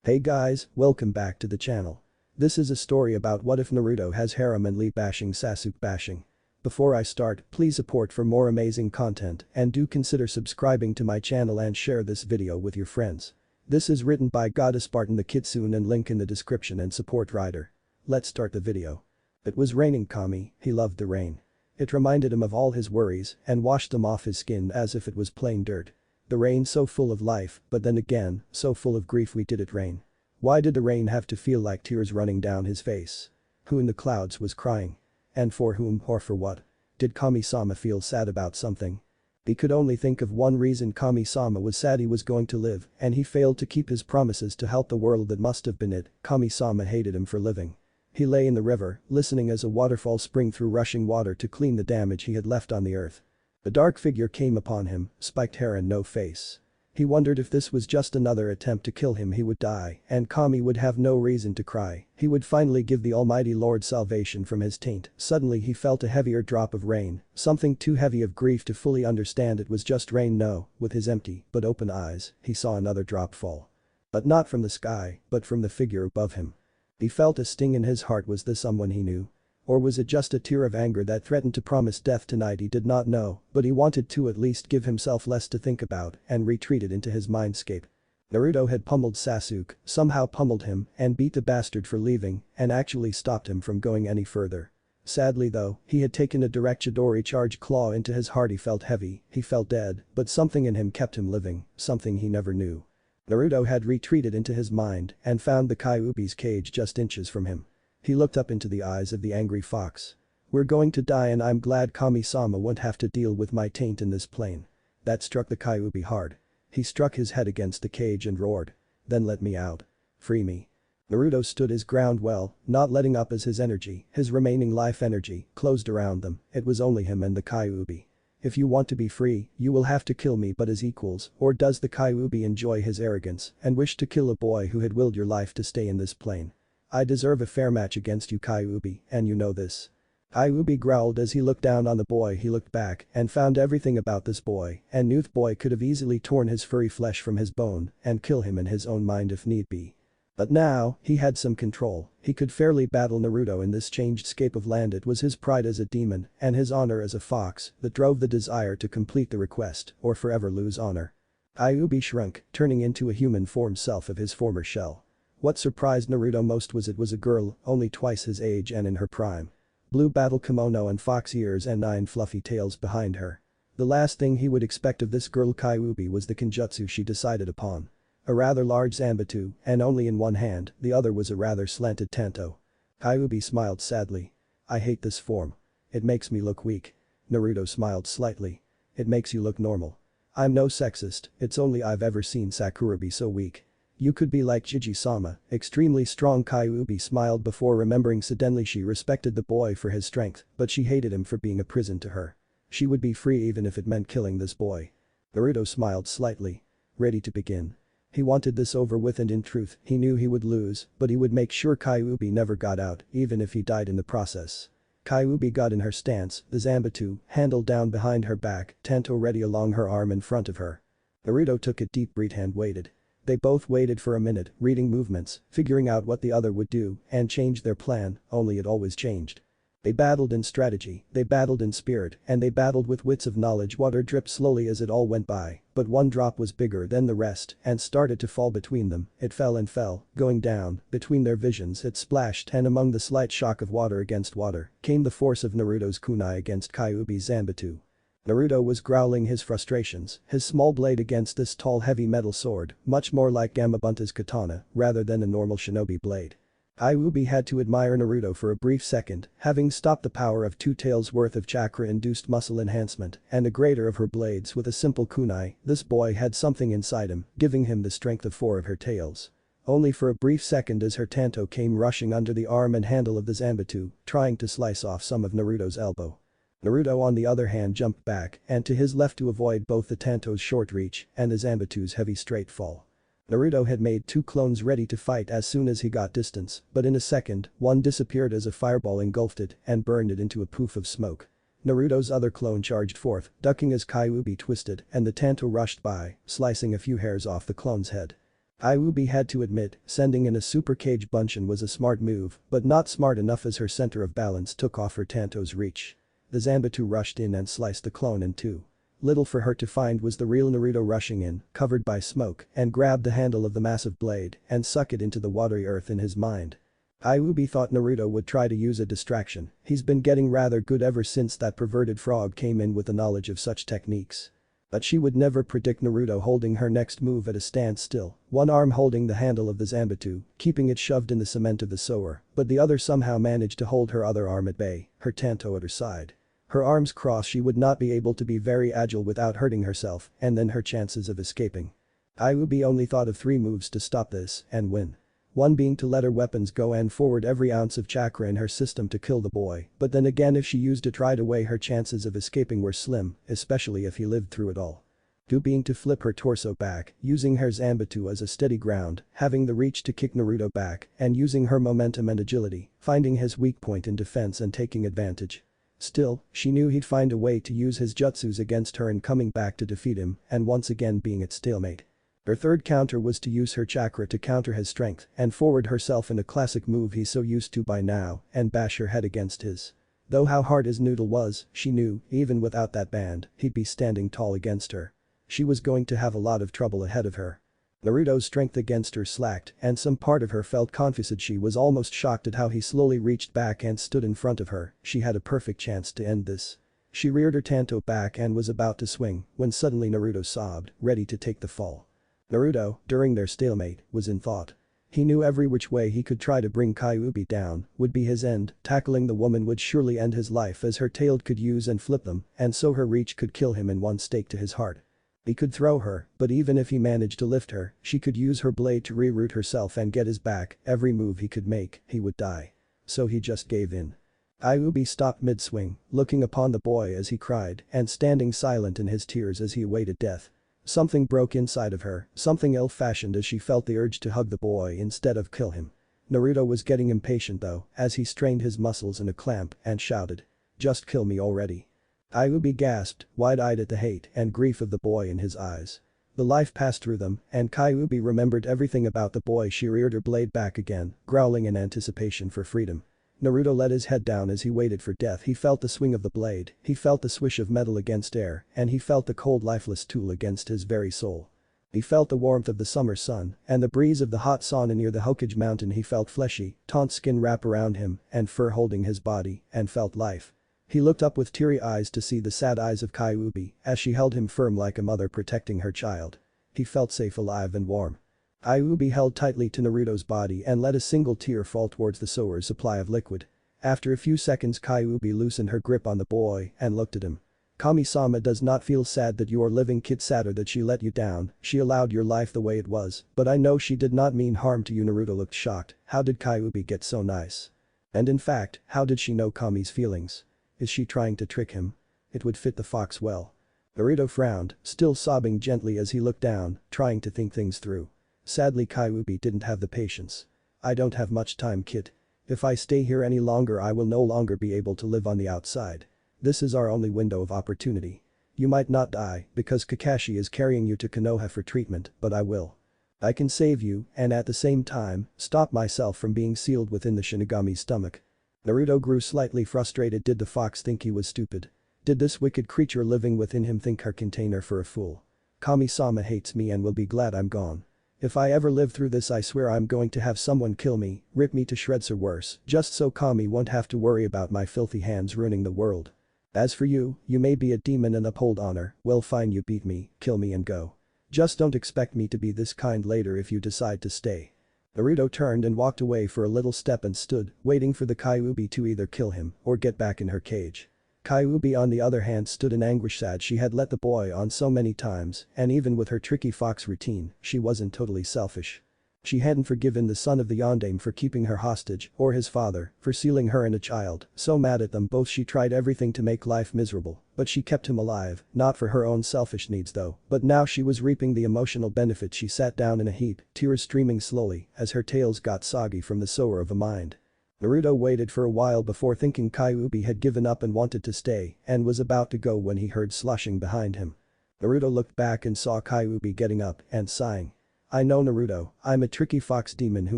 Hey guys, welcome back to the channel. This is a story about what if Naruto has harem and Lee bashing Sasuke bashing. Before I start, please support for more amazing content and do consider subscribing to my channel and share this video with your friends. This is written by godospartan the Kitsune and link in the description and support writer. Let's start the video. It was raining Kami, he loved the rain. It reminded him of all his worries and washed them off his skin as if it was plain dirt. The rain so full of life, but then again, so full of grief. Why did it rain? Why did the rain have to feel like tears running down his face? Who in the clouds was crying? And for whom or for what? Did Kami-sama feel sad about something? He could only think of one reason. Kami-sama was sad. He was going to live and he failed to keep his promises to help the world. That must have been it. Kami-sama hated him for living. He lay in the river, listening as a waterfall sprang through rushing water to clean the damage he had left on the earth. A dark figure came upon him, spiked hair and no face. He wondered if this was just another attempt to kill him. He would die and Kami would have no reason to cry. He would finally give the Almighty Lord salvation from his taint. Suddenly he felt a heavier drop of rain, something too heavy of grief to fully understand it was just rain. No, with his empty but open eyes, he saw another drop fall. But not from the sky, but from the figure above him. He felt a sting in his heart. Was this someone he knew? Or was it just a tear of anger that threatened to promise death tonight? He did not know, but he wanted to at least give himself less to think about and retreated into his mindscape. Naruto had pummeled Sasuke, somehow pummeled him and beat the bastard for leaving and actually stopped him from going any further. Sadly though, he had taken a direct Chidori charge claw into his heart. He felt heavy, he felt dead, but something in him kept him living, something he never knew. Naruto had retreated into his mind and found the Kyuubi's cage just inches from him. He looked up into the eyes of the angry fox. We're going to die and I'm glad Kami-sama won't have to deal with my taint in this plane. That struck the Kyuubi hard. He struck his head against the cage and roared. Then let me out. Free me. Naruto stood his ground well, not letting up as his energy, his remaining life energy, closed around them. It was only him and the Kyuubi. If you want to be free, you will have to kill me but as equals. Or does the Kyuubi enjoy his arrogance and wish to kill a boy who had willed your life to stay in this plane? I deserve a fair match against you Kyuubi, and you know this. Kyuubi growled as he looked down on the boy. He looked back and found everything about this boy and knew the boy could have easily torn his furry flesh from his bone and kill him in his own mind if need be. But now, he had some control. He could fairly battle Naruto in this changed scape of land. It was his pride as a demon and his honor as a fox that drove the desire to complete the request or forever lose honor. Kyuubi shrunk, turning into a human form self of his former shell. What surprised Naruto most was it was a girl, only twice his age and in her prime. Blue battle kimono and fox ears and 9 fluffy tails behind her. The last thing he would expect of this girl Kyuubi was the kenjutsu she decided upon. A rather large zanbatsu, and only in one hand, the other was a rather slanted tanto. Kyuubi smiled sadly. I hate this form. It makes me look weak. Naruto smiled slightly. It makes you look normal. I'm no sexist, it's only I've ever seen Sakura be so weak. You could be like Jiji-sama, extremely strong. Kyuubi smiled before remembering suddenly she respected the boy for his strength, but she hated him for being a prison to her. She would be free even if it meant killing this boy. Naruto smiled slightly. Ready to begin. He wanted this over with and in truth, he knew he would lose, but he would make sure Kyuubi never got out, even if he died in the process. Kyuubi got in her stance, the zanbatsu, handle down behind her back, tanto ready along her arm in front of her. Naruto took a deep breath and waited. They both waited for a minute, reading movements, figuring out what the other would do, and changed their plan, only it always changed. They battled in strategy, they battled in spirit, and they battled with wits of knowledge. Water dripped slowly as it all went by, but one drop was bigger than the rest and started to fall between them. It fell and fell, going down, between their visions it splashed and among the slight shock of water against water, came the force of Naruto's kunai against Kyuubi's zanbatsu. Naruto was growling his frustrations, his small blade against this tall heavy metal sword, much more like Gamabunta's katana, rather than a normal shinobi blade. Kyuubi had to admire Naruto for a brief second, having stopped the power of 2 tails worth of chakra-induced muscle enhancement and a greater of her blades with a simple kunai. This boy had something inside him, giving him the strength of 4 of her tails. Only for a brief second as her tanto came rushing under the arm and handle of the zanbatsu, trying to slice off some of Naruto's elbow. Naruto on the other hand jumped back and to his left to avoid both the tanto's short reach and the zanbatsu's heavy straight fall. Naruto had made 2 clones ready to fight as soon as he got distance, but in a second, one disappeared as a fireball engulfed it and burned it into a poof of smoke. Naruto's other clone charged forth, ducking as Kyuubi twisted and the tanto rushed by, slicing a few hairs off the clone's head. Iubi had to admit, sending in a super cage bunshin was a smart move, but not smart enough as her center of balance took off her Tanto's reach. The Zanbatsu rushed in and sliced the clone in two. Little for her to find was the real Naruto rushing in, covered by smoke, and grabbed the handle of the massive blade and suck it into the watery earth in his mind. Iubi thought Naruto would try to use a distraction, he's been getting rather good ever since that perverted frog came in with the knowledge of such techniques. But she would never predict Naruto holding her next move at a standstill, one arm holding the handle of the Zanbatsu, keeping it shoved in the cement of the sewer, but the other somehow managed to hold her other arm at bay, her Tanto at her side. Her arms crossed, she would not be able to be very agile without hurting herself, and then her chances of escaping. Iubi only thought of 3 moves to stop this and win. One being to let her weapons go and forward every ounce of chakra in her system to kill the boy, but then again if she used it right away her chances of escaping were slim, especially if he lived through it all. 2 being to flip her torso back, using her Zanbatsu as a steady ground, having the reach to kick Naruto back, and using her momentum and agility, finding his weak point in defense and taking advantage. Still, she knew he'd find a way to use his jutsus against her and coming back to defeat him, and once again being at stalemate. Her third counter was to use her chakra to counter his strength and forward herself in a classic move he's so used to by now and bash her head against his. Though how hard his noodle was, she knew, even without that band, he'd be standing tall against her. She was going to have a lot of trouble ahead of her. Naruto's strength against her slacked and some part of her felt confused. She was almost shocked at how he slowly reached back and stood in front of her, she had a perfect chance to end this. She reared her Tanto back and was about to swing when suddenly Naruto sobbed, ready to take the fall. Naruto, during their stalemate, was in thought. He knew every which way he could try to bring Kyuubi down would be his end, tackling the woman would surely end his life as her tail could use and flip them, and so her reach could kill him in one stake to his heart. He could throw her, but even if he managed to lift her, she could use her blade to reroute herself and get his back, every move he could make, he would die. So he just gave in. Kyuubi stopped mid-swing, looking upon the boy as he cried and standing silent in his tears as he awaited death. Something broke inside of her, something ill-fashioned as she felt the urge to hug the boy instead of kill him. Naruto was getting impatient though, as he strained his muscles in a clamp and shouted. Just kill me already. Kyuubi gasped, wide-eyed at the hate and grief of the boy in his eyes. The life passed through them, and Kyuubi remembered everything about the boy. She reared her blade back again, growling in anticipation for freedom. Naruto let his head down as he waited for death. He felt the swing of the blade, he felt the swish of metal against air, and he felt the cold lifeless tool against his very soul. He felt the warmth of the summer sun and the breeze of the hot sauna near the Hokage mountain. He felt fleshy, taut skin wrap around him and fur holding his body and felt life. He looked up with teary eyes to see the sad eyes of Kyuubi as she held him firm like a mother protecting her child. He felt safe, alive and warm. Kyuubi held tightly to Naruto's body and let a single tear fall towards the sewer's supply of liquid. After a few seconds Kyuubi loosened her grip on the boy and looked at him. Kami-sama does not feel sad that you are living, kid, sadder that she let you down, she allowed your life the way it was, but I know she did not mean harm to you. Naruto looked shocked, how did Kyuubi get so nice? And in fact, how did she know Kami's feelings? Is she trying to trick him? It would fit the fox well. Naruto frowned, still sobbing gently as he looked down, trying to think things through. Sadly Kyuubi didn't have the patience. I don't have much time, kid. If I stay here any longer I will no longer be able to live on the outside. This is our only window of opportunity. You might not die because Kakashi is carrying you to Konoha for treatment, but I will. I can save you and at the same time, stop myself from being sealed within the Shinigami's stomach. Naruto grew slightly frustrated. Did the fox think he was stupid? Did this wicked creature living within him think her container for a fool? Kami-sama hates me and will be glad I'm gone. If I ever live through this I swear I'm going to have someone kill me, rip me to shreds or worse, just so Kami won't have to worry about my filthy hands ruining the world. As for you, you may be a demon and uphold honor, well fine, you beat me, kill me and go. Just don't expect me to be this kind later if you decide to stay. Naruto turned and walked away for a little step and stood, waiting for the Kyuubi to either kill him or get back in her cage. Kyuubi on the other hand stood in anguish, sad she had let the boy on so many times, and even with her tricky fox routine, she wasn't totally selfish. She hadn't forgiven the son of the Yondaime for keeping her hostage, or his father for sealing her and a child, so mad at them both she tried everything to make life miserable, but she kept him alive, not for her own selfish needs though, but now she was reaping the emotional benefit. She sat down in a heap, tears streaming slowly as her tails got soggy from the sour of a mind. Naruto waited for a while before thinking Kyuubi had given up and wanted to stay and was about to go when he heard sloshing behind him. Naruto looked back and saw Kyuubi getting up and sighing. I know Naruto, I'm a tricky fox demon who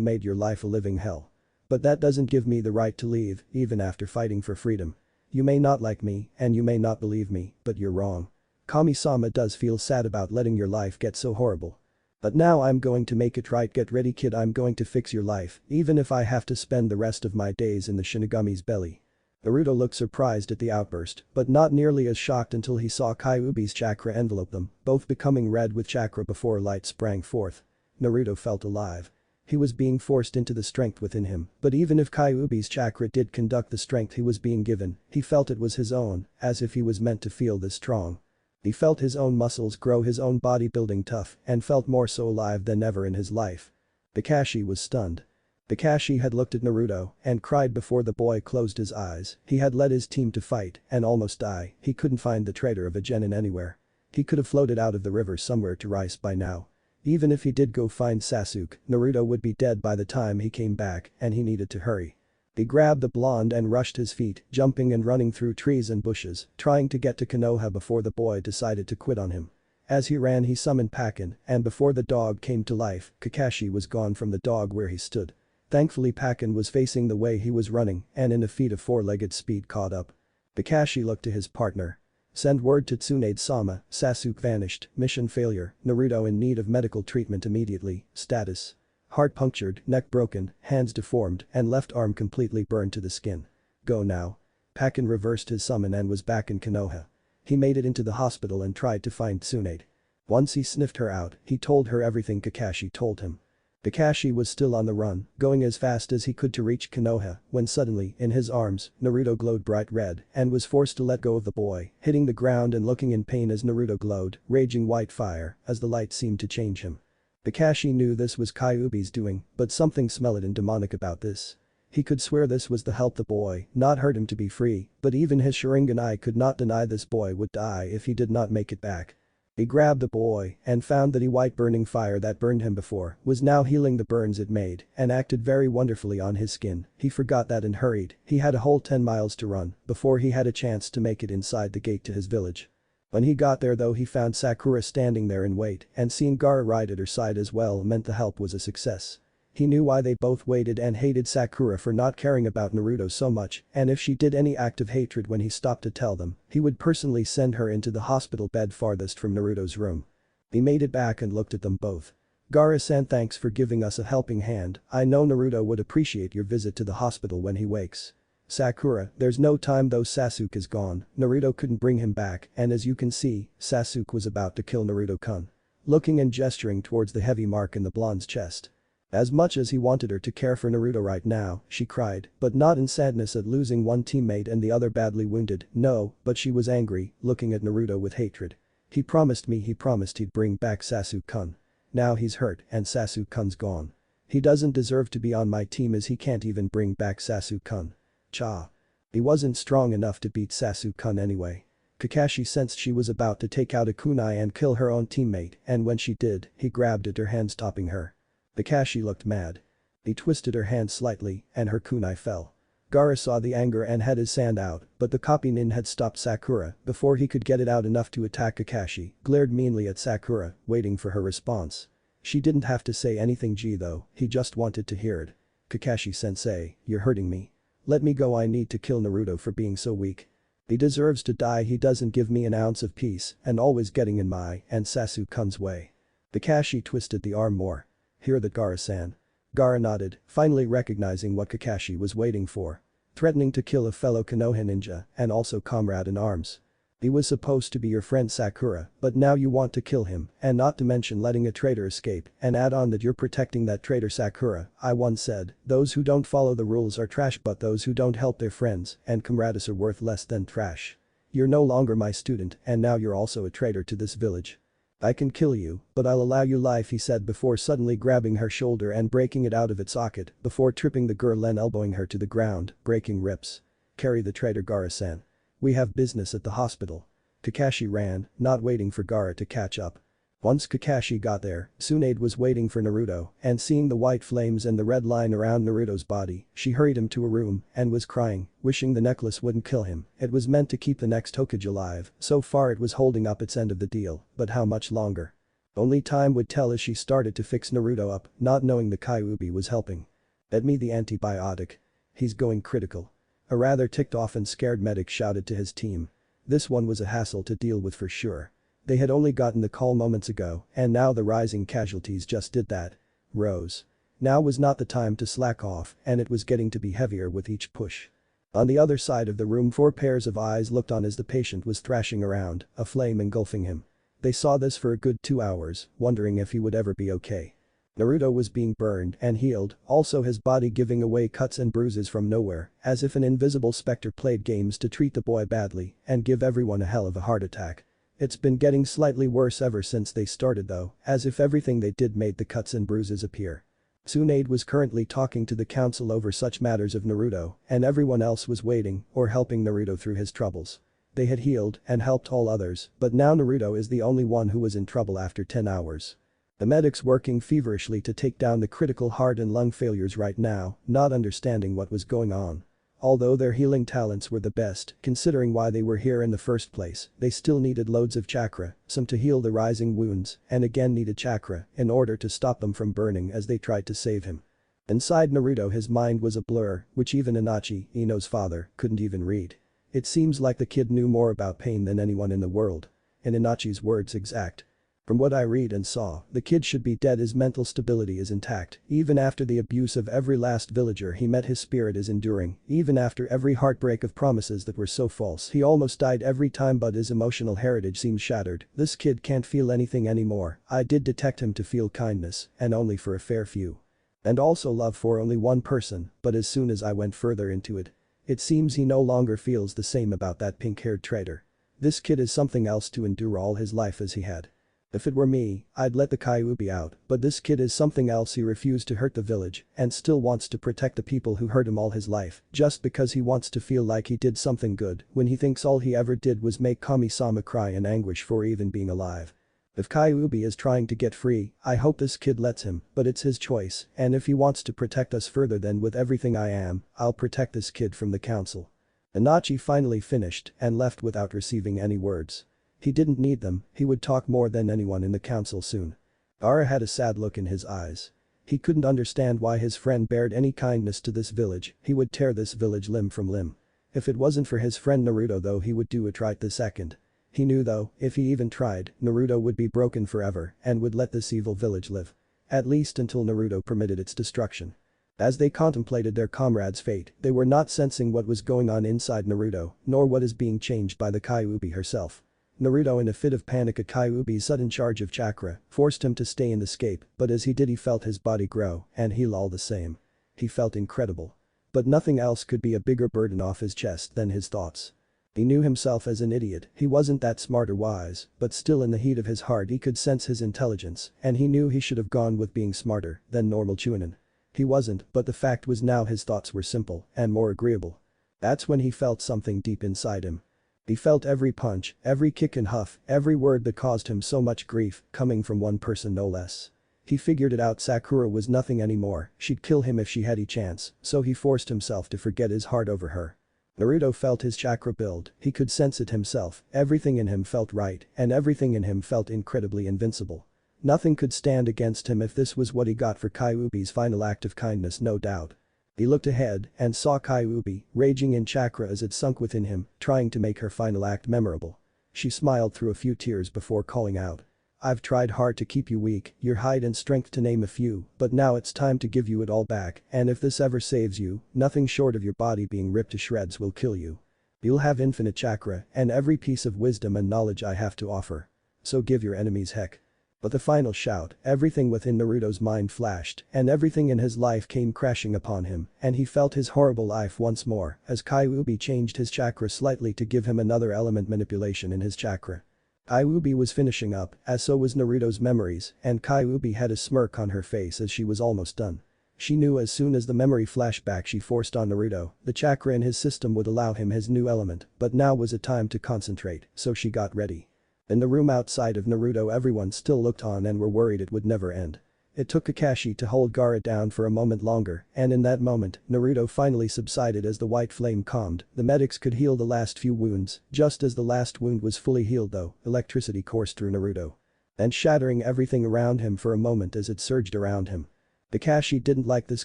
made your life a living hell. But that doesn't give me the right to leave, even after fighting for freedom. You may not like me, and you may not believe me, but you're wrong. Kami-sama does feel sad about letting your life get so horrible. But now I'm going to make it right. Get ready kid, I'm going to fix your life, even if I have to spend the rest of my days in the Shinigami's belly. Naruto looked surprised at the outburst, but not nearly as shocked until he saw Kyuubi's chakra envelop them, both becoming red with chakra before light sprang forth. Naruto felt alive. He was being forced into the strength within him, but even if Kyuubi's chakra did conduct the strength he was being given, he felt it was his own, as if he was meant to feel this strong. He felt his own muscles grow, his own body building tough, and felt more so alive than ever in his life. Kakashi was stunned. Kakashi had looked at Naruto and cried before the boy closed his eyes. He had led his team to fight and almost die. He couldn't find the traitor of a genin anywhere. He could have floated out of the river somewhere to rise by now. Even if he did go find Sasuke, Naruto would be dead by the time he came back and he needed to hurry. He grabbed the blonde and rushed his feet, jumping and running through trees and bushes, trying to get to Konoha before the boy decided to quit on him. As he ran he summoned Pakin, and before the dog came to life, Kakashi was gone from the dog where he stood. Thankfully Pakin was facing the way he was running and in a feat of four-legged speed caught up. Kakashi looked to his partner. Send word to Tsunade-sama, Sasuke vanished, mission failure, Naruto in need of medical treatment immediately, status. Heart punctured, neck broken, hands deformed, and left arm completely burned to the skin. Go now. Pakin reversed his summon and was back in Konoha. He made it into the hospital and tried to find Tsunade. Once he sniffed her out, he told her everything Kakashi told him. Kakashi was still on the run, going as fast as he could to reach Konoha, when suddenly, in his arms, Naruto glowed bright red and was forced to let go of the boy, hitting the ground and looking in pain as Naruto glowed, raging white fire, as the light seemed to change him. Kakashi knew this was Kyuubi's doing, but something smelled and demonic about this. He could swear this was to help the boy, not hurt him to be free, but even his Sharingan eye could not deny this boy would die if he did not make it back. He grabbed the boy and found that white burning fire that burned him before was now healing the burns it made and acted very wonderfully on his skin. He forgot that and hurried. He had a whole 10 miles to run before he had a chance to make it inside the gate to his village. When he got there though he found Sakura standing there in wait and seeing Gaara right at her side as well meant the help was a success. He knew why they both waited and hated Sakura for not caring about Naruto so much, and if she did any act of hatred when he stopped to tell them, he would personally send her into the hospital bed farthest from Naruto's room. He made it back and looked at them both. Gaara-san, thanks for giving us a helping hand. I know Naruto would appreciate your visit to the hospital when he wakes. Sakura, there's no time though. Sasuke is gone, Naruto couldn't bring him back and as you can see, Sasuke was about to kill Naruto-kun. Looking and gesturing towards the heavy mark in the blonde's chest. As much as he wanted her to care for Naruto right now, she cried, but not in sadness at losing one teammate and the other badly wounded, no, but she was angry, looking at Naruto with hatred. He promised he'd bring back Sasuke-kun. Now he's hurt and Sasuke-kun's gone. He doesn't deserve to be on my team as he can't even bring back Sasuke-kun. Cha. He wasn't strong enough to beat Sasuke-kun anyway. Kakashi sensed she was about to take out a kunai and kill her own teammate and when she did, he grabbed at her hand stopping her. Kakashi looked mad. He twisted her hand slightly and her kunai fell. Gaara saw the anger and had his sand out, but the copy nin had stopped Sakura before he could get it out enough to attack Kakashi, glared meanly at Sakura, waiting for her response. She didn't have to say anything though, he just wanted to hear it. Kakashi-sensei, you're hurting me. Let me go, I need to kill Naruto for being so weak. He deserves to die, he doesn't give me an ounce of peace and always getting in my and Sasuke-kun's way. Kakashi twisted the arm more. Hear that, Gaara-san? Gaara nodded, finally recognizing what Kakashi was waiting for. Threatening to kill a fellow Konoha ninja and also comrade in arms. He was supposed to be your friend Sakura, but now you want to kill him and not to mention letting a traitor escape and add on that you're protecting that traitor Sakura. I once said, those who don't follow the rules are trash but those who don't help their friends and comrades are worth less than trash. You're no longer my student and now you're also a traitor to this village. I can kill you, but I'll allow you life, he said before suddenly grabbing her shoulder and breaking it out of its socket before tripping the girl and elbowing her to the ground, breaking ribs. Carry the traitor, Gaara-san. We have business at the hospital. Kakashi ran, not waiting for Gaara to catch up. Once Kakashi got there, Tsunade was waiting for Naruto and seeing the white flames and the red line around Naruto's body, she hurried him to a room and was crying, wishing the necklace wouldn't kill him. It was meant to keep the next Hokage alive, so far it was holding up its end of the deal, but how much longer? Only time would tell as she started to fix Naruto up, not knowing the Kyuubi was helping. "Get me the antibiotic. He's going critical." A rather ticked off and scared medic shouted to his team. This one was a hassle to deal with for sure. They had only gotten the call moments ago, and now the rising casualties just did that. Rose. Now was not the time to slack off, and it was getting to be heavier with each push. On the other side of the room 4 pairs of eyes looked on as the patient was thrashing around, a flame engulfing him. They saw this for a good 2 hours, wondering if he would ever be okay. Naruto was being burned and healed, also his body giving away cuts and bruises from nowhere, as if an invisible specter played games to treat the boy badly and give everyone a hell of a heart attack. It's been getting slightly worse ever since they started though, as if everything they did made the cuts and bruises appear. Tsunade was currently talking to the council over such matters of Naruto, and everyone else was waiting or helping Naruto through his troubles. They had healed and helped all others, but now Naruto is the only one who was in trouble after 10 hours. The medics working feverishly to take down the critical heart and lung failures right now, not understanding what was going on. Although their healing talents were the best, considering why they were here in the first place, they still needed loads of chakra, some to heal the rising wounds, and again needed chakra in order to stop them from burning as they tried to save him. Inside Naruto his mind was a blur, which even Inochi, Ino's father, couldn't even read. It seems like the kid knew more about pain than anyone in the world. In Inochi's words exact. From what I read and saw, the kid should be dead. His mental stability is intact, even after the abuse of every last villager he met. His spirit is enduring, even after every heartbreak of promises that were so false. He almost died every time, but his emotional heritage seems shattered. This kid can't feel anything anymore. I did detect him to feel kindness, and only for a fair few. And also love for only one person, but as soon as I went further into it, it seems he no longer feels the same about that pink-haired traitor. This kid is something else to endure all his life as he had. If it were me, I'd let the Kyuubi out, but this kid is something else. He refused to hurt the village and still wants to protect the people who hurt him all his life just because he wants to feel like he did something good when he thinks all he ever did was make Kami-sama cry in anguish for even being alive. If Kyuubi is trying to get free, I hope this kid lets him, but it's his choice, and if he wants to protect us further, then with everything I am, I'll protect this kid from the council. Inochi finally finished and left without receiving any words. He didn't need them, he would talk more than anyone in the council soon. Ara had a sad look in his eyes. He couldn't understand why his friend bared any kindness to this village. He would tear this village limb from limb. If it wasn't for his friend Naruto though, he would do it right the second. He knew though, if he even tried, Naruto would be broken forever and would let this evil village live. At least until Naruto permitted its destruction. As they contemplated their comrade's fate, they were not sensing what was going on inside Naruto, nor what is being changed by the Kyuubi herself. Naruto, in a fit of panic at Kyuubi's sudden charge of chakra, forced him to stay and escape, but as he did he felt his body grow and heal all the same. He felt incredible. But nothing else could be a bigger burden off his chest than his thoughts. He knew himself as an idiot. He wasn't that smart or wise, but still in the heat of his heart he could sense his intelligence, and he knew he should have gone with being smarter than normal Chunin. He wasn't, but the fact was now his thoughts were simple and more agreeable. That's when he felt something deep inside him. He felt every punch, every kick and huff, every word that caused him so much grief, coming from one person no less. He figured it out. Sakura was nothing anymore, she'd kill him if she had a chance, so he forced himself to forget his heart over her. Naruto felt his chakra build, he could sense it himself, everything in him felt right, and everything in him felt incredibly invincible. Nothing could stand against him if this was what he got for Kyuubi's final act of kindness, no doubt. He looked ahead and saw Kyuubi, raging in chakra as it sunk within him, trying to make her final act memorable. She smiled through a few tears before calling out. I've tried hard to keep you weak, your height and strength to name a few, but now it's time to give you it all back, and if this ever saves you, nothing short of your body being ripped to shreds will kill you. You'll have infinite chakra and every piece of wisdom and knowledge I have to offer. So give your enemies heck. But the final shout, everything within Naruto's mind flashed, and everything in his life came crashing upon him, and he felt his horrible life once more as Kyuubi changed his chakra slightly to give him another element manipulation in his chakra. Kyuubi was finishing up, as so was Naruto's memories, and Kyuubi had a smirk on her face as she was almost done. She knew as soon as the memory flashback she forced on Naruto, the chakra in his system would allow him his new element, but now was a time to concentrate, so she got ready. In the room outside of Naruto everyone still looked on and were worried it would never end. It took Kakashi to hold Gaara down for a moment longer, and in that moment, Naruto finally subsided as the white flame calmed. The medics could heal the last few wounds, just as the last wound was fully healed though, electricity coursed through Naruto. and shattering everything around him for a moment as it surged around him. Kakashi didn't like this.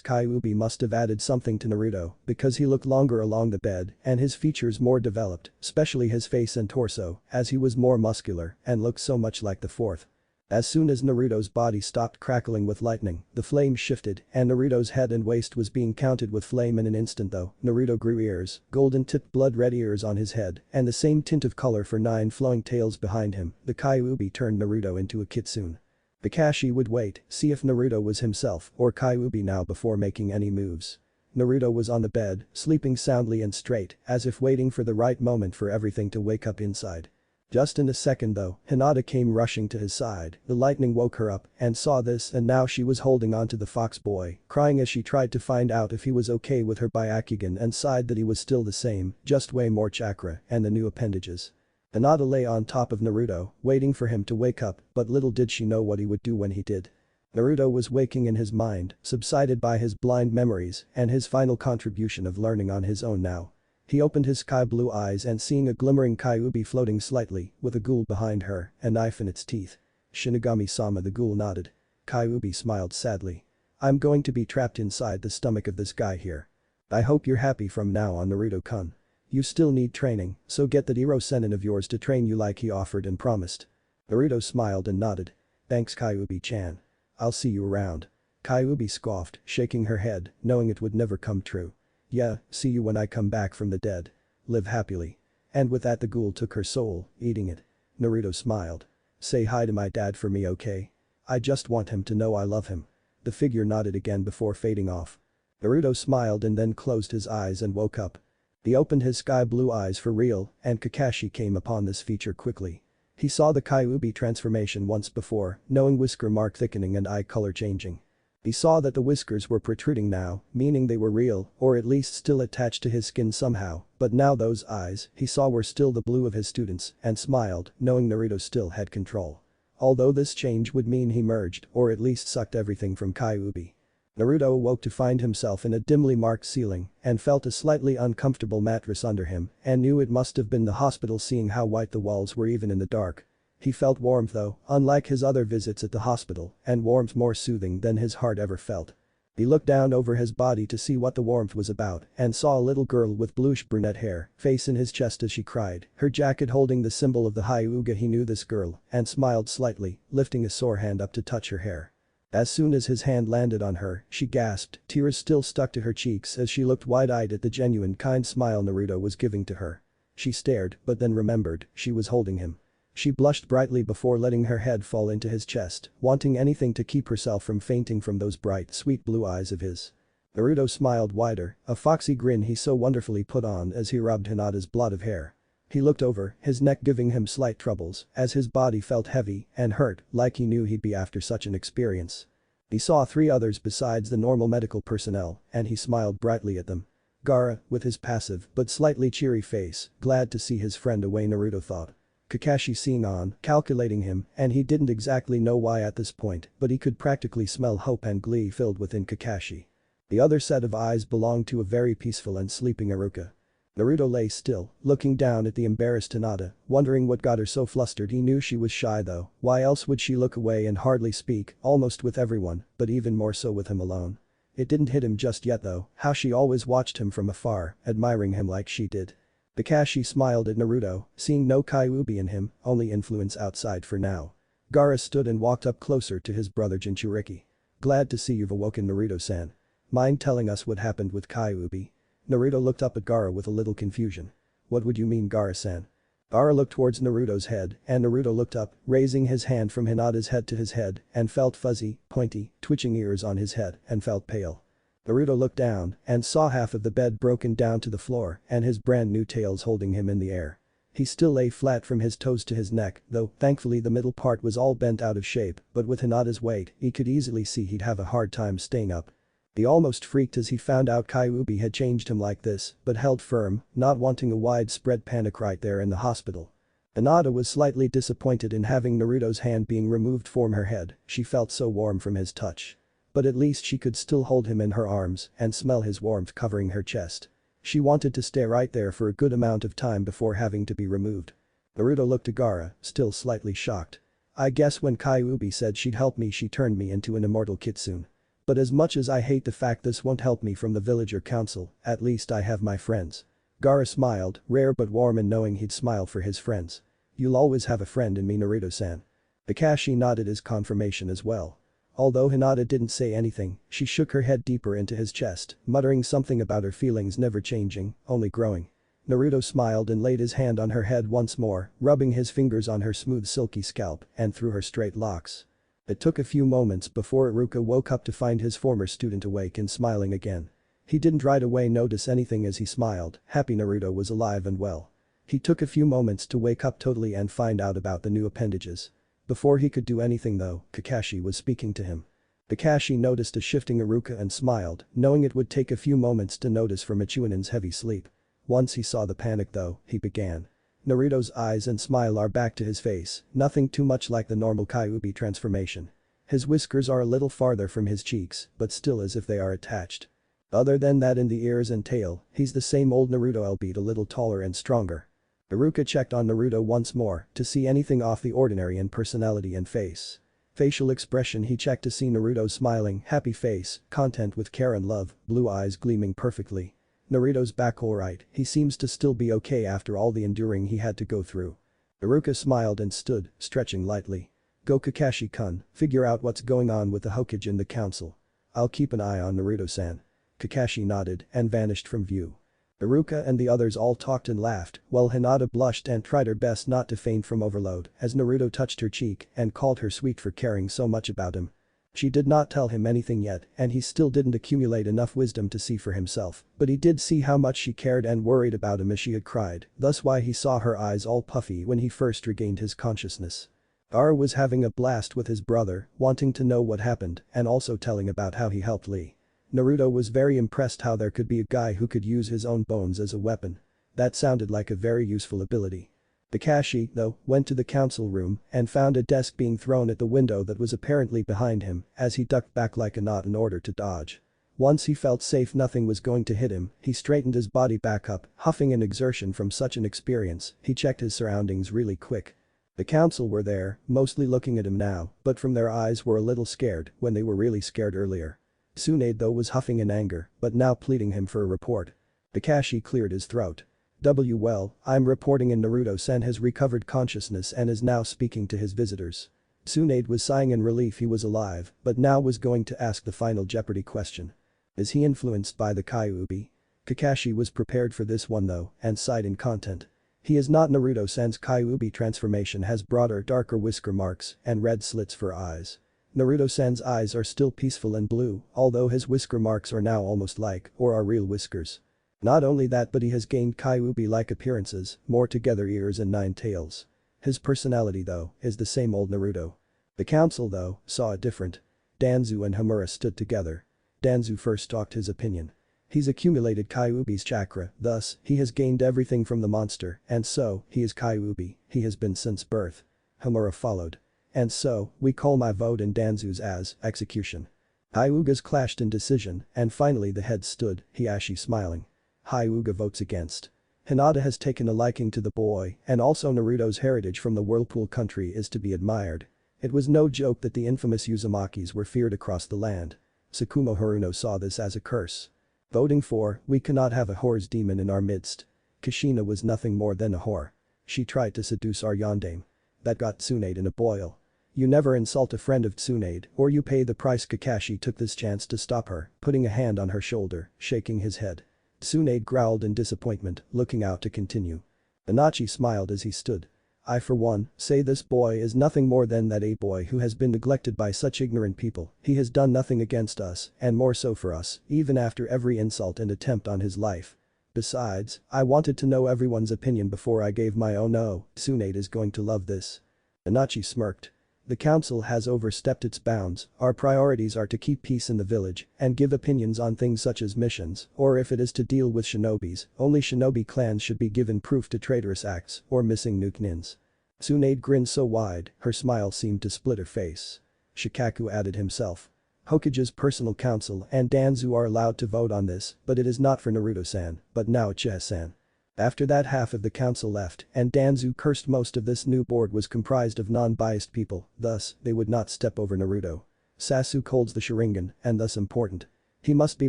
Kyuubi must have added something to Naruto because he looked longer along the bed and his features more developed, especially his face and torso, as he was more muscular and looked so much like the fourth. As soon as Naruto's body stopped crackling with lightning, the flame shifted and Naruto's head and waist was being counted with flame in an instant though. Naruto grew ears, golden-tipped blood-red ears on his head, and the same tint of color for 9 flowing tails behind him. The Kyuubi turned Naruto into a Kitsune. Kakashi would wait, see if Naruto was himself or Kyuubi now before making any moves. Naruto was on the bed, sleeping soundly and straight, as if waiting for the right moment for everything to wake up inside. Just in a second though, Hinata came rushing to his side, the lightning woke her up and saw this and now she was holding onto the fox boy, crying as she tried to find out if he was okay with her Byakugan and sighed that he was still the same, just way more chakra and the new appendages. Hinata lay on top of Naruto, waiting for him to wake up, but little did she know what he would do when he did. Naruto was waking in his mind, subsided by his blind memories and his final contribution of learning on his own now. He opened his sky blue eyes and seeing a glimmering Kyuubi floating slightly, with a ghoul behind her, a knife in its teeth. Shinigami-sama, the ghoul nodded. Kyuubi smiled sadly. I'm going to be trapped inside the stomach of this guy here. I hope you're happy from now on, Naruto-kun. You still need training, so get that Iro-senin of yours to train you like he offered and promised. Naruto smiled and nodded. Thanks Kyuubi-chan. I'll see you around. Kyuubi scoffed, shaking her head, knowing it would never come true. Yeah, see you when I come back from the dead. Live happily. And with that the ghoul took her soul, eating it. Naruto smiled. Say hi to my dad for me, okay? I just want him to know I love him. The figure nodded again before fading off. Naruto smiled and then closed his eyes and woke up. He opened his sky blue eyes for real and Kakashi came upon this feature quickly. He saw the Kyuubi transformation once before, knowing whisker mark thickening and eye color changing. He saw that the whiskers were protruding now, meaning they were real or at least still attached to his skin somehow, but now those eyes he saw were still the blue of his students and smiled, knowing Naruto still had control. Although this change would mean he merged or at least sucked everything from Kyuubi. Naruto awoke to find himself in a dimly marked ceiling and felt a slightly uncomfortable mattress under him and knew it must have been the hospital seeing how white the walls were even in the dark. He felt warmth though, unlike his other visits at the hospital, and warmth more soothing than his heart ever felt. He looked down over his body to see what the warmth was about and saw a little girl with bluish brunette hair, face in his chest as she cried, her jacket holding the symbol of the Hyuga. He knew this girl and smiled slightly, lifting a sore hand up to touch her hair. As soon as his hand landed on her, she gasped, tears still stuck to her cheeks as she looked wide-eyed at the genuine kind smile Naruto was giving to her. She stared, but then remembered, she was holding him. She blushed brightly before letting her head fall into his chest, wanting anything to keep herself from fainting from those bright, sweet blue eyes of his. Naruto smiled wider, a foxy grin he so wonderfully put on as he rubbed Hinata's blot of hair. He looked over, his neck giving him slight troubles, as his body felt heavy and hurt, like he knew he'd be after such an experience. He saw 3 others besides the normal medical personnel, and he smiled brightly at them. Gaara, with his passive but slightly cheery face, glad to see his friend away, Naruto thought. Kakashi seeing on, calculating him, and he didn't exactly know why at this point, but he could practically smell hope and glee filled within Kakashi. The other set of eyes belonged to a very peaceful and sleeping Iruka. Naruto lay still, looking down at the embarrassed Hinata, wondering what got her so flustered. He knew she was shy though, why else would she look away and hardly speak, almost with everyone, but even more so with him alone. It didn't hit him just yet though, how she always watched him from afar, admiring him like she did. Kakashi smiled at Naruto, seeing no Kyuubi in him, only influence outside for now. Gaara stood and walked up closer to his brother Jinchuriki. Glad to see you've awoken, Naruto-san. Mind telling us what happened with Kyuubi? Naruto looked up at Gaara with a little confusion. What would you mean, Gaara-san? Gaara looked towards Naruto's head and Naruto looked up, raising his hand from Hinata's head to his head and felt fuzzy, pointy, twitching ears on his head and felt pale. Naruto looked down and saw half of the bed broken down to the floor and his brand new tails holding him in the air. He still lay flat from his toes to his neck, though thankfully the middle part was all bent out of shape, but with Hinata's weight, he could easily see he'd have a hard time staying up. He almost freaked as he found out Kyuubi had changed him like this, but held firm, not wanting a widespread panic right there in the hospital. Hinata was slightly disappointed in having Naruto's hand being removed from her head, she felt so warm from his touch. But at least she could still hold him in her arms and smell his warmth covering her chest. She wanted to stay right there for a good amount of time before having to be removed. Naruto looked at Gaara, still slightly shocked. I guess when Kyuubi said she'd help me she turned me into an immortal Kitsune. But as much as I hate the fact this won't help me from the villager council, at least I have my friends. Gaara smiled, rare but warm in knowing he'd smile for his friends. You'll always have a friend in me, Naruto-san. Kakashi nodded his confirmation as well. Although Hinata didn't say anything, she shook her head deeper into his chest, muttering something about her feelings never changing, only growing. Naruto smiled and laid his hand on her head once more, rubbing his fingers on her smooth silky scalp and through her straight locks. It took a few moments before Iruka woke up to find his former student awake and smiling again. He didn't right away notice anything as he smiled, happy Naruto was alive and well. He took a few moments to wake up totally and find out about the new appendages. Before he could do anything though, Kakashi was speaking to him. Kakashi noticed a shifting Iruka and smiled, knowing it would take a few moments to notice from Michiunin's heavy sleep. Once he saw the panic though, he began. Naruto's eyes and smile are back to his face, nothing too much like the normal Kyuubi transformation. His whiskers are a little farther from his cheeks, but still as if they are attached. Other than that in the ears and tail, he's the same old Naruto albeit a little taller and stronger. Iruka checked on Naruto once more to see anything off the ordinary in personality and face. Facial expression he checked to see Naruto's smiling, happy face, content with care and love, blue eyes gleaming perfectly. Naruto's back alright, he seems to still be okay after all the enduring he had to go through. Iruka smiled and stood, stretching lightly. Go Kakashi-kun, figure out what's going on with the Hokage in the council. I'll keep an eye on Naruto-san. Kakashi nodded and vanished from view. Iruka and the others all talked and laughed, while Hinata blushed and tried her best not to faint from overload as Naruto touched her cheek and called her sweet for caring so much about him. She did not tell him anything yet and he still didn't accumulate enough wisdom to see for himself, but he did see how much she cared and worried about him as she had cried, thus why he saw her eyes all puffy when he first regained his consciousness. Gaara was having a blast with his brother, wanting to know what happened and also telling about how he helped Lee. Naruto was very impressed how there could be a guy who could use his own bones as a weapon. That sounded like a very useful ability. Kakashi, though, went to the council room and found a desk being thrown at the window that was apparently behind him as he ducked back like a knot in order to dodge. Once he felt safe nothing was going to hit him, he straightened his body back up, huffing an exertion from such an experience, he checked his surroundings really quick. The council were there, mostly looking at him now, but from their eyes were a little scared when they were really scared earlier. Tsunade though was huffing in anger, but now pleading him for a report. Kakashi cleared his throat. Well, I'm reporting and Naruto-san has recovered consciousness and is now speaking to his visitors. Tsunade was sighing in relief he was alive, but now was going to ask the final Jeopardy question. Is he influenced by the Kyuubi? Kakashi was prepared for this one though, and sighed in content. He is not. Naruto-san's Kyuubi transformation has broader, darker whisker marks and red slits for eyes. Naruto-san's eyes are still peaceful and blue, although his whisker marks are now almost like, or are real whiskers. Not only that but he has gained Kyuubi-like appearances, more together ears and 9 tails. His personality though, is the same old Naruto. The council though, saw it different. Danzo and Homura stood together. Danzo first talked his opinion. He's accumulated Kyuubi's chakra, thus, he has gained everything from the monster, and so, he is Kyuubi, he has been since birth. Homura followed. And so, we call my vote and Danzo's as, execution. Hyuga's clashed in decision, and finally the head stood, Hiashi smiling. Hyuga votes against. Hinata has taken a liking to the boy, and also Naruto's heritage from the Whirlpool country is to be admired. It was no joke that the infamous Uzumakis were feared across the land. Tsukumo Haruno saw this as a curse. Voting for, we cannot have a whore's demon in our midst. Kushina was nothing more than a whore. She tried to seduce our yandere. That got Tsunade in a boil. You never insult a friend of Tsunade or you pay the price. Kakashi took this chance to stop her, putting a hand on her shoulder, shaking his head. Tsunade growled in disappointment, looking out to continue. Inochi smiled as he stood. I for one, say this boy is nothing more than that a boy who has been neglected by such ignorant people. He has done nothing against us, and more so for us, even after every insult and attempt on his life. Besides, I wanted to know everyone's opinion before I gave my own. Oh, Tsunade is going to love this. Inochi smirked. The council has overstepped its bounds, our priorities are to keep peace in the village and give opinions on things such as missions, or if it is to deal with shinobis, only shinobi clans should be given proof to traitorous acts or missing nuke nins. Tsunade grinned so wide, her smile seemed to split her face. Shikaku added himself. Hokage's personal council and Danzo are allowed to vote on this, but it is not for Naruto-san, but now Uchiha-san. After that, half of the council left, and Danzu cursed. Most of this new board was comprised of non-biased people, thus, they would not step over Naruto. Sasuke holds the Sharingan, and thus important. He must be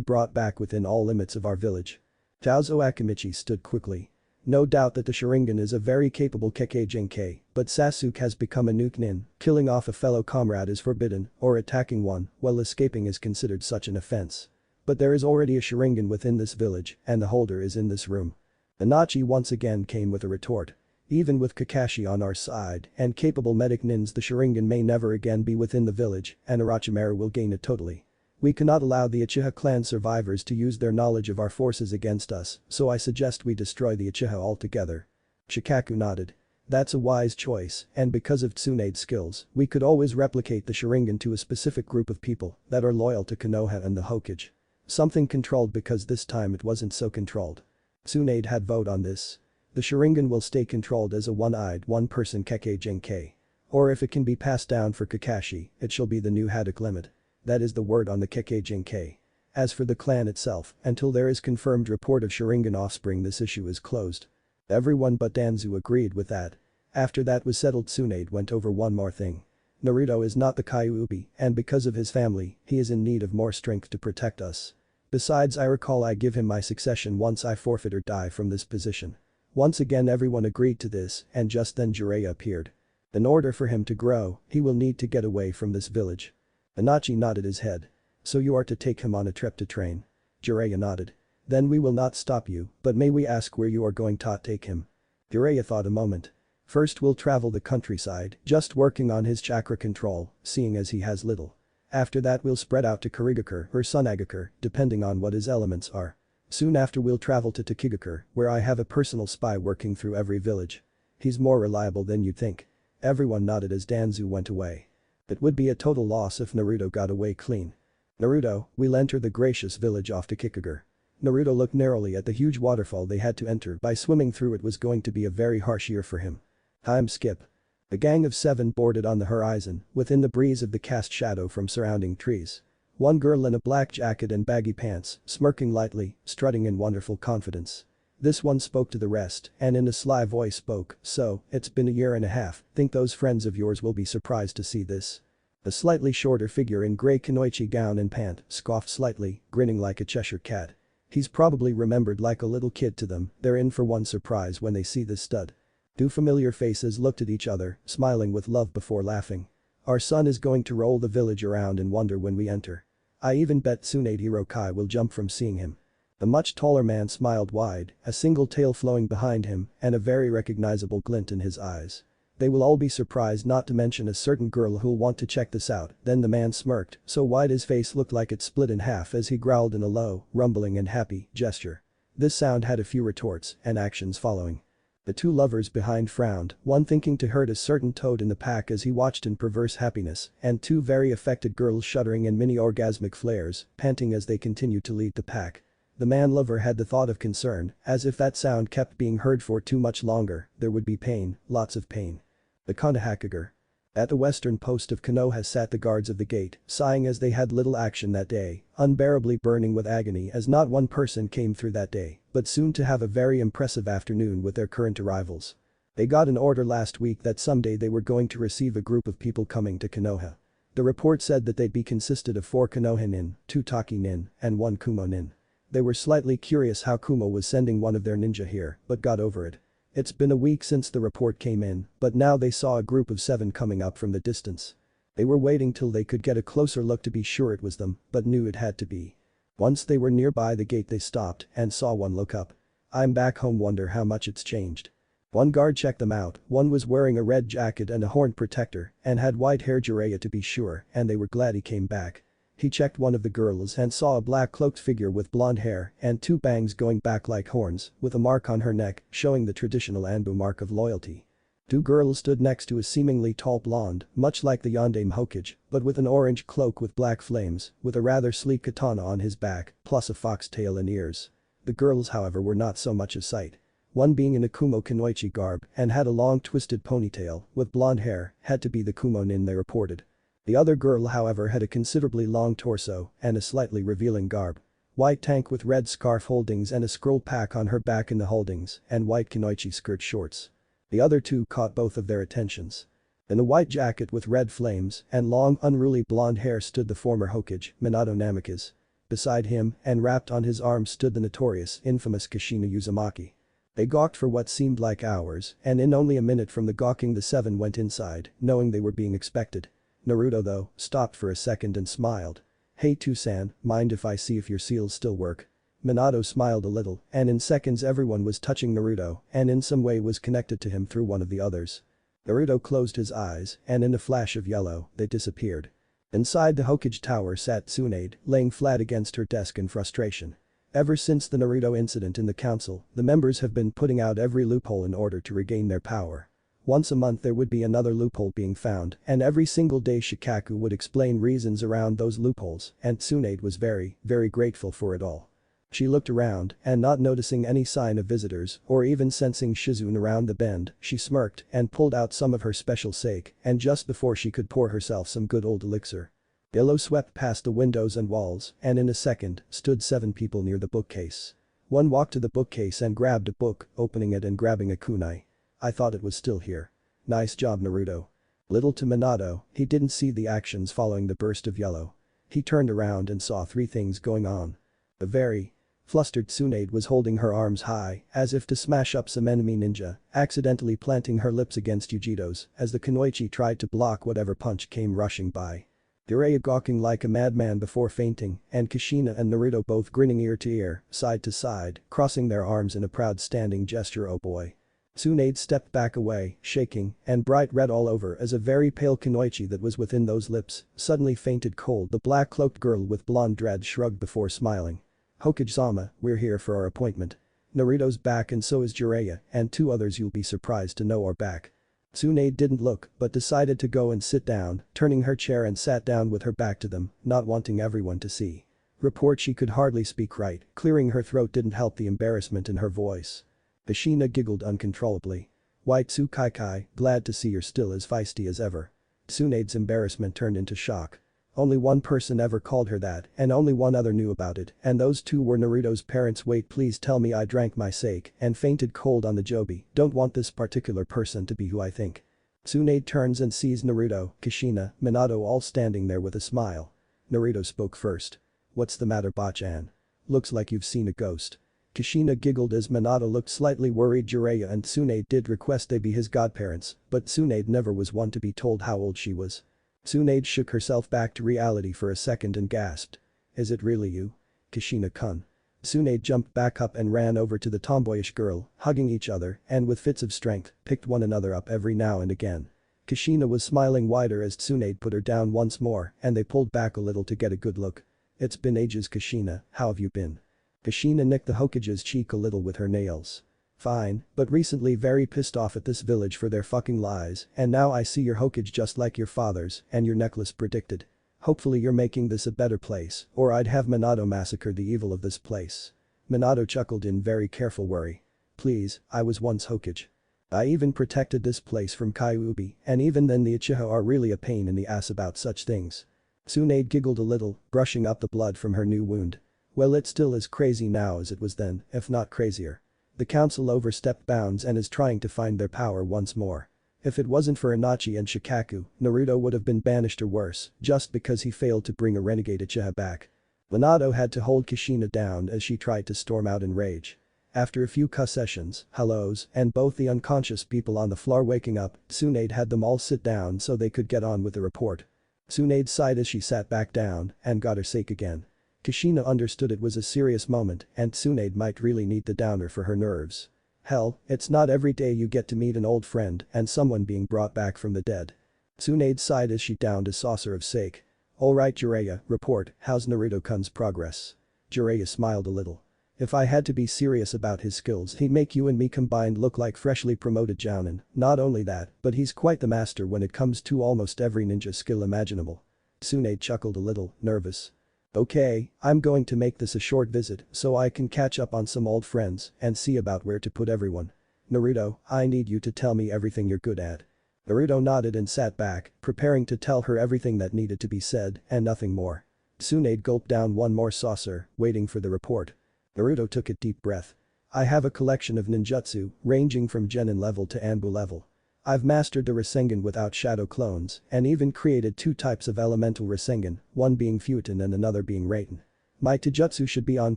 brought back within all limits of our village. Taozo Akimichi stood quickly. No doubt that the Sharingan is a very capable Kakashi, but Sasuke has become a nuke nin, killing off a fellow comrade is forbidden, or attacking one while escaping is considered such an offense. But there is already a Sharingan within this village, and the holder is in this room. Anachi once again came with a retort. Even with Kakashi on our side and capable medic nins, the Sharingan may never again be within the village, and Orochimaru will gain it totally. We cannot allow the Uchiha clan survivors to use their knowledge of our forces against us, so I suggest we destroy the Uchiha altogether. Shikaku nodded. That's a wise choice, and because of Tsunade's skills, we could always replicate the Sharingan to a specific group of people that are loyal to Konoha and the Hokage. Something controlled, because this time it wasn't so controlled. Tsunade had vote on this. The Sharingan will stay controlled as a one-eyed one-person Kakashi. Or if it can be passed down for Kakashi, it shall be the new Haddock limit. That is the word on the Kakashi. As for the clan itself, until there is confirmed report of Sharingan offspring, this issue is closed. Everyone but Danzu agreed with that. After that was settled, Tsunade went over one more thing. Naruto is not the Kyuubi, and because of his family, he is in need of more strength to protect us. Besides, I recall I give him my succession once I forfeit or die from this position. Once again everyone agreed to this, and just then Jiraiya appeared. In order for him to grow, he will need to get away from this village. Anachi nodded his head. So you are to take him on a trip to train. Jiraiya nodded. Then we will not stop you, but may we ask where you are going to take him? Jiraiya thought a moment. First we'll travel the countryside, just working on his chakra control, seeing as he has little. After that we'll spread out to Kurigakure or Sunagakure, depending on what his elements are. Soon after we'll travel to Takigakure, where I have a personal spy working through every village. He's more reliable than you'd think. Everyone nodded as Danzu went away. It would be a total loss if Naruto got away clean. Naruto, we'll enter the gracious village off Takigakure. Naruto looked narrowly at the huge waterfall they had to enter. By swimming through it was going to be a very harsh year for him. Time skip. A gang of 7 boarded on the horizon, within the breeze of the cast shadow from surrounding trees. One girl in a black jacket and baggy pants, smirking lightly, strutting in wonderful confidence. This one spoke to the rest, and in a sly voice spoke, "So, it's been a year and a half, think those friends of yours will be surprised to see this." A slightly shorter figure in grey Kunoichi gown and pant scoffed slightly, grinning like a Cheshire cat. He's probably remembered like a little kid to them, they're in for one surprise when they see this stud. 2 familiar faces looked at each other, smiling with love before laughing. Our son is going to roll the village around in wonder when we enter. I even bet Tsunade Hirokai will jump from seeing him. The much taller man smiled wide, a single tail flowing behind him, and a very recognizable glint in his eyes. They will all be surprised, not to mention a certain girl who'll want to check this out. Then the man smirked, so wide his face looked like it split in half as he growled in a low, rumbling and happy gesture. This sound had a few retorts and actions following. The 2 lovers behind frowned, one thinking to hurt a certain toad in the pack as he watched in perverse happiness, and 2 very affected girls shuddering in mini-orgasmic flares, panting as they continued to lead the pack. The man lover had the thought of concern, as if that sound kept being heard for too much longer, there would be pain, lots of pain. The Konoha. At the western post of Konoha sat the guards of the gate, sighing as they had little action that day, unbearably burning with agony as not one person came through that day, but soon to have a very impressive afternoon with their current arrivals. They got an order last week that someday they were going to receive a group of people coming to Konoha. The report said that they'd be consisted of 4 Konoha nin, 2 Taki nin, and 1 Kumo nin. They were slightly curious how Kumo was sending one of their ninja here, but got over it. It's been a week since the report came in, but now they saw a group of 7 coming up from the distance. They were waiting till they could get a closer look to be sure it was them, but knew it had to be. Once they were nearby the gate they stopped and saw one look up. "I'm back home, wonder how much it's changed." One guard checked them out, one was wearing a red jacket and a horn protector and had white hair, Jiraiya to be sure, and they were glad he came back. He checked one of the girls and saw a black cloaked figure with blonde hair and 2 bangs going back like horns, with a mark on her neck showing the traditional Anbu mark of loyalty. 2 girls stood next to a seemingly tall blonde, much like the Yondaime Hokage, but with an orange cloak with black flames, with a rather sleek katana on his back, plus a fox tail and ears. The girls however were not so much a sight. One being in a Kumo Kunoichi garb and had a long twisted ponytail with blonde hair, had to be the Kumo nin they reported. The other girl however had a considerably long torso and a slightly revealing garb. White tank with red scarf holdings and a scroll pack on her back in the holdings, and white kunoichi skirt shorts. The other two caught both of their attentions. In a white jacket with red flames and long unruly blonde hair stood the former Hokage, Minato Namikaze. Beside him and wrapped on his arm stood the notorious, infamous Kushina Uzumaki. They gawked for what seemed like hours, and in only a minute from the gawking the seven went inside, knowing they were being expected. Naruto though, stopped for a second and smiled. "Hey Tsunade, mind if I see if your seals still work?" Minato smiled a little, and in seconds everyone was touching Naruto and in some way was connected to him through one of the others. Naruto closed his eyes, and in a flash of yellow, they disappeared. Inside the Hokage tower sat Tsunade, laying flat against her desk in frustration. Ever since the Naruto incident in the council, the members have been putting out every loophole in order to regain their power. Once a month there would be another loophole being found, and every single day Shikaku would explain reasons around those loopholes, and Tsunade was very, very grateful for it all. She looked around, and not noticing any sign of visitors, or even sensing Shizune around the bend, she smirked and pulled out some of her special sake, and just before she could pour herself some good old elixir. Yellow swept past the windows and walls, and in a second, stood 7 people near the bookcase. One walked to the bookcase and grabbed a book, opening it and grabbing a kunai. "I thought it was still here. Nice job Naruto." Little to Minato, he didn't see the actions following the burst of yellow. He turned around and saw 3 things going on. A very flustered Tsunade was holding her arms high, as if to smash up some enemy ninja, accidentally planting her lips against Yujito's as the kunoichi tried to block whatever punch came rushing by. Jiraiya gawking like a madman before fainting, and Kushina and Naruto both grinning ear to ear, side to side, crossing their arms in a proud standing gesture. "Oh boy." Tsunade stepped back away, shaking, and bright red all over as a very pale kunoichi that was within those lips suddenly fainted cold. The black-cloaked girl with blonde dreads shrugged before smiling. "Hokage-sama, we're here for our appointment. Naruto's back and so is Jiraiya, and 2 others you'll be surprised to know are back." Tsunade didn't look but decided to go and sit down, turning her chair and sat down with her back to them, not wanting everyone to see. Report she could hardly speak right, clearing her throat didn't help the embarrassment in her voice. Kushina giggled uncontrollably. "Why Tsukaikai, glad to see you're still as feisty as ever." Tsunade's embarrassment turned into shock. Only one person ever called her that, and only one other knew about it, and those 2 were Naruto's parents. "Wait, please tell me I drank my sake and fainted cold on the jobi. Don't want this particular person to be who I think." Tsunade turns and sees Naruto, Kushina, Minato all standing there with a smile. Naruto spoke first. "What's the matter Bachan? Looks like you've seen a ghost." Kushina giggled as Minato looked slightly worried. Jiraiya and Tsunade did request they be his godparents, but Tsunade never was one to be told how old she was. Tsunade shook herself back to reality for a second and gasped. "Is it really you? Kushina-kun?" Tsunade jumped back up and ran over to the tomboyish girl, hugging each other, and with fits of strength, picked one another up every now and again. Kushina was smiling wider as Tsunade put her down once more, and they pulled back a little to get a good look. "It's been ages Kushina, how have you been?" Kushina nicked the Hokage's cheek a little with her nails. "Fine, but recently very pissed off at this village for their fucking lies, and now I see your Hokage just like your father's, and your necklace predicted. Hopefully you're making this a better place, or I'd have Minato massacre the evil of this place." Minato chuckled in very careful worry. "Please, I was once Hokage. I even protected this place from Kyuubi, and even then the Uchiha are really a pain in the ass about such things." Tsunade giggled a little, brushing up the blood from her new wound. "Well, it's still as crazy now as it was then, if not crazier. The council overstepped bounds and is trying to find their power once more. If it wasn't for Inochi and Shikaku, Naruto would have been banished or worse, just because he failed to bring a renegade Uchiha back." Minato had to hold Kushina down as she tried to storm out in rage. After a few concessions, hellos, and both the unconscious people on the floor waking up, Tsunade had them all sit down so they could get on with the report. Tsunade sighed as she sat back down and got her sake again. Kushina understood it was a serious moment and Tsunade might really need the downer for her nerves. Hell, it's not every day you get to meet an old friend and someone being brought back from the dead. Tsunade sighed as she downed a saucer of sake. "Alright Jiraiya, report, how's Naruto-kun's progress?" Jiraiya smiled a little. "If I had to be serious about his skills he'd make you and me combined look like freshly promoted jounin. Not only that, but he's quite the master when it comes to almost every ninja skill imaginable." Tsunade chuckled a little, nervous. "Okay, I'm going to make this a short visit so I can catch up on some old friends and see about where to put everyone. Naruto, I need you to tell me everything you're good at." Naruto nodded and sat back, preparing to tell her everything that needed to be said and nothing more. Tsunade gulped down one more saucer, waiting for the report. Naruto took a deep breath. I have a collection of ninjutsu, ranging from genin level to Anbu level. I've mastered the Rasengan without shadow clones, and even created two types of elemental Rasengan, one being Futon and another being Raiten. My Taijutsu should be on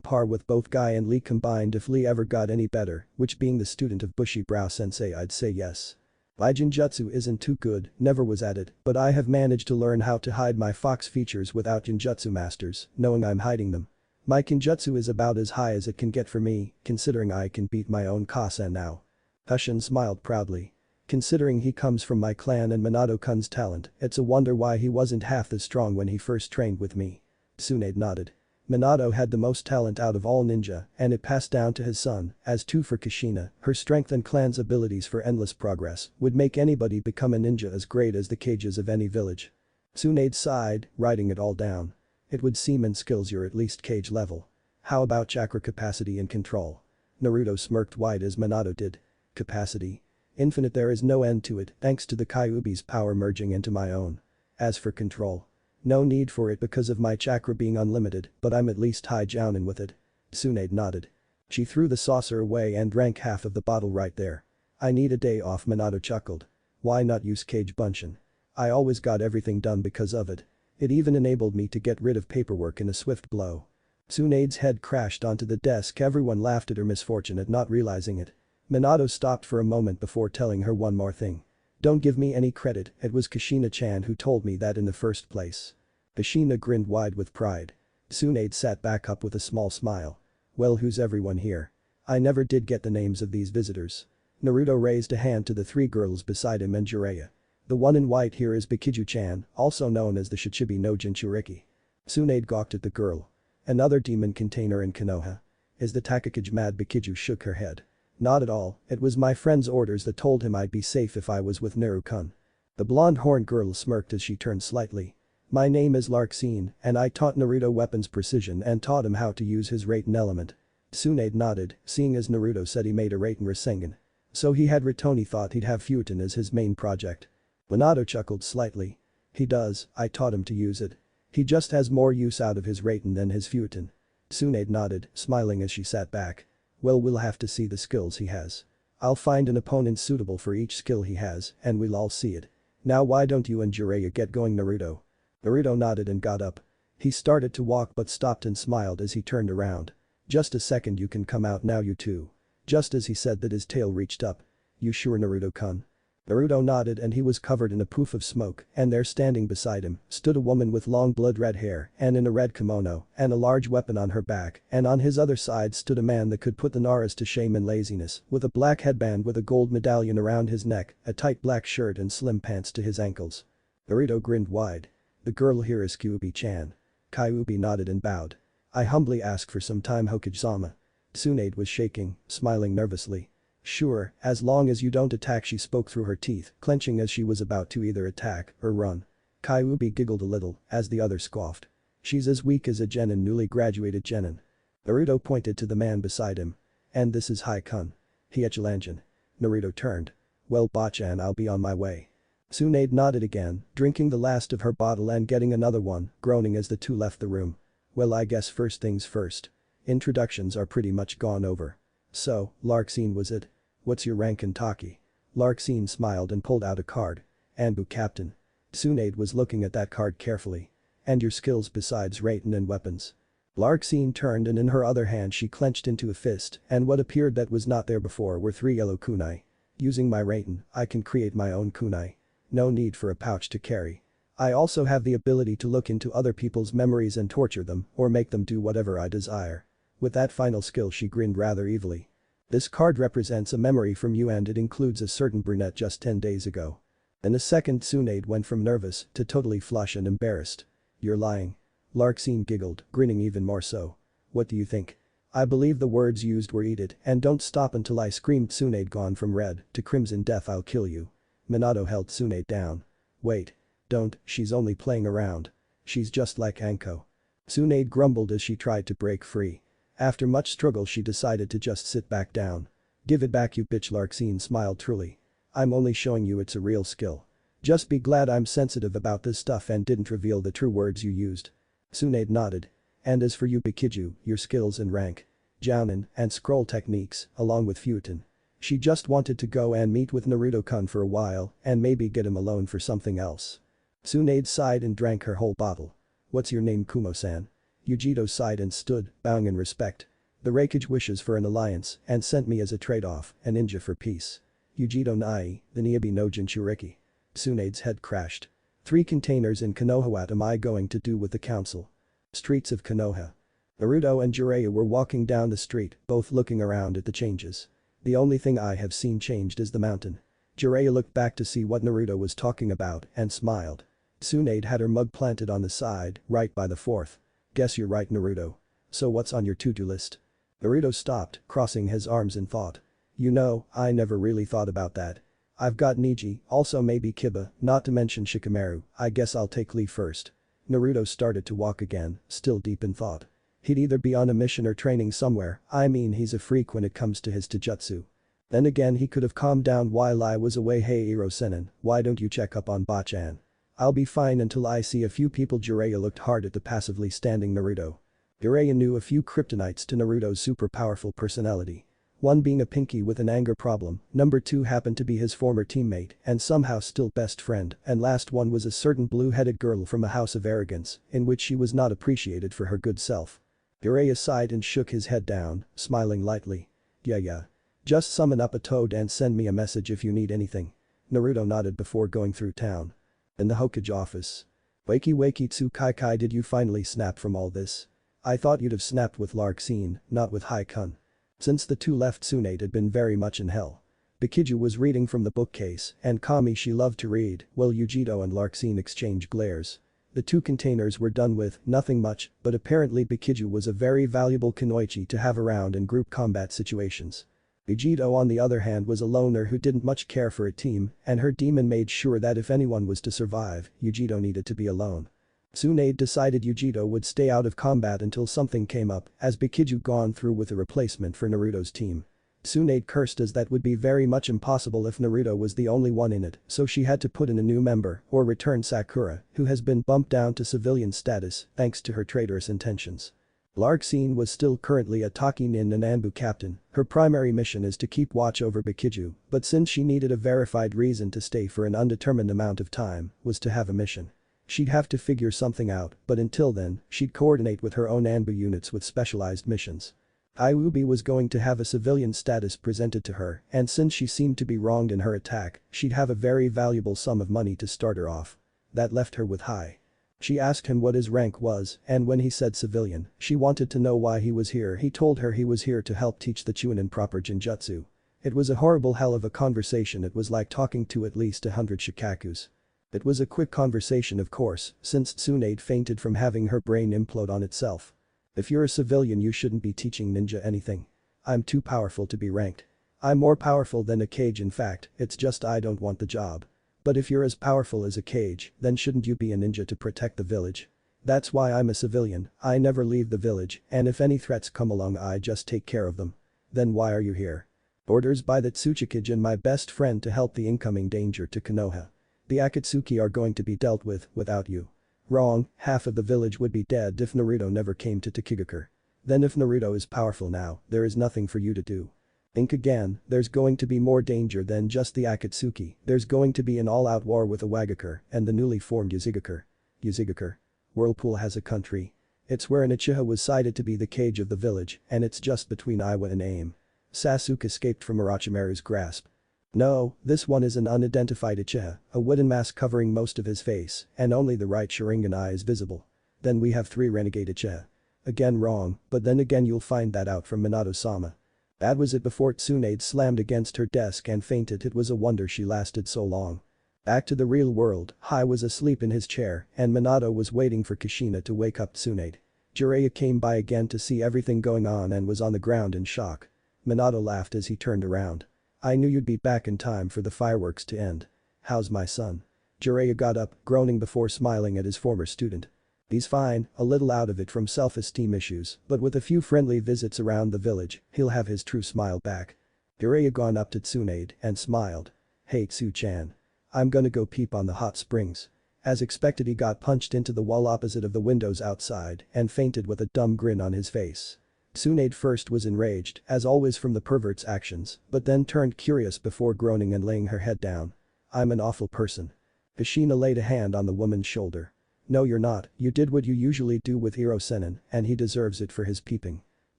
par with both Guy and Lee combined if Lee ever got any better, which being the student of Bushy Brow Sensei I'd say yes. My Jinjutsu isn't too good, never was at it, but I have managed to learn how to hide my fox features without Jinjutsu masters, knowing I'm hiding them. My Kinjutsu is about as high as it can get for me, considering I can beat my own Kasen now. Hushin smiled proudly. Considering he comes from my clan and Minato-kun's talent, it's a wonder why he wasn't half as strong when he first trained with me. Tsunade nodded. Minato had the most talent out of all ninja, and it passed down to his son, as too for Kushina, her strength and clan's abilities for endless progress would make anybody become a ninja as great as the cages of any village. Tsunade sighed, writing it all down. It would seem in skills you're at least cage level. How about chakra capacity and control? Naruto smirked wide as Minato did. Capacity? Infinite, there is no end to it thanks to the Kyuubi's power merging into my own. As for control. No need for it because of my chakra being unlimited, but I'm at least high jounin with it. Tsunade nodded. She threw the saucer away and drank half of the bottle right there. I need a day off, Minato chuckled. Why not use Kage Bunshin? I always got everything done because of it. It even enabled me to get rid of paperwork in a swift blow. Tsunade's head crashed onto the desk. Everyone laughed at her misfortune at not realizing it. Minato stopped for a moment before telling her one more thing. Don't give me any credit, it was Kushina-chan who told me that in the first place. Kushina grinned wide with pride. Tsunade sat back up with a small smile. Well, who's everyone here? I never did get the names of these visitors. Naruto raised a hand to the three girls beside him and Jiraiya. The one in white here is Bikiju-chan, also known as the Shichibi no Jinchuriki. Tsunade gawked at the girl. Another demon container in Konoha. Is the Takakage mad? Bikiju shook her head. Not at all, it was my friend's orders that told him I'd be safe if I was with Naru-kun. The blonde horned girl smirked as she turned slightly. My name is Larxene, and I taught Naruto weapons precision and taught him how to use his Raiten element. Tsunade nodded, seeing as Naruto said he made a Raiten Rasengan. So he had Ritoni thought he'd have Futon as his main project. Minato chuckled slightly. He does, I taught him to use it. He just has more use out of his Raiten than his Futon. Tsunade nodded, smiling as she sat back. Well, we'll have to see the skills he has. I'll find an opponent suitable for each skill he has, and we'll all see it. Now why don't you and Jiraiya get going, Naruto? Naruto nodded and got up. He started to walk but stopped and smiled as he turned around. Just a second, you can come out now, you two. Just as he said that, his tail reached up. You sure, Naruto-kun? Naruto nodded and he was covered in a poof of smoke, and there standing beside him stood a woman with long blood-red hair and in a red kimono and a large weapon on her back, and on his other side stood a man that could put the Naras to shame in laziness with a black headband with a gold medallion around his neck, a tight black shirt and slim pants to his ankles. Naruto grinned wide. The girl here is Kyuubi-chan. Kyuubi nodded and bowed. I humbly ask for some time, Hokage-sama. Tsunade was shaking, smiling nervously. Sure, as long as you don't attack, she spoke through her teeth, clenching as she was about to either attack or run. Kyuubi giggled a little as the other scoffed. She's as weak as a genin, newly graduated genin. Naruto pointed to the man beside him. And this is Hai-kun. Hiechilanjin. Naruto turned. Well, Bachan, I'll be on my way. Tsunade nodded again, drinking the last of her bottle and getting another one, groaning as the two left the room. Well, I guess first things first. Introductions are pretty much gone over. So, Larxene was it? What's your rank in Taki? Larxene smiled and pulled out a card. Anbu Captain. Tsunade was looking at that card carefully. And your skills besides Raiten and weapons? Larxene turned and in her other hand she clenched into a fist, and what appeared that was not there before were 3 yellow kunai. Using my Raiten, I can create my own kunai. No need for a pouch to carry. I also have the ability to look into other people's memories and torture them or make them do whatever I desire. With that final skill, she grinned rather evilly. This card represents a memory from you and it includes a certain brunette just 10 days ago. In a second, Tsunade went from nervous to totally flush and embarrassed. You're lying. Larxene giggled, grinning even more so. What do you think? I believe the words used were eat it and don't stop until I screamed. Tsunade gone from red to crimson. Death, I'll kill you. Minato held Tsunade down. Wait. Don't, she's only playing around. She's just like Anko. Tsunade grumbled as she tried to break free. After much struggle she decided to just sit back down. Give it back, you bitch. Larxene smiled truly. I'm only showing you it's a real skill. Just be glad I'm sensitive about this stuff and didn't reveal the true words you used. Tsunade nodded. And as for you Bikiju, your skills and rank. Jounin, and scroll techniques, along with Futon. She just wanted to go and meet with Naruto-kun for a while and maybe get him alone for something else. Tsunade sighed and drank her whole bottle. What's your name Kumo-san? Yujito sighed and stood, bowing in respect. The Raikage wishes for an alliance and sent me as a trade-off, a ninja for peace. Yujito Nai, the Niabi no Jinchuriki. Tsunade's head crashed. 3 containers in Konoha. What am I going to do with the council? Streets of Konoha. Naruto and Jiraiya were walking down the street, both looking around at the changes. The only thing I have seen changed is the mountain. Jiraiya looked back to see what Naruto was talking about and smiled. Tsunade had her mug planted on the side, right by the fourth. Guess you're right Naruto. So what's on your to-do list? Naruto stopped, crossing his arms in thought. You know, I never really thought about that. I've got Niji, also maybe Kiba, not to mention Shikamaru, I guess I'll take Lee first. Naruto started to walk again, still deep in thought. He'd either be on a mission or training somewhere, I mean he's a freak when it comes to his taijutsu. Then again he could have calmed down while I was away. Hey Iro-senin, why don't you check up on Bachan? I'll be fine until I see a few people. Jiraiya looked hard at the passively standing Naruto. Jiraiya knew a few kryptonites to Naruto's super powerful personality. One being a pinky with an anger problem, number 2 happened to be his former teammate and somehow still best friend, and last one was a certain blue-headed girl from a house of arrogance, in which she was not appreciated for her good self. Jiraiya sighed and shook his head down, smiling lightly. Yeah. Just summon up a toad and send me a message if you need anything. Naruto nodded before going through town. In the Hokage office. Wakey Tsukai, did you finally snap from all this? I thought you'd have snapped with Larxene, not with Haikun. Since the two left Tsunade had been very much in hell. Bikiju was reading from the bookcase and Kami she loved to read while Yujito and Larxene exchanged glares. The 2 containers were done with, nothing much, but apparently Bikiju was a very valuable kunoichi to have around in group combat situations. Yujito on the other hand was a loner who didn't much care for a team and her demon made sure that if anyone was to survive, Yujito needed to be alone. Tsunade decided Yujito would stay out of combat until something came up as Bikiju gone through with a replacement for Naruto's team. Tsunade cursed as that would be very much impossible if Naruto was the only one in it, so she had to put in a new member or return Sakura, who has been bumped down to civilian status thanks to her traitorous intentions. Larxene was still currently a Taki Nin Nananbu captain, her primary mission is to keep watch over Bikiju, but since she needed a verified reason to stay for an undetermined amount of time, was to have a mission. She'd have to figure something out, but until then, she'd coordinate with her own Anbu units with specialized missions. Iubi was going to have a civilian status presented to her, and since she seemed to be wronged in her attack, she'd have a very valuable sum of money to start her off. That left her with Hai. She asked him what his rank was, and when he said civilian, she wanted to know why he was here. He told her he was here to help teach the Chunin proper Jinjutsu. It was a horrible hell of a conversation. It was like talking to at least 100 Shikakus. It was a quick conversation of course, since Tsunade fainted from having her brain implode on itself. If you're a civilian you shouldn't be teaching ninja anything. I'm too powerful to be ranked. I'm more powerful than a Kage, in fact, it's just I don't want the job. But if you're as powerful as a Kage, then shouldn't you be a ninja to protect the village? That's why I'm a civilian, I never leave the village, and if any threats come along I just take care of them. Then why are you here? Orders by the Tsuchikage and my best friend to help the incoming danger to Konoha. The Akatsuki are going to be dealt with without you. Wrong, half of the village would be dead if Naruto never came to Tokigaku. Then if Naruto is powerful now, there is nothing for you to do. Think again, there's going to be more danger than just the Akatsuki, there's going to be an all-out war with Iwagakure and the newly formed Yuzigakure. Yuzigakure. Whirlpool has a country. It's where an Uchiha was cited to be the Kage of the village and it's just between Iwa and Aim. Sasuke escaped from Orochimaru's grasp. No, this one is an unidentified Uchiha, a wooden mask covering most of his face, and only the right Sharingan eye is visible. Then we have 3 renegade Uchiha. Again wrong, but then again you'll find that out from Minato-sama. That was it before Tsunade slammed against her desk and fainted. It was a wonder she lasted so long. Back to the real world, Hai was asleep in his chair and Minato was waiting for Kushina to wake up Tsunade. Jiraiya came by again to see everything going on and was on the ground in shock. Minato laughed as he turned around. I knew you'd be back in time for the fireworks to end. How's my son? Jiraiya got up, groaning before smiling at his former student. He's fine, a little out of it from self-esteem issues, but with a few friendly visits around the village, he'll have his true smile back. Jiraiya gone up to Tsunade and smiled. Hey Tsu-chan. I'm gonna go peep on the hot springs. As expected, he got punched into the wall opposite of the windows outside and fainted with a dumb grin on his face. Tsunade first was enraged, as always from the pervert's actions, but then turned curious before groaning and laying her head down. "I'm an awful person." Kushina laid a hand on the woman's shoulder. "No, you're not, you did what you usually do with Hiro-senin, and he deserves it for his peeping.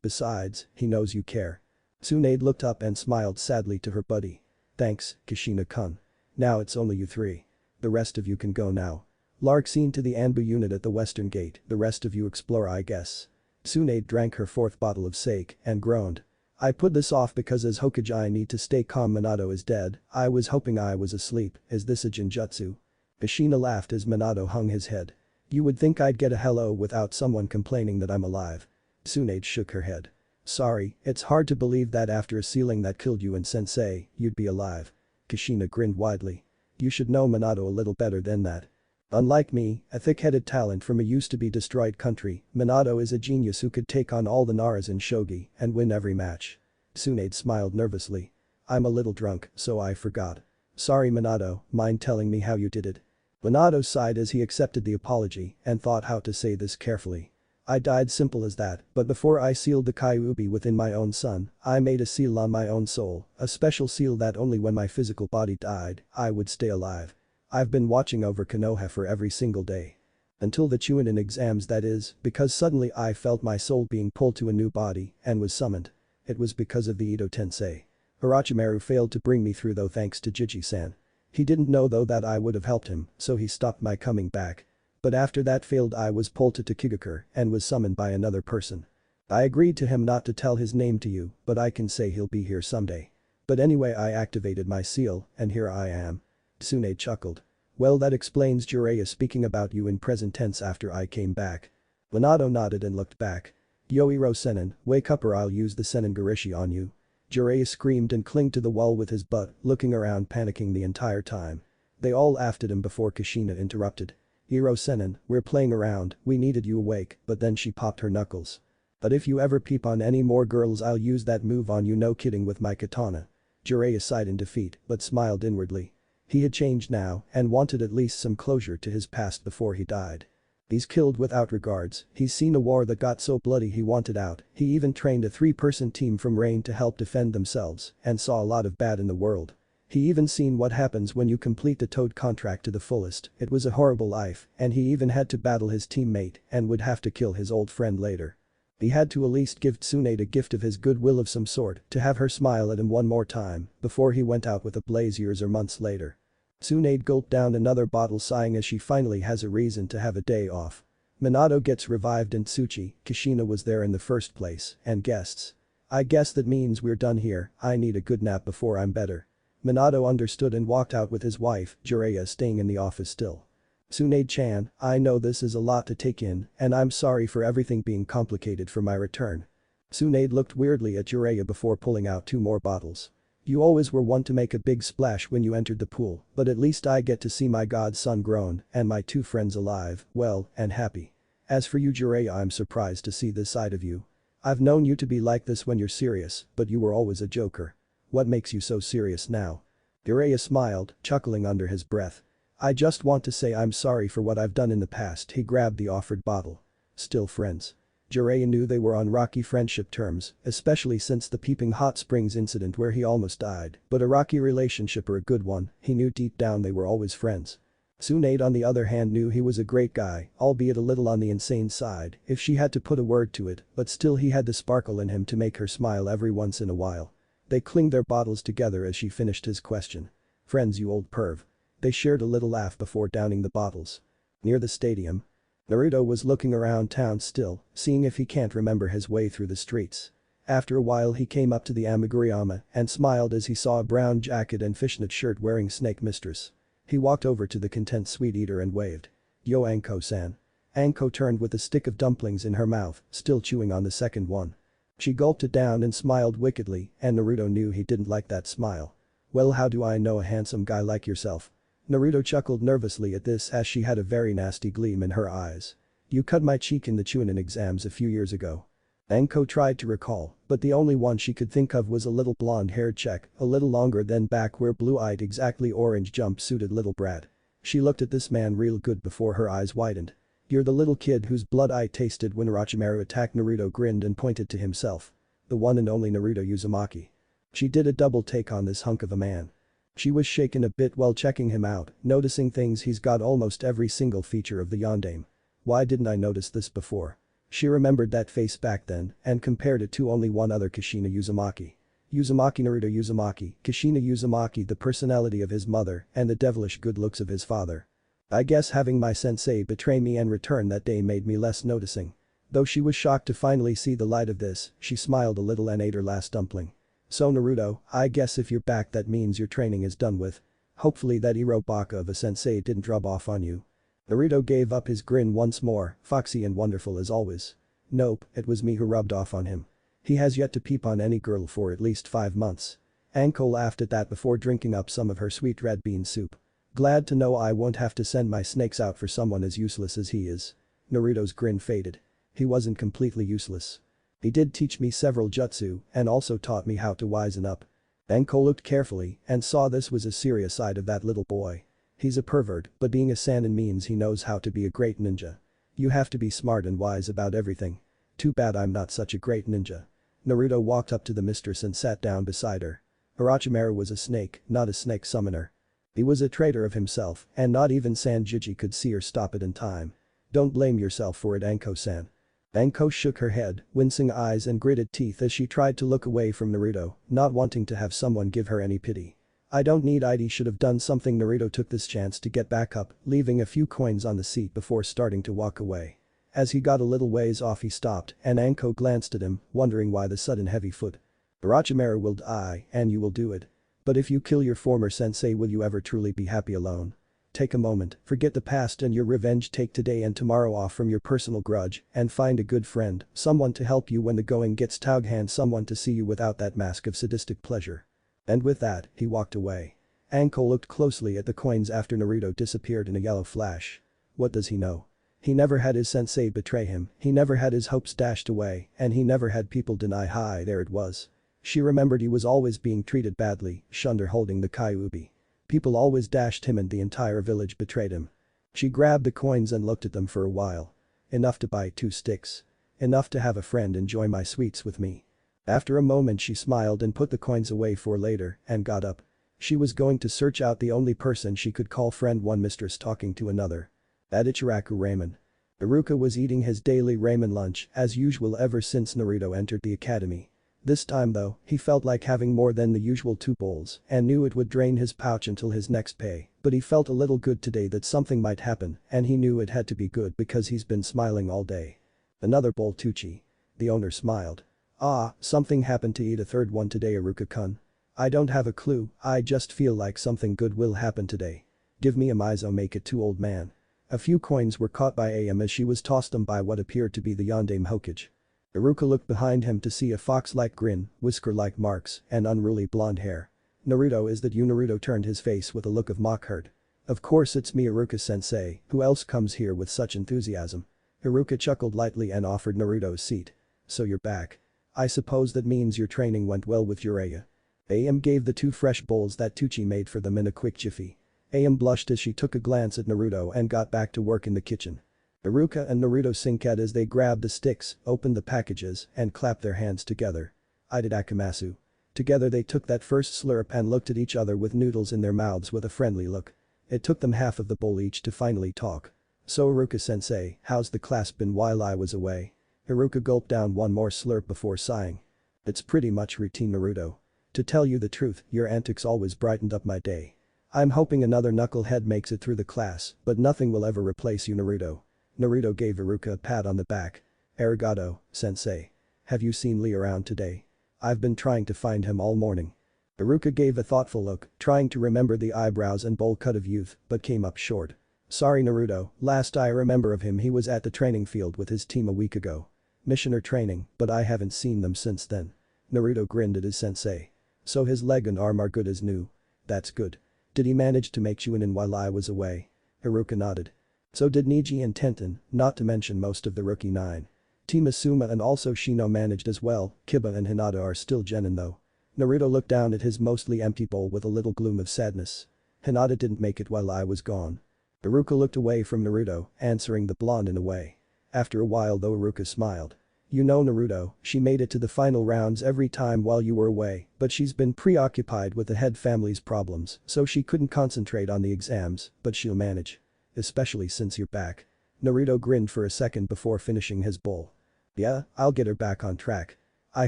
Besides, he knows you care." Tsunade looked up and smiled sadly to her buddy. "Thanks, Kushina-kun. Now it's only you three. The rest of you can go now. Lark seen to the Anbu unit at the western gate, the rest of you explore, I guess." Tsunade drank her fourth bottle of sake and groaned. "I put this off because as Hokage I need to stay calm. Minato is dead, I was hoping I was asleep, is this a genjutsu?" Kushina laughed as Minato hung his head. "You would think I'd get a hello without someone complaining that I'm alive." Tsunade shook her head. "Sorry, it's hard to believe that after a sealing that killed you and sensei, you'd be alive." Kushina grinned widely. "You should know Minato a little better than that. Unlike me, a thick-headed talent from a used-to-be-destroyed country, Minato is a genius who could take on all the Naras in shogi and win every match." Tsunade smiled nervously. "I'm a little drunk, so I forgot. Sorry Minato, mind telling me how you did it?" Minato sighed as he accepted the apology and thought how to say this carefully. "I died, simple as that, but before I sealed the Kyuubi within my own son, I made a seal on my own soul, a special seal that only when my physical body died, I would stay alive. I've been watching over Konoha for every single day. Until the Chunin exams, that is, because suddenly I felt my soul being pulled to a new body and was summoned. It was because of the Ito Tensei. Orochimaru failed to bring me through though, thanks to Jiji-san. He didn't know though that I would have helped him, so he stopped my coming back. But after that failed I was pulled to Tokigakure and was summoned by another person. I agreed to him not to tell his name to you, but I can say he'll be here someday. But anyway, I activated my seal, and here I am." Tsunade chuckled. "Well, that explains Jiraiya speaking about you in present tense after I came back." Minato nodded and looked back. "Yo Iro-senin, wake up or I'll use the Senin Garishi on you." Jiraiya screamed and clinged to the wall with his butt, looking around panicking the entire time. They all laughed at him before Kushina interrupted. "Iro-senin, we're playing around, we needed you awake," but then she popped her knuckles. "But if you ever peep on any more girls I'll use that move on you, no kidding, with my katana." Jiraiya sighed in defeat but smiled inwardly. He had changed now and wanted at least some closure to his past before he died. He's killed without regards, he's seen a war that got so bloody he wanted out, he even trained a 3-person team from Rain to help defend themselves and saw a lot of bad in the world. He even seen what happens when you complete the Toad contract to the fullest, it was a horrible life, and he even had to battle his teammate and would have to kill his old friend later. He had to at least give Tsunade a gift of his goodwill of some sort to have her smile at him one more time before he went out with a blaze years or months later. Tsunade gulped down another bottle, sighing as she finally has a reason to have a day off. Minato gets revived and Tsuchi, Kushina was there in the first place, and guests. "I guess that means we're done here, I need a good nap before I'm better." Minato understood and walked out with his wife, Jiraiya staying in the office still. "Tsunade-chan, I know this is a lot to take in, and I'm sorry for everything being complicated for my return." Tsunade looked weirdly at Jiraiya before pulling out 2 more bottles. "You always were one to make a big splash when you entered the pool, but at least I get to see my godson grown and my 2 friends alive, well, and happy. As for you Jiraiya, I'm surprised to see this side of you. I've known you to be like this when you're serious, but you were always a joker. What makes you so serious now?" Jiraiya smiled, chuckling under his breath. "I just want to say I'm sorry for what I've done in the past." He grabbed the offered bottle. "Still friends?" Jiraiya knew they were on rocky friendship terms, especially since the Peeping Hot Springs incident where he almost died, but a rocky relationship or a good one, he knew deep down they were always friends. Tsunade on the other hand knew he was a great guy, albeit a little on the insane side if she had to put a word to it, but still he had the sparkle in him to make her smile every once in a while. They clinged their bottles together as she finished his question. "Friends, you old perv." They shared a little laugh before downing the bottles. Near the stadium. Naruto was looking around town still, seeing if he can't remember his way through the streets. After a while he came up to the Amiguriyama and smiled as he saw a brown jacket and fishnet shirt wearing Snake Mistress. He walked over to the content sweet eater and waved. "Yo Anko-san." Anko turned with a stick of dumplings in her mouth, still chewing on the second one. She gulped it down and smiled wickedly, and Naruto knew he didn't like that smile. "Well, how do I know a handsome guy like yourself?" Naruto chuckled nervously at this as she had a very nasty gleam in her eyes. "You cut my cheek in the Chunin exams a few years ago." Anko tried to recall, but the only one she could think of was a little blonde-haired chick, a little longer than back where blue-eyed exactly orange jumpsuited little brat. She looked at this man real good before her eyes widened. You're the little kid whose blood I tasted when Orochimaru attacked. Naruto grinned and pointed to himself. The one and only Naruto Uzumaki. She did a double take on this hunk of a man. She was shaken a bit while checking him out, noticing things. He's got almost every single feature of the yondaime. Why didn't I notice this before? She remembered that face back then and compared it to only one other Kushina Uzumaki. Uzumaki Naruto Uzumaki, Kushina Uzumaki, the personality of his mother and the devilish good looks of his father. I guess having my sensei betray me and return that day made me less noticing. Though she was shocked to finally see the light of this, she smiled a little and ate her last dumpling. So Naruto, I guess if you're back that means your training is done with. Hopefully that Irobaka of a sensei didn't rub off on you. Naruto gave up his grin once more, foxy and wonderful as always. Nope, it was me who rubbed off on him. He has yet to peep on any girl for at least 5 months. Anko laughed at that before drinking up some of her sweet red bean soup. Glad to know I won't have to send my snakes out for someone as useless as he is. Naruto's grin faded. He wasn't completely useless. He did teach me several jutsu and also taught me how to wisen up. Anko looked carefully and saw this was a serious side of that little boy. He's a pervert, but being a Sannin means he knows how to be a great ninja. You have to be smart and wise about everything. Too bad I'm not such a great ninja. Naruto walked up to the mistress and sat down beside her. Orochimaru was a snake, not a snake summoner. He was a traitor of himself and not even Sanjiji could see or stop it in time. Don't blame yourself for it, Anko-san. Anko shook her head, wincing eyes and gritted teeth as she tried to look away from Naruto, not wanting to have someone give her any pity. I don't need it. Should have done something. Naruto took this chance to get back up, leaving a few coins on the seat before starting to walk away. As he got a little ways off he stopped and Anko glanced at him, wondering why the sudden heavy foot. Orochimaru will die and you will do it. But if you kill your former sensei, will you ever truly be happy alone? Take a moment, forget the past and your revenge, take today and tomorrow off from your personal grudge and find a good friend, someone to help you when the going gets tough, and someone to see you without that mask of sadistic pleasure. And with that, he walked away. Anko looked closely at the coins after Naruto disappeared in a yellow flash. What does he know? He never had his sensei betray him, he never had his hopes dashed away, and he never had people deny hi there it was. She remembered he was always being treated badly, shunned her holding the Kyuubi. People always dashed him and the entire village betrayed him. She grabbed the coins and looked at them for a while. Enough to buy 2 sticks. Enough to have a friend enjoy my sweets with me. After a moment she smiled and put the coins away for later and got up. She was going to search out the only person she could call friend, one mistress talking to another. At Ichiraku ramen. Iruka was eating his daily ramen lunch as usual ever since Naruto entered the academy. This time though, he felt like having more than the usual 2 bowls and knew it would drain his pouch until his next pay, but he felt a little good today that something might happen and he knew it had to be good because he's been smiling all day. Another bowl, Tucci. The owner smiled. Ah, something happened to eat a third one today, Iruka-kun. I don't have a clue, I just feel like something good will happen today. Give me a mizo, make it 2, old man. A few coins were caught by AM as she was tossed them by what appeared to be the yondaime Hokage. Iruka looked behind him to see a fox-like grin, whisker-like marks, and unruly blonde hair. Naruto, is that you? Naruto turned his face with a look of mock hurt. Of course it's me, Iruka-sensei, who else comes here with such enthusiasm? Iruka chuckled lightly and offered Naruto a seat. So you're back. I suppose that means your training went well with Jiraiya. AM gave the 2 fresh bowls that Tucci made for them in a quick jiffy. AM blushed as she took a glance at Naruto and got back to work in the kitchen. Iruka and Naruto synced as they grabbed the sticks, opened the packages, and clapped their hands together. I did Akamasu. Together they took that first slurp and looked at each other with noodles in their mouths with a friendly look. It took them half of the bowl each to finally talk. So Iruka-sensei, how's the class been while I was away? Iruka gulped down one more slurp before sighing. It's pretty much routine, Naruto. To tell you the truth, your antics always brightened up my day. I'm hoping another knucklehead makes it through the class, but nothing will ever replace you, Naruto. Naruto gave Iruka a pat on the back. Arigato, sensei. Have you seen Lee around today? I've been trying to find him all morning. Iruka gave a thoughtful look, trying to remember the eyebrows and bowl cut of youth, but came up short. Sorry, Naruto, last I remember of him he was at the training field with his team a week ago. Missioner training, but I haven't seen them since then. Naruto grinned at his sensei. So his leg and arm are good as new. That's good. Did he manage to make Chunin while I was away? Iruka nodded. So did Niji and Tenten, not to mention most of the rookie 9. Team Asuma and also Shino managed as well, Kiba and Hinata are still genin though. Naruto looked down at his mostly empty bowl with a little gloom of sadness. Hinata didn't make it while I was gone. Iruka looked away from Naruto, answering the blonde in a way. After a while though Iruka smiled. You know Naruto, she made it to the final rounds every time while you were away, but she's been preoccupied with the head family's problems, so she couldn't concentrate on the exams, but she'll manage. Especially since you're back. Naruto grinned for a second before finishing his bowl. Yeah, I'll get her back on track. I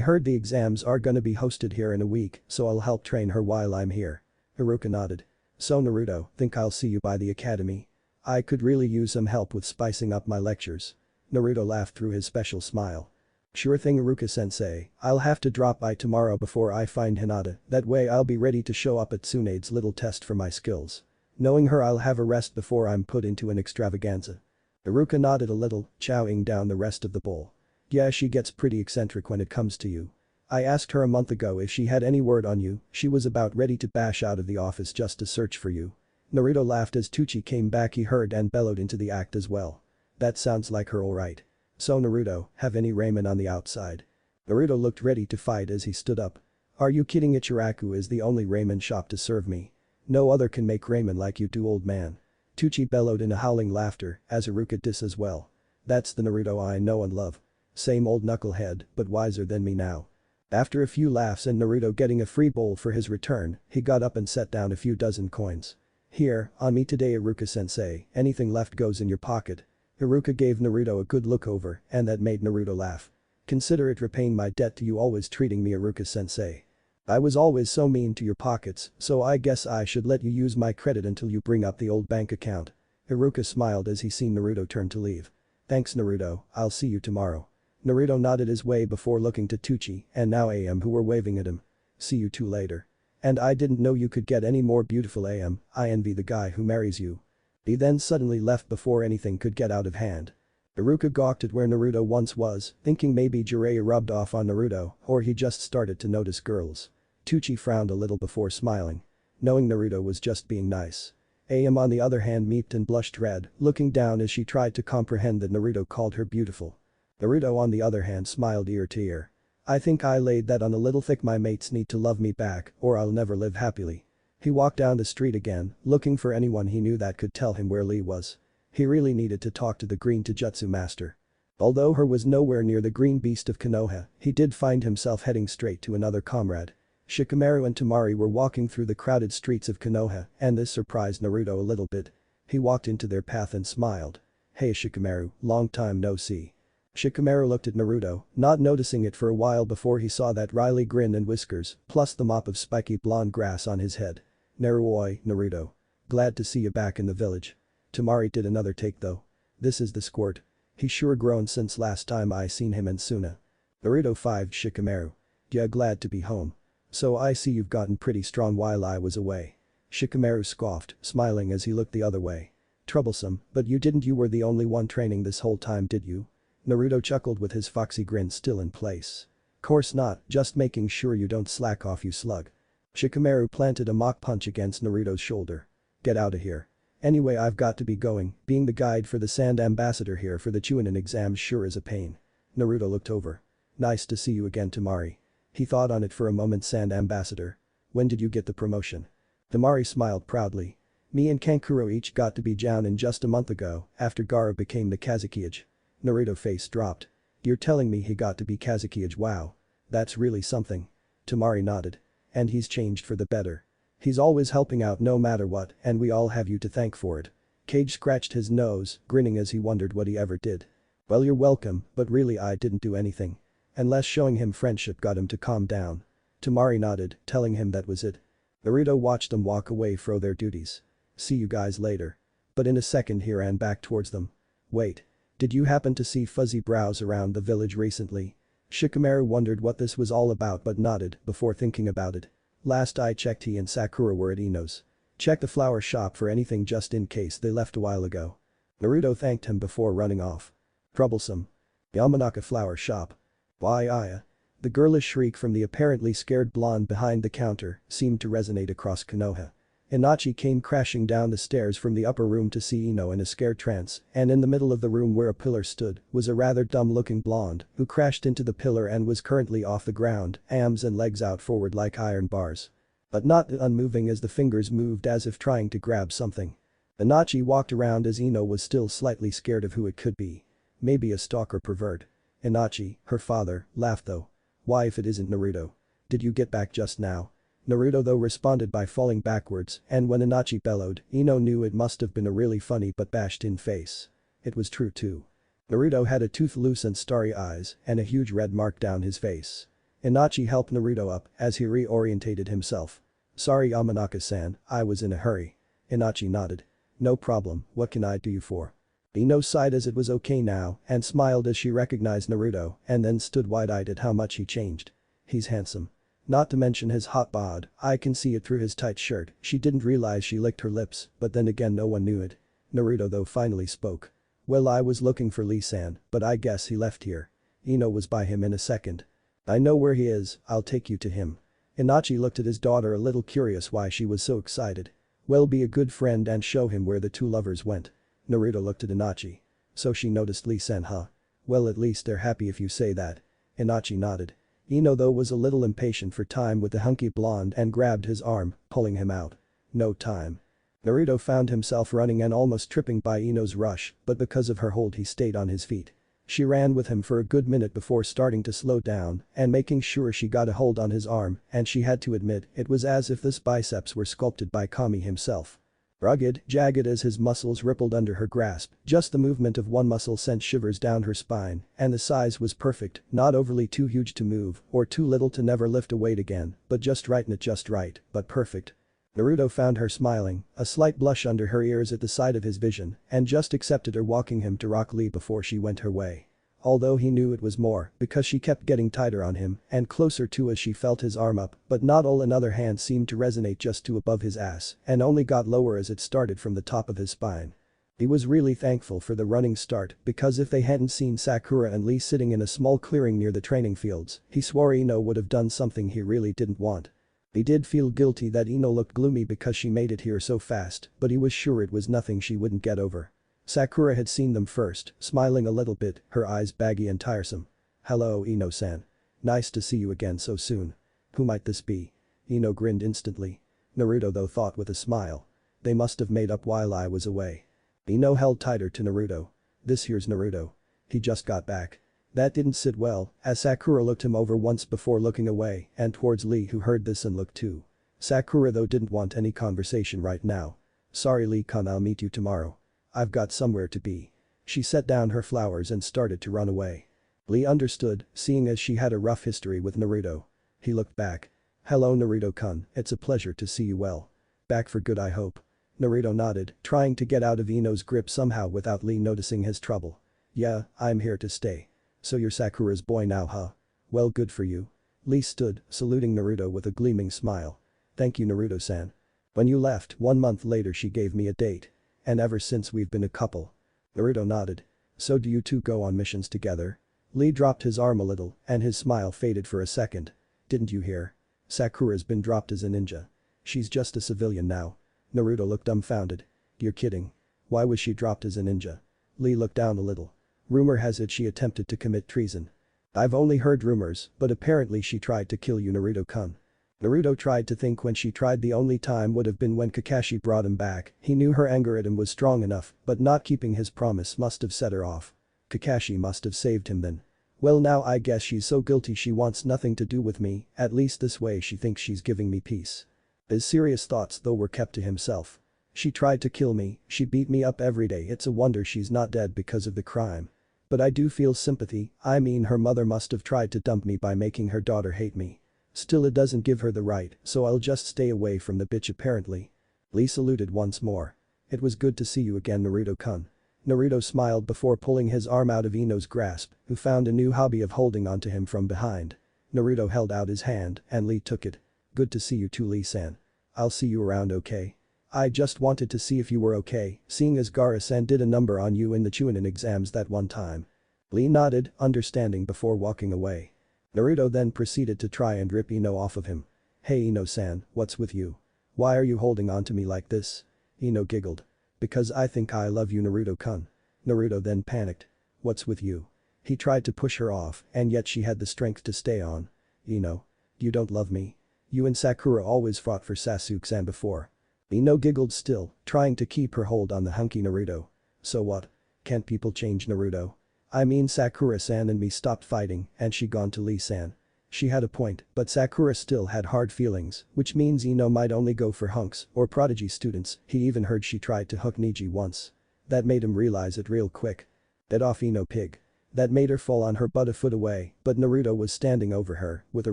heard the exams are gonna be hosted here in a week, so I'll help train her while I'm here. Iruka nodded. So Naruto, think I'll see you by the academy? I could really use some help with spicing up my lectures. Naruto laughed through his special smile. Sure thing Iruka-sensei, I'll have to drop by tomorrow before I find Hinata, that way I'll be ready to show up at Tsunade's little test for my skills. Knowing her I'll have a rest before I'm put into an extravaganza. Iruka nodded a little, chowing down the rest of the bowl. Yeah, she gets pretty eccentric when it comes to you. I asked her a month ago if she had any word on you, she was about ready to bash out of the office just to search for you. Naruto laughed as Tsuchi came back. He heard and bellowed into the act as well. That sounds like her alright. So Naruto, have any ramen on the outside? Naruto looked ready to fight as he stood up. Are you kidding? Ichiraku is the only ramen shop to serve me. No other can make ramen like you do, old man. Tsuchi bellowed in a howling laughter as Iruka diss as well. That's the Naruto I know and love. Same old knucklehead, but wiser than me now. After a few laughs and Naruto getting a free bowl for his return, he got up and set down a few dozen coins. Here, on me today Iruka-sensei, anything left goes in your pocket. Iruka gave Naruto a good look over and that made Naruto laugh. Consider it repaying my debt to you always treating me Iruka-sensei. I was always so mean to your pockets, so I guess I should let you use my credit until you bring up the old bank account. Iruka smiled as he seen Naruto turn to leave. Thanks Naruto, I'll see you tomorrow. Naruto nodded his way before looking to Tsuchi and now AM who were waving at him. See you two later. And I didn't know you could get any more beautiful AM, I envy the guy who marries you. He then suddenly left before anything could get out of hand. Iruka gawked at where Naruto once was, thinking maybe Jiraiya rubbed off on Naruto or he just started to notice girls. Tsuchi frowned a little before smiling. Knowing Naruto was just being nice. AM on the other hand meeped and blushed red, looking down as she tried to comprehend that Naruto called her beautiful. Naruto on the other hand smiled ear to ear. I think I laid that on a little thick. My mates need to love me back or I'll never live happily. He walked down the street again, looking for anyone he knew that could tell him where Lee was. He really needed to talk to the green Taijutsu master. Although her was nowhere near the green beast of Konoha, he did find himself heading straight to another comrade. Shikamaru and Temari were walking through the crowded streets of Konoha and this surprised Naruto a little bit. He walked into their path and smiled. Hey Shikamaru, long time no see. Shikamaru looked at Naruto, not noticing it for a while before he saw that wry grin and whiskers, plus the mop of spiky blonde grass on his head. Naroi, Naruto. Glad to see you back in the village. Temari did another take though. This is the squirt. He's sure grown since last time I seen him and Suna. Naruto 5 Shikamaru. Yeah, glad to be home. So I see you've gotten pretty strong while I was away. Shikamaru scoffed, smiling as he looked the other way. Troublesome, but you were the only one training this whole time, did you? Naruto chuckled with his foxy grin still in place. Course not, just making sure you don't slack off, you slug. Shikamaru planted a mock punch against Naruto's shoulder. Get out of here. Anyway, I've got to be going, being the guide for the Sand Ambassador here for the Chunin exams sure is a pain. Naruto looked over. Nice to see you again, Temari. He thought on it for a moment. Sand Ambassador. When did you get the promotion? Temari smiled proudly. Me and Kankuro each got to be Jounin just a month ago, after Gaara became the Kazekage. Naruto's face dropped. You're telling me he got to be Kazekage? Wow. That's really something. Temari nodded. And he's changed for the better. He's always helping out no matter what and we all have you to thank for it. Kage scratched his nose, grinning as he wondered what he ever did. Well, you're welcome, but really I didn't do anything. Unless showing him friendship got him to calm down. Temari nodded, telling him that was it. Naruto watched them walk away from their duties. See you guys later. But in a second he ran back towards them. Wait. Did you happen to see fuzzy brows around the village recently? Shikamaru wondered what this was all about but nodded before thinking about it. Last I checked he and Sakura were at Ino's. Check the flower shop for anything just in case they left a while ago. Naruto thanked him before running off. Troublesome. Yamanaka flower shop. Why The girlish shriek from the apparently scared blonde behind the counter seemed to resonate across Konoha. Inochi came crashing down the stairs from the upper room to see Ino in a scared trance, and in the middle of the room where a pillar stood was a rather dumb-looking blonde who crashed into the pillar and was currently off the ground, arms and legs out forward like iron bars. But not unmoving as the fingers moved as if trying to grab something. Inochi walked around as Ino was still slightly scared of who it could be. Maybe a stalker pervert. Inochi, her father, laughed though. Why if it isn't Naruto? Did you get back just now? Naruto though responded by falling backwards, and when Inochi bellowed, Ino knew it must have been a really funny but bashed-in face. It was true too. Naruto had a tooth loose and starry eyes, and a huge red mark down his face. Inochi helped Naruto up as he reorientated himself. Sorry Yamanaka-san, I was in a hurry. Inochi nodded. No problem, what can I do you for? Ino sighed as it was okay now and smiled as she recognized Naruto and then stood wide-eyed at how much he changed. He's handsome. Not to mention his hot bod, I can see it through his tight shirt. She didn't realize she licked her lips, but then again no one knew it. Naruto though finally spoke. Well I was looking for Lee-san, but I guess he left here. Ino was by him in a second. I know where he is, I'll take you to him. Inochi looked at his daughter a little curious why she was so excited. Well be a good friend and show him where the two lovers went. Naruto looked at Inochi. So she noticed Lee-san huh? Well at least they're happy if you say that. Inochi nodded. Ino though was a little impatient for time with the hunky blonde and grabbed his arm, pulling him out. No time. Naruto found himself running and almost tripping by Ino's rush, but because of her hold he stayed on his feet. She ran with him for a good minute before starting to slow down and making sure she got a hold on his arm, and she had to admit it was as if his biceps were sculpted by Kami himself. Rugged, jagged as his muscles rippled under her grasp, just the movement of one muscle sent shivers down her spine, and the size was perfect, not overly too huge to move or too little to never lift a weight again, but just right not just right, but perfect. Naruto found her smiling, a slight blush under her ears at the sight of his vision, and just accepted her walking him to Rock Lee before she went her way. Although he knew it was more because she kept getting tighter on him and closer to as she felt his arm up, but not all another hand seemed to resonate just to above his ass and only got lower as it started from the top of his spine. He was really thankful for the running start because if they hadn't seen Sakura and Lee sitting in a small clearing near the training fields, he swore Ino would have done something he really didn't want. He did feel guilty that Ino looked gloomy because she made it here so fast, but he was sure it was nothing she wouldn't get over. Sakura had seen them first, smiling a little bit, her eyes baggy and tiresome. Hello Ino-san. Nice to see you again so soon. Who might this be? Ino grinned instantly. Naruto though thought with a smile. They must have made up while I was away. Ino held tighter to Naruto. This here's Naruto. He just got back. That didn't sit well, as Sakura looked him over once before looking away and towards Lee who heard this and looked too. Sakura though didn't want any conversation right now. Sorry Lee-kun, I'll meet you tomorrow. I've got somewhere to be. She set down her flowers and started to run away. Lee understood, seeing as she had a rough history with Naruto. He looked back. Hello Naruto-kun, it's a pleasure to see you well. Back for good I hope. Naruto nodded, trying to get out of Ino's grip somehow without Lee noticing his trouble. Yeah, I'm here to stay. So you're Sakura's boy now huh? Well good for you. Lee stood, saluting Naruto with a gleaming smile. Thank you Naruto-san. When you left, 1 month later she gave me a date. And ever since we've been a couple. Naruto nodded. So do you two go on missions together? Lee dropped his arm a little and his smile faded for a second. Didn't you hear? Sakura's been dropped as a ninja. She's just a civilian now. Naruto looked dumbfounded. You're kidding. Why was she dropped as a ninja? Lee looked down a little. Rumor has it she attempted to commit treason. I've only heard rumors, but apparently she tried to kill you Naruto-kun. Naruto tried to think when she tried. The only time would have been when Kakashi brought him back. He knew her anger at him was strong enough, but not keeping his promise must have set her off. Kakashi must have saved him then. Well now I guess she's so guilty she wants nothing to do with me, at least this way she thinks she's giving me peace. His serious thoughts though were kept to himself. She tried to kill me, she beat me up every day, it's a wonder she's not dead because of the crime. But I do feel sympathy, I mean her mother must have tried to dump me by making her daughter hate me. Still it doesn't give her the right, so I'll just stay away from the bitch apparently. Lee saluted once more. It was good to see you again Naruto-kun. Naruto smiled before pulling his arm out of Ino's grasp, who found a new hobby of holding onto him from behind. Naruto held out his hand and Lee took it. Good to see you too Lee-san. I'll see you around okay? I just wanted to see if you were okay, seeing as Gaara-san did a number on you in the Chunin exams that one time. Lee nodded, understanding before walking away. Naruto then proceeded to try and rip Ino off of him. Hey Ino-san, what's with you? Why are you holding on to me like this? Ino giggled. Because I think I love you Naruto-kun. Naruto then panicked. What's with you? He tried to push her off and yet she had the strength to stay on. Ino. You don't love me. You and Sakura always fought for Sasuke-san before. Ino giggled still, trying to keep her hold on the hunky Naruto. So what? Can't people change Naruto? I mean Sakura-san and me stopped fighting and she gone to Lee-san. She had a point, but Sakura still had hard feelings, which means Ino might only go for hunks or prodigy students. He even heard she tried to hook Neji once. That made him realize it real quick. That off Ino pig. That made her fall on her butt a foot away, but Naruto was standing over her with a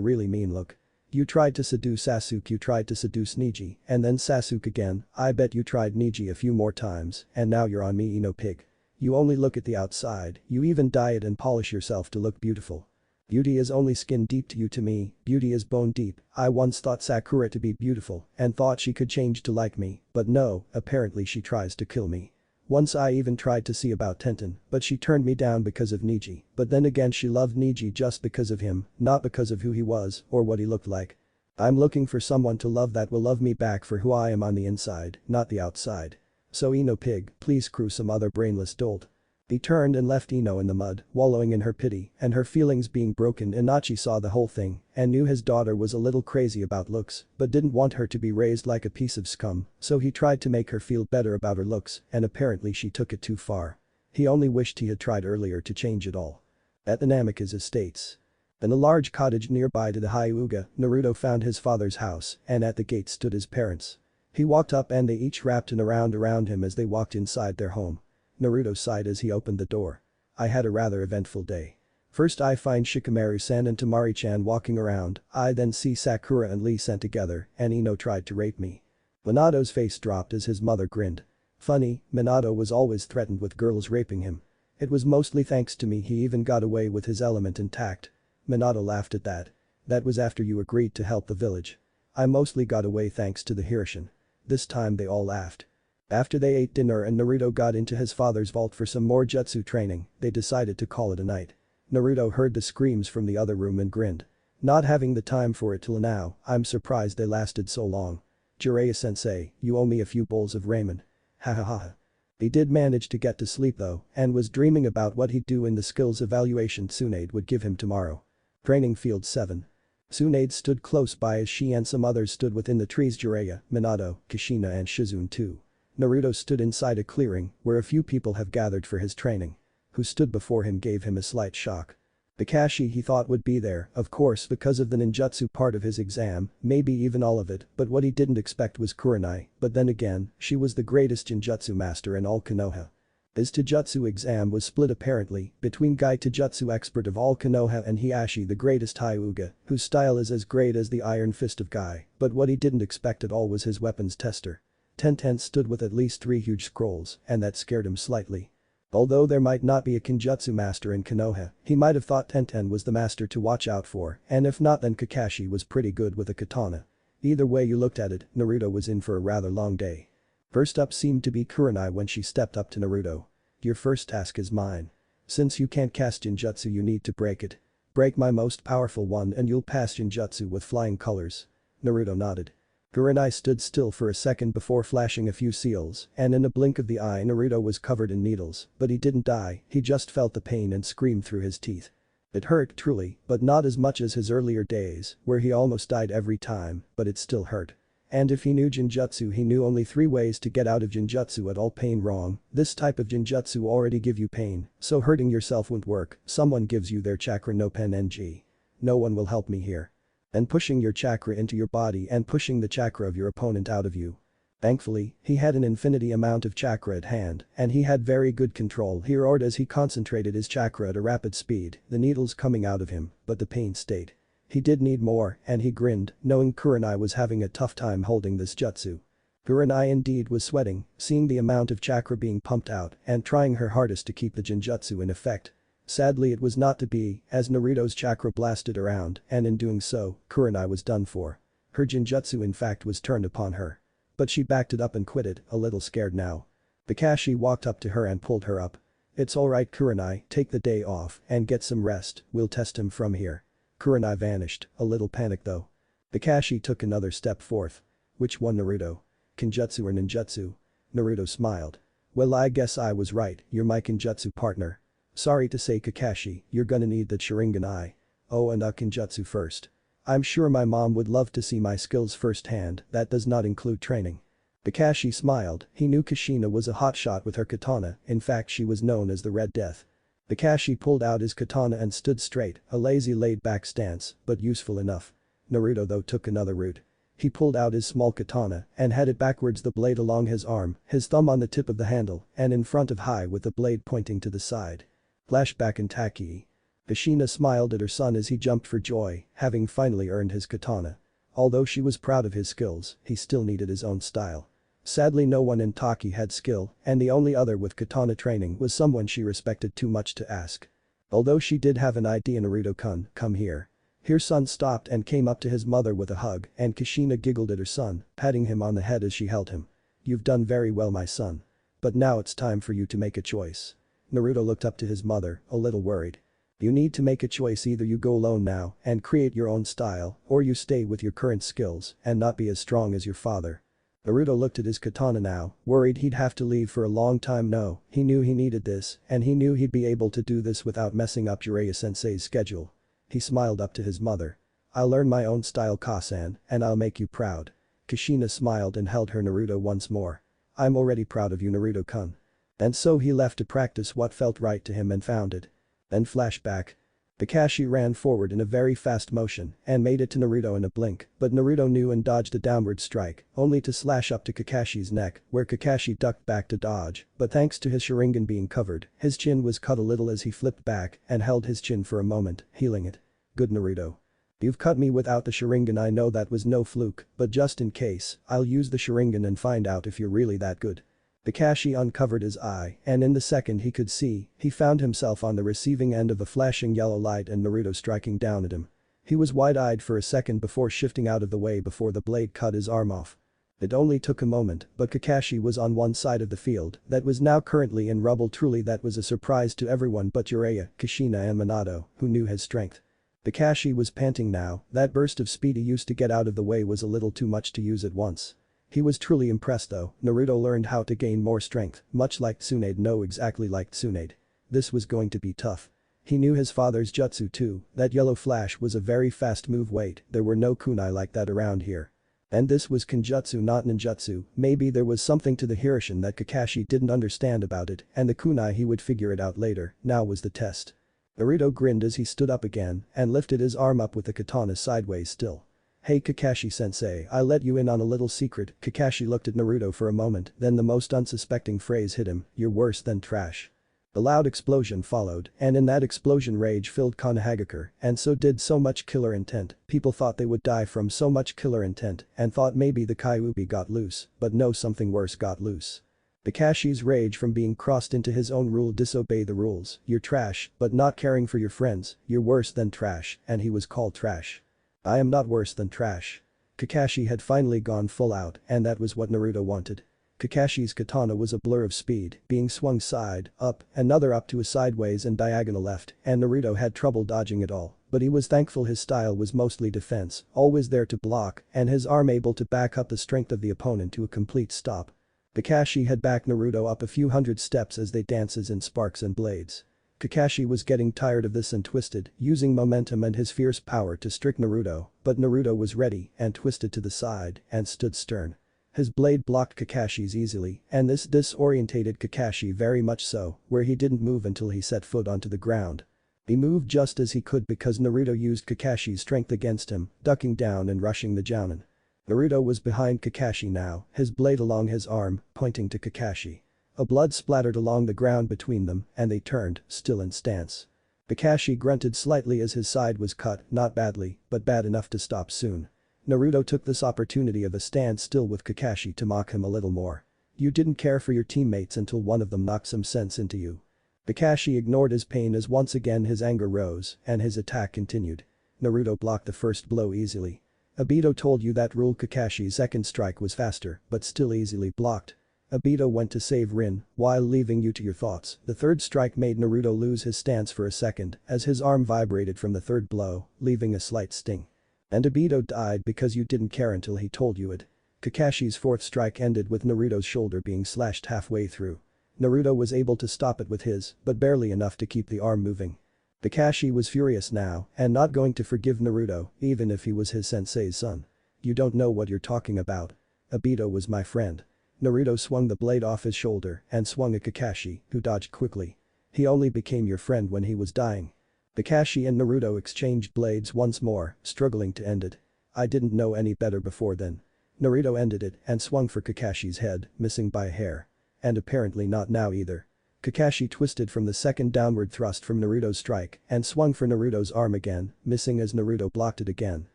really mean look. You tried to seduce Sasuke, you tried to seduce Neji, and then Sasuke again. I bet you tried Neji a few more times, and now you're on me, Ino pig. You only look at the outside, you even dye it and polish yourself to look beautiful. Beauty is only skin deep to you, to me, beauty is bone deep. I once thought Sakura to be beautiful and thought she could change to like me, but no, apparently she tries to kill me. Once I even tried to see about Tenten, but she turned me down because of Neji, but then again she loved Neji just because of him, not because of who he was or what he looked like. I'm looking for someone to love that will love me back for who I am on the inside, not the outside. So Ino pig, please screw some other brainless dolt. He turned and left Ino in the mud, wallowing in her pity and her feelings being broken. Inochi saw the whole thing and knew his daughter was a little crazy about looks but didn't want her to be raised like a piece of scum, so he tried to make her feel better about her looks and apparently she took it too far. He only wished he had tried earlier to change it all. At the Namikaze estates. In a large cottage nearby to the Hyuga, Naruto found his father's house and at the gate stood his parents. He walked up and they each wrapped an around him as they walked inside their home. Naruto sighed as he opened the door. I had a rather eventful day. First I find Shikamaru-san and Tamari-chan walking around, I then see Sakura and Lee-san together and Ino tried to rape me. Minato's face dropped as his mother grinned. Funny, Minato was always threatened with girls raping him. It was mostly thanks to me he even got away with his element intact. Minato laughed at that. That was after you agreed to help the village. I mostly got away thanks to the Hirshin. This time they all laughed. After they ate dinner and Naruto got into his father's vault for some more jutsu training, they decided to call it a night. Naruto heard the screams from the other room and grinned. Not having the time for it till now, I'm surprised they lasted so long. Jiraiya-sensei, you owe me a few bowls of ramen. Ha ha ha. He did manage to get to sleep though and was dreaming about what he'd do in the skills evaluation Tsunade would give him tomorrow. Training Field 7. Tsunade stood close by as she and some others stood within the trees. Jiraiya, Minato, Kushina and Shizune too. Naruto stood inside a clearing where a few people have gathered for his training. Who stood before him gave him a slight shock. Kakashi he thought would be there, of course because of the ninjutsu part of his exam, maybe even all of it, but what he didn't expect was Kurenai, but then again, she was the greatest ninjutsu master in all Konoha. His Taijutsu exam was split apparently between Guy Taijutsu expert of all Konoha and Hiashi the greatest Hyuga, whose style is as great as the Iron Fist of Guy, but what he didn't expect at all was his weapons tester. Tenten stood with at least 3 huge scrolls and that scared him slightly. Although there might not be a Kinjutsu master in Konoha, he might have thought Tenten was the master to watch out for and if not then Kakashi was pretty good with a katana. Either way you looked at it, Naruto was in for a rather long day. First up seemed to be Kurenai when she stepped up to Naruto. Your first task is mine. Since you can't cast Jinjutsu you need to break it. Break my most powerful one and you'll pass Jinjutsu with flying colors. Naruto nodded. Kurenai stood still for a second before flashing a few seals and in a blink of the eye Naruto was covered in needles, but he didn't die, he just felt the pain and screamed through his teeth. It hurt truly, but not as much as his earlier days where he almost died every time, but it still hurt. And if he knew Jinjutsu he knew only 3 ways to get out of Jinjutsu at all pain wrong, this type of Jinjutsu already give you pain, so hurting yourself won't work, someone gives you their chakra no pen ng. No one will help me here. And pushing your chakra into your body and pushing the chakra of your opponent out of you. Thankfully, he had an infinity amount of chakra at hand and he had very good control. He roared as he concentrated his chakra at a rapid speed, the needles coming out of him, but the pain stayed. He did need more and he grinned, knowing Kurenai was having a tough time holding this jutsu. Kurenai indeed was sweating, seeing the amount of chakra being pumped out and trying her hardest to keep the Jinjutsu in effect. Sadly it was not to be, as Naruto's chakra blasted around and in doing so, Kurenai was done for. Her Jinjutsu in fact was turned upon her. But she backed it up and quit it, a little scared now. Kakashi walked up to her and pulled her up. It's alright Kurenai, take the day off and get some rest, we'll test him from here. Kurenai vanished, a little panicked though. Kakashi took another step forth. Which one Naruto? Kinjutsu or ninjutsu? Naruto smiled. Well I guess I was right, you're my Kinjutsu partner. Sorry to say Kakashi, you're gonna need the Sharingan eye. Oh and a Kinjutsu first. I'm sure my mom would love to see my skills firsthand, that does not include training. Kakashi smiled, he knew Kushina was a hotshot with her katana, in fact she was known as the Red Death. Kakashi pulled out his katana and stood straight, a lazy laid-back stance, but useful enough. Naruto though took another route. He pulled out his small katana and headed backwards, the blade along his arm, his thumb on the tip of the handle, and in front of high with the blade pointing to the side. Flashback in Taki. Kushina smiled at her son as he jumped for joy, having finally earned his katana. Although she was proud of his skills, he still needed his own style. Sadly no one in Taki had skill, and the only other with katana training was someone she respected too much to ask. Although she did have an idea. Naruto-kun, come here. Her son stopped and came up to his mother with a hug, and Kushina giggled at her son, patting him on the head as she held him. You've done very well my son. But now it's time for you to make a choice. Naruto looked up to his mother, a little worried. You need to make a choice, either you go alone now and create your own style, or you stay with your current skills and not be as strong as your father. Naruto looked at his katana now, worried he'd have to leave for a long time. No, he knew he needed this, and he knew he'd be able to do this without messing up Jiraiya-sensei's schedule. He smiled up to his mother. I'll learn my own style Kasan, and I'll make you proud. Kushina smiled and held her Naruto once more. I'm already proud of you Naruto-kun. And so he left to practice what felt right to him and found it. Then flashback. Kakashi ran forward in a very fast motion and made it to Naruto in a blink, but Naruto knew and dodged a downward strike, only to slash up to Kakashi's neck, where Kakashi ducked back to dodge, but thanks to his Sharingan being covered, his chin was cut a little as he flipped back and held his chin for a moment, healing it. Good Naruto. You've cut me without the Sharingan. I know that was no fluke, but just in case, I'll use the Sharingan and find out if you're really that good. Kakashi uncovered his eye, and in the second he could see, he found himself on the receiving end of a flashing yellow light and Naruto striking down at him. He was wide-eyed for a second before shifting out of the way before the blade cut his arm off. It only took a moment, but Kakashi was on one side of the field that was now currently in rubble. Truly that was a surprise to everyone but Jiraiya, Kushina and Minato, who knew his strength. Kakashi was panting now, that burst of speed he used to get out of the way was a little too much to use at once. He was truly impressed though. Naruto learned how to gain more strength, much like Tsunade. No, exactly like Tsunade. This was going to be tough. He knew his father's jutsu too, that yellow flash was a very fast move. Wait, there were no kunai like that around here. And this was kenjutsu not ninjutsu. Maybe there was something to the Hiroshin that Kakashi didn't understand about it, and the kunai he would figure it out later. Now was the test. Naruto grinned as he stood up again and lifted his arm up with the katana sideways still. Hey Kakashi-sensei, I let you in on a little secret. Kakashi looked at Naruto for a moment, then the most unsuspecting phrase hit him, you're worse than trash. A loud explosion followed, and in that explosion rage filled Konohagakure, and so did so much killer intent. People thought they would die from so much killer intent and thought maybe the Kyuubi got loose, but no, something worse got loose. Kakashi's rage from being crossed into his own rule, disobey the rules, you're trash, but not caring for your friends, you're worse than trash, and he was called trash. I am not worse than trash. Kakashi had finally gone full out, and that was what Naruto wanted. Kakashi's katana was a blur of speed, being swung side, up, another up to a sideways and diagonal left, and Naruto had trouble dodging it all, but he was thankful his style was mostly defense, always there to block, and his arm able to back up the strength of the opponent to a complete stop. Kakashi had backed Naruto up a few hundred steps as they dances in sparks and blades. Kakashi was getting tired of this and twisted, using momentum and his fierce power to strike Naruto, but Naruto was ready and twisted to the side and stood stern. His blade blocked Kakashi's easily, and this disorientated Kakashi very much so, where he didn't move until he set foot onto the ground. He moved just as he could because Naruto used Kakashi's strength against him, ducking down and rushing the Jounin. Naruto was behind Kakashi now, his blade along his arm, pointing to Kakashi. A blood splattered along the ground between them, and they turned, still in stance. Kakashi grunted slightly as his side was cut, not badly, but bad enough to stop soon. Naruto took this opportunity of a standstill with Kakashi to mock him a little more. You didn't care for your teammates until one of them knocked some sense into you. Kakashi ignored his pain as once again his anger rose, and his attack continued. Naruto blocked the first blow easily. Obito told you that rule. Kakashi's second strike was faster, but still easily blocked. Obito went to save Rin, while leaving you to your thoughts. The third strike made Naruto lose his stance for a second as his arm vibrated from the third blow, leaving a slight sting. And Obito died because you didn't care until he told you it. Kakashi's fourth strike ended with Naruto's shoulder being slashed halfway through. Naruto was able to stop it with his, but barely enough to keep the arm moving. Kakashi was furious now and not going to forgive Naruto, even if he was his sensei's son. You don't know what you're talking about. Obito was my friend. Naruto swung the blade off his shoulder and swung at Kakashi, who dodged quickly. He only became your friend when he was dying. Kakashi and Naruto exchanged blades once more, struggling to end it. I didn't know any better before then. Naruto ended it and swung for Kakashi's head, missing by a hair. And apparently not now either. Kakashi twisted from the second downward thrust from Naruto's strike and swung for Naruto's arm again, missing as Naruto blocked it again.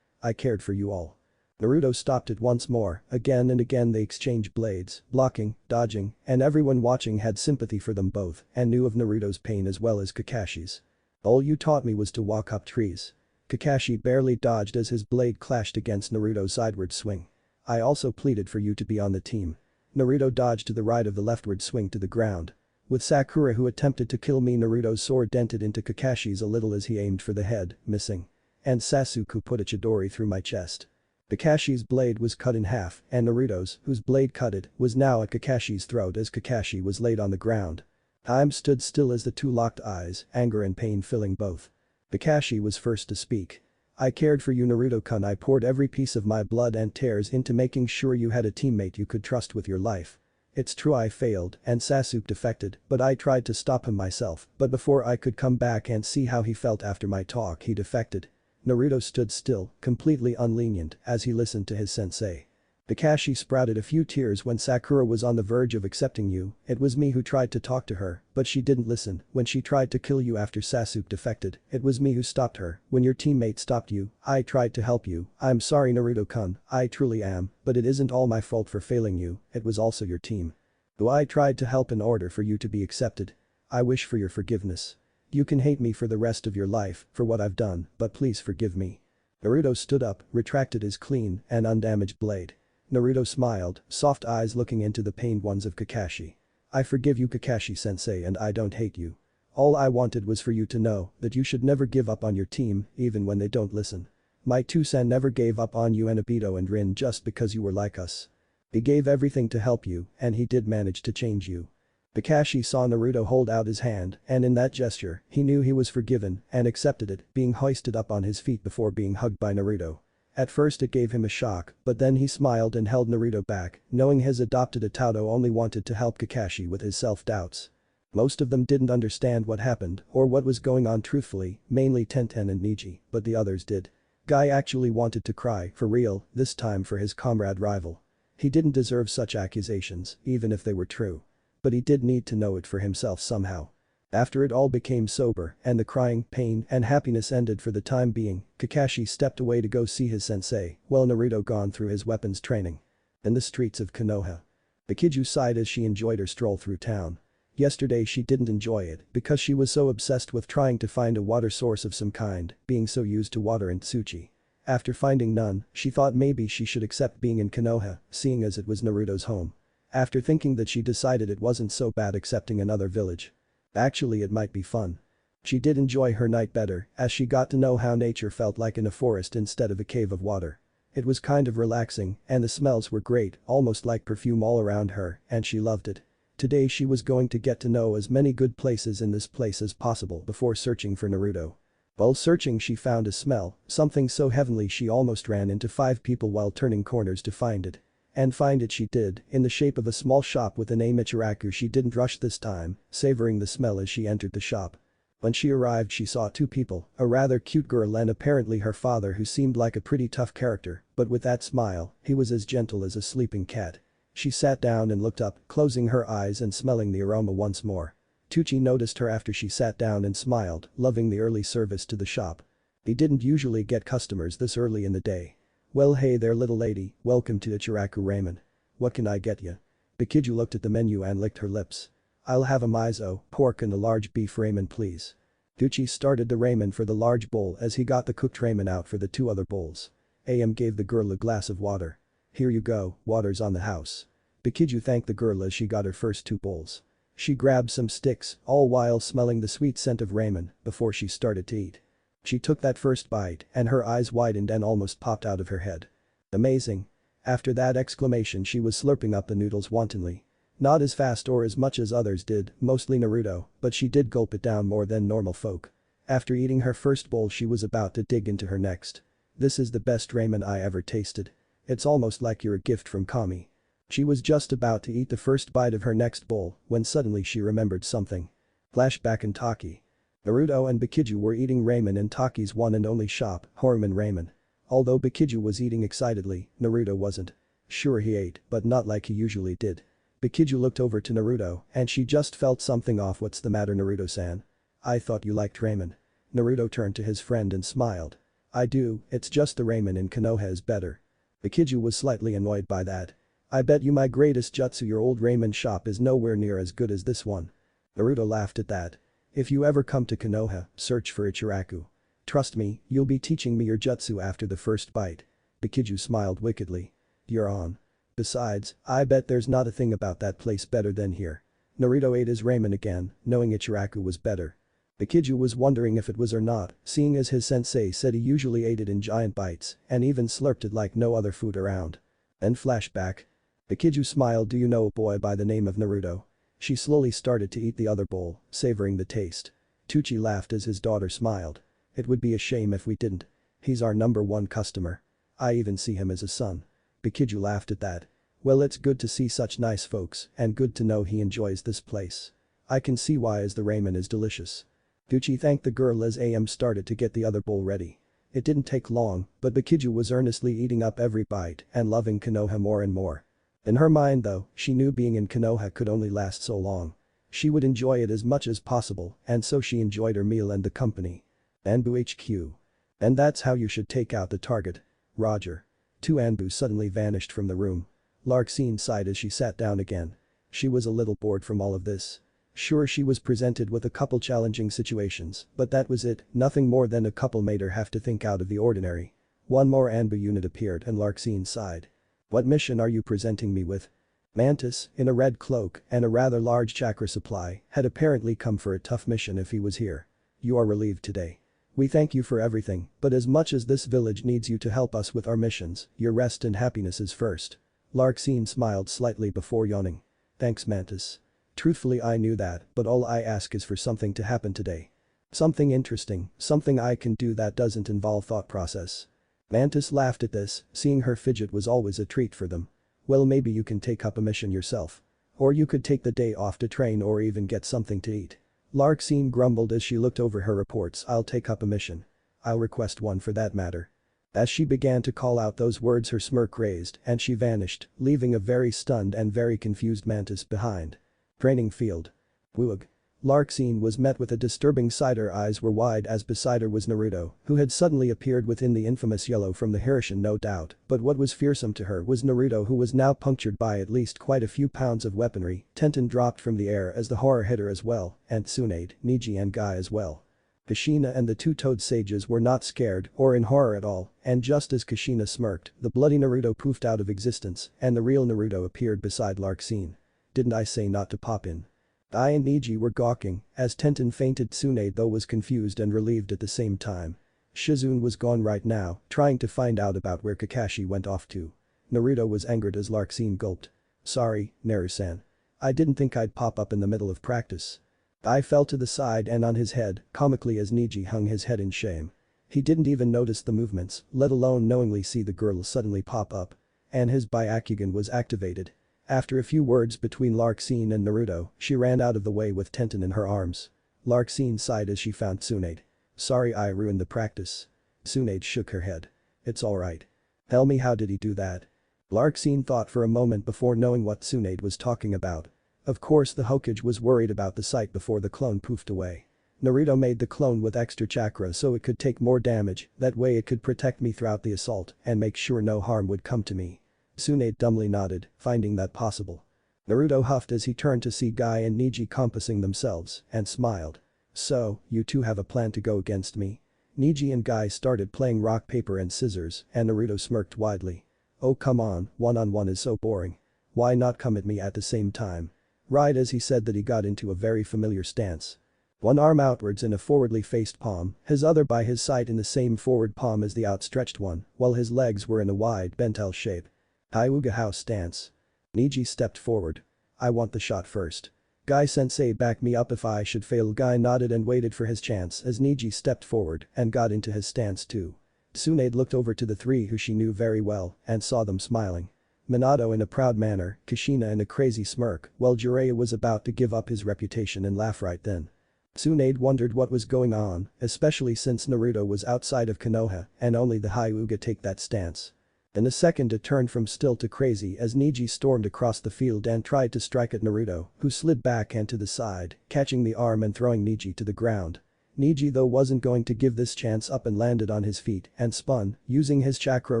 I cared for you all. Naruto stopped it once more, again and again they exchanged blades, blocking, dodging, and everyone watching had sympathy for them both and knew of Naruto's pain as well as Kakashi's. All you taught me was to walk up trees. Kakashi barely dodged as his blade clashed against Naruto's sideward swing. I also pleaded for you to be on the team. Naruto dodged to the right of the leftward swing to the ground. With Sakura who attempted to kill me, Naruto's sword dented into Kakashi's a little as he aimed for the head, missing. And Sasuke who put a chidori through my chest. Kakashi's blade was cut in half and Naruto's, whose blade cut it, was now at Kakashi's throat as Kakashi was laid on the ground. Time stood still as the two locked eyes, anger and pain filling both. Kakashi was first to speak. I cared for you Naruto-kun, I poured every piece of my blood and tears into making sure you had a teammate you could trust with your life. It's true I failed and Sasuke defected, but I tried to stop him myself, but before I could come back and see how he felt after my talk he defected. Naruto stood still, completely unlenient, as he listened to his sensei. Kakashi sprouted a few tears when Sakura was on the verge of accepting you, it was me who tried to talk to her, but she didn't listen, when she tried to kill you after Sasuke defected, it was me who stopped her, when your teammate stopped you, I tried to help you, I'm sorry Naruto-kun, I truly am, but it isn't all my fault for failing you, it was also your team. Though I tried to help in order for you to be accepted. I wish for your forgiveness. You can hate me for the rest of your life, for what I've done, but please forgive me. Naruto stood up, retracted his clean and undamaged blade. Naruto smiled, soft eyes looking into the pained ones of Kakashi. I forgive you Kakashi-sensei and I don't hate you. All I wanted was for you to know that you should never give up on your team, even when they don't listen. My two-san never gave up on you and Obito and Rin just because you were like us. He gave everything to help you, and he did manage to change you. Kakashi saw Naruto hold out his hand, and in that gesture, he knew he was forgiven and accepted it, being hoisted up on his feet before being hugged by Naruto. At first it gave him a shock, but then he smiled and held Naruto back, knowing his adopted Itato only wanted to help Kakashi with his self-doubts. Most of them didn't understand what happened or what was going on truthfully, mainly Tenten and Niji, but the others did. Guy actually wanted to cry, for real, this time for his comrade rival. He didn't deserve such accusations, even if they were true. But he did need to know it for himself somehow. After it all became sober and the crying, pain and happiness ended for the time being, Kakashi stepped away to go see his sensei, while Naruto gone through his weapons training. In the streets of Konoha. Bikiju sighed as she enjoyed her stroll through town. Yesterday she didn't enjoy it because she was so obsessed with trying to find a water source of some kind, being so used to water in Tsuchi. After finding none, she thought maybe she should accept being in Konoha, seeing as it was Naruto's home. After thinking that she decided it wasn't so bad accepting another village. Actually it might be fun. She did enjoy her night better as she got to know how nature felt like in a forest instead of a cave of water. It was kind of relaxing and the smells were great, almost like perfume all around her, and she loved it. Today she was going to get to know as many good places in this place as possible before searching for Naruto. While searching she found a smell, something so heavenly she almost ran into 5 people while turning corners to find it. And find it she did, in the shape of a small shop with the name Ichiraku. She didn't rush this time, savoring the smell as she entered the shop. When she arrived she saw 2 people, a rather cute girl and apparently her father who seemed like a pretty tough character, but with that smile, he was as gentle as a sleeping cat. She sat down and looked up, closing her eyes and smelling the aroma once more. Tucci noticed her after she sat down and smiled, loving the early service to the shop. He didn't usually get customers this early in the day. Well hey there little lady, welcome to Ichiraku Ramen. What can I get ya? Bikiju looked at the menu and licked her lips. I'll have a miso, pork and a large beef ramen please. Tucci started the ramen for the large bowl as he got the cooked ramen out for the 2 other bowls. AM gave the girl a glass of water. Here you go, water's on the house. Bikiju thanked the girl as she got her first 2 bowls. She grabbed some sticks, all while smelling the sweet scent of ramen, before she started to eat. She took that first bite and her eyes widened and almost popped out of her head. Amazing. After that exclamation she was slurping up the noodles wantonly. Not as fast or as much as others did, mostly Naruto, but she did gulp it down more than normal folk. After eating her first bowl she was about to dig into her next. This is the best ramen I ever tasted. It's almost like you're a gift from Kami. She was just about to eat the first bite of her next bowl when suddenly she remembered something. Flashback in Taki. Naruto and Bikiju were eating ramen in Taki's one and only shop, Harem Ramen. Although Bikiju was eating excitedly, Naruto wasn't. Sure he ate, but not like he usually did. Bikiju looked over to Naruto and she just felt something off. What's the matter, Naruto-san? I thought you liked ramen. Naruto turned to his friend and smiled. I do, it's just the ramen in Konoha is better. Bikiju was slightly annoyed by that. I bet you my greatest jutsu your old ramen shop is nowhere near as good as this one. Naruto laughed at that. If you ever come to Konoha, search for Ichiraku. Trust me, you'll be teaching me your jutsu after the first bite. Bikiju smiled wickedly. You're on. Besides, I bet there's not a thing about that place better than here. Naruto ate his ramen again, knowing Ichiraku was better. Bikiju was wondering if it was or not, seeing as his sensei said he usually ate it in giant bites and even slurped it like no other food around. Then flashback. Bikiju smiled. Do you know a boy by the name of Naruto? She slowly started to eat the other bowl, savoring the taste. Tucci laughed as his daughter smiled. It would be a shame if we didn't. He's our #1 customer. I even see him as a son. Bikiju laughed at that. Well, it's good to see such nice folks and good to know he enjoys this place. I can see why, as the ramen is delicious. Tucci thanked the girl as AM started to get the other bowl ready. It didn't take long, but Bikiju was earnestly eating up every bite and loving Konoha more and more. In her mind though, she knew being in Konoha could only last so long. She would enjoy it as much as possible and so she enjoyed her meal and the company. Anbu HQ. And that's how you should take out the target. Roger. Two Anbu suddenly vanished from the room. Larxene sighed as she sat down again. She was a little bored from all of this. Sure, she was presented with a couple challenging situations, but that was it, nothing more than a couple made her have to think out of the ordinary. One more Anbu unit appeared and Larxene sighed. What mission are you presenting me with? Mantis, in a red cloak and a rather large chakra supply, had apparently come for a tough mission if he was here. You are relieved today. We thank you for everything, but as much as this village needs you to help us with our missions, your rest and happiness is first. Larxene smiled slightly before yawning. Thanks, Mantis. Truthfully, I knew that, but all I ask is for something to happen today. Something interesting, something I can do that doesn't involve thought process. Mantis laughed at this, seeing her fidget was always a treat for them. Well, maybe you can take up a mission yourself. Or you could take the day off to train or even get something to eat. Larxene grumbled as she looked over her reports. I'll take up a mission. I'll request one for that matter. As she began to call out those words, her smirk raised and she vanished, leaving a very stunned and very confused Mantis behind. Training field. Woog. Larxene was met with a disturbing sight. Her eyes were wide as beside her was Naruto, who had suddenly appeared within the infamous yellow from the Hirshin, no doubt, but what was fearsome to her was Naruto, who was now punctured by at least quite a few pounds of weaponry. Tenten dropped from the air as the horror hit her as well, and Tsunade, Neji and Guy as well. Kushina and the two-toed sages were not scared or in horror at all, and just as Kushina smirked, the bloody Naruto poofed out of existence and the real Naruto appeared beside Larxene. Didn't I say not to pop in? Guy and Neji were gawking as Tenten fainted. Tsunade though was confused and relieved at the same time. Shizune was gone right now, trying to find out about where Kakashi went off to. Naruto was angered as Larxene gulped. Sorry, Naru-san. I didn't think I'd pop up in the middle of practice. Guy fell to the side and on his head, comically, as Neji hung his head in shame. He didn't even notice the movements, let alone knowingly see the girl suddenly pop up. And his Byakugan was activated. After a few words between Larxene and Naruto, she ran out of the way with Tenten in her arms. Larxene sighed as she found Tsunade. Sorry I ruined the practice. Tsunade shook her head. It's alright. Tell me, how did he do that? Larxene thought for a moment before knowing what Tsunade was talking about. Of course the Hokage was worried about the sight before the clone poofed away. Naruto made the clone with extra chakra so it could take more damage, that way it could protect me throughout the assault and make sure no harm would come to me. Tsunade dumbly nodded, finding that possible. Naruto huffed as he turned to see Guy and Neji compassing themselves and smiled. So, you two have a plan to go against me? Neji and Guy started playing rock paper and scissors and Naruto smirked widely. Oh come on, one-on-one is so boring. Why not come at me at the same time? Right as he said that, he got into a very familiar stance. One arm outwards in a forwardly faced palm, his other by his side in the same forward palm as the outstretched one, while his legs were in a wide bent L shape. Hyuga house stance. Neji stepped forward. I want the shot first. Guy-sensei, back me up if I should fail. Guy nodded and waited for his chance as Neji stepped forward and got into his stance too. Tsunade looked over to the three who she knew very well and saw them smiling. Minato in a proud manner, Kushina in a crazy smirk, while Jiraiya was about to give up his reputation and laugh right then. Tsunade wondered what was going on, especially since Naruto was outside of Konoha and only the Hyuga take that stance. In a second it turned from still to crazy as Neji stormed across the field and tried to strike at Naruto, who slid back and to the side, catching the arm and throwing Neji to the ground. Neji though wasn't going to give this chance up and landed on his feet and spun, using his chakra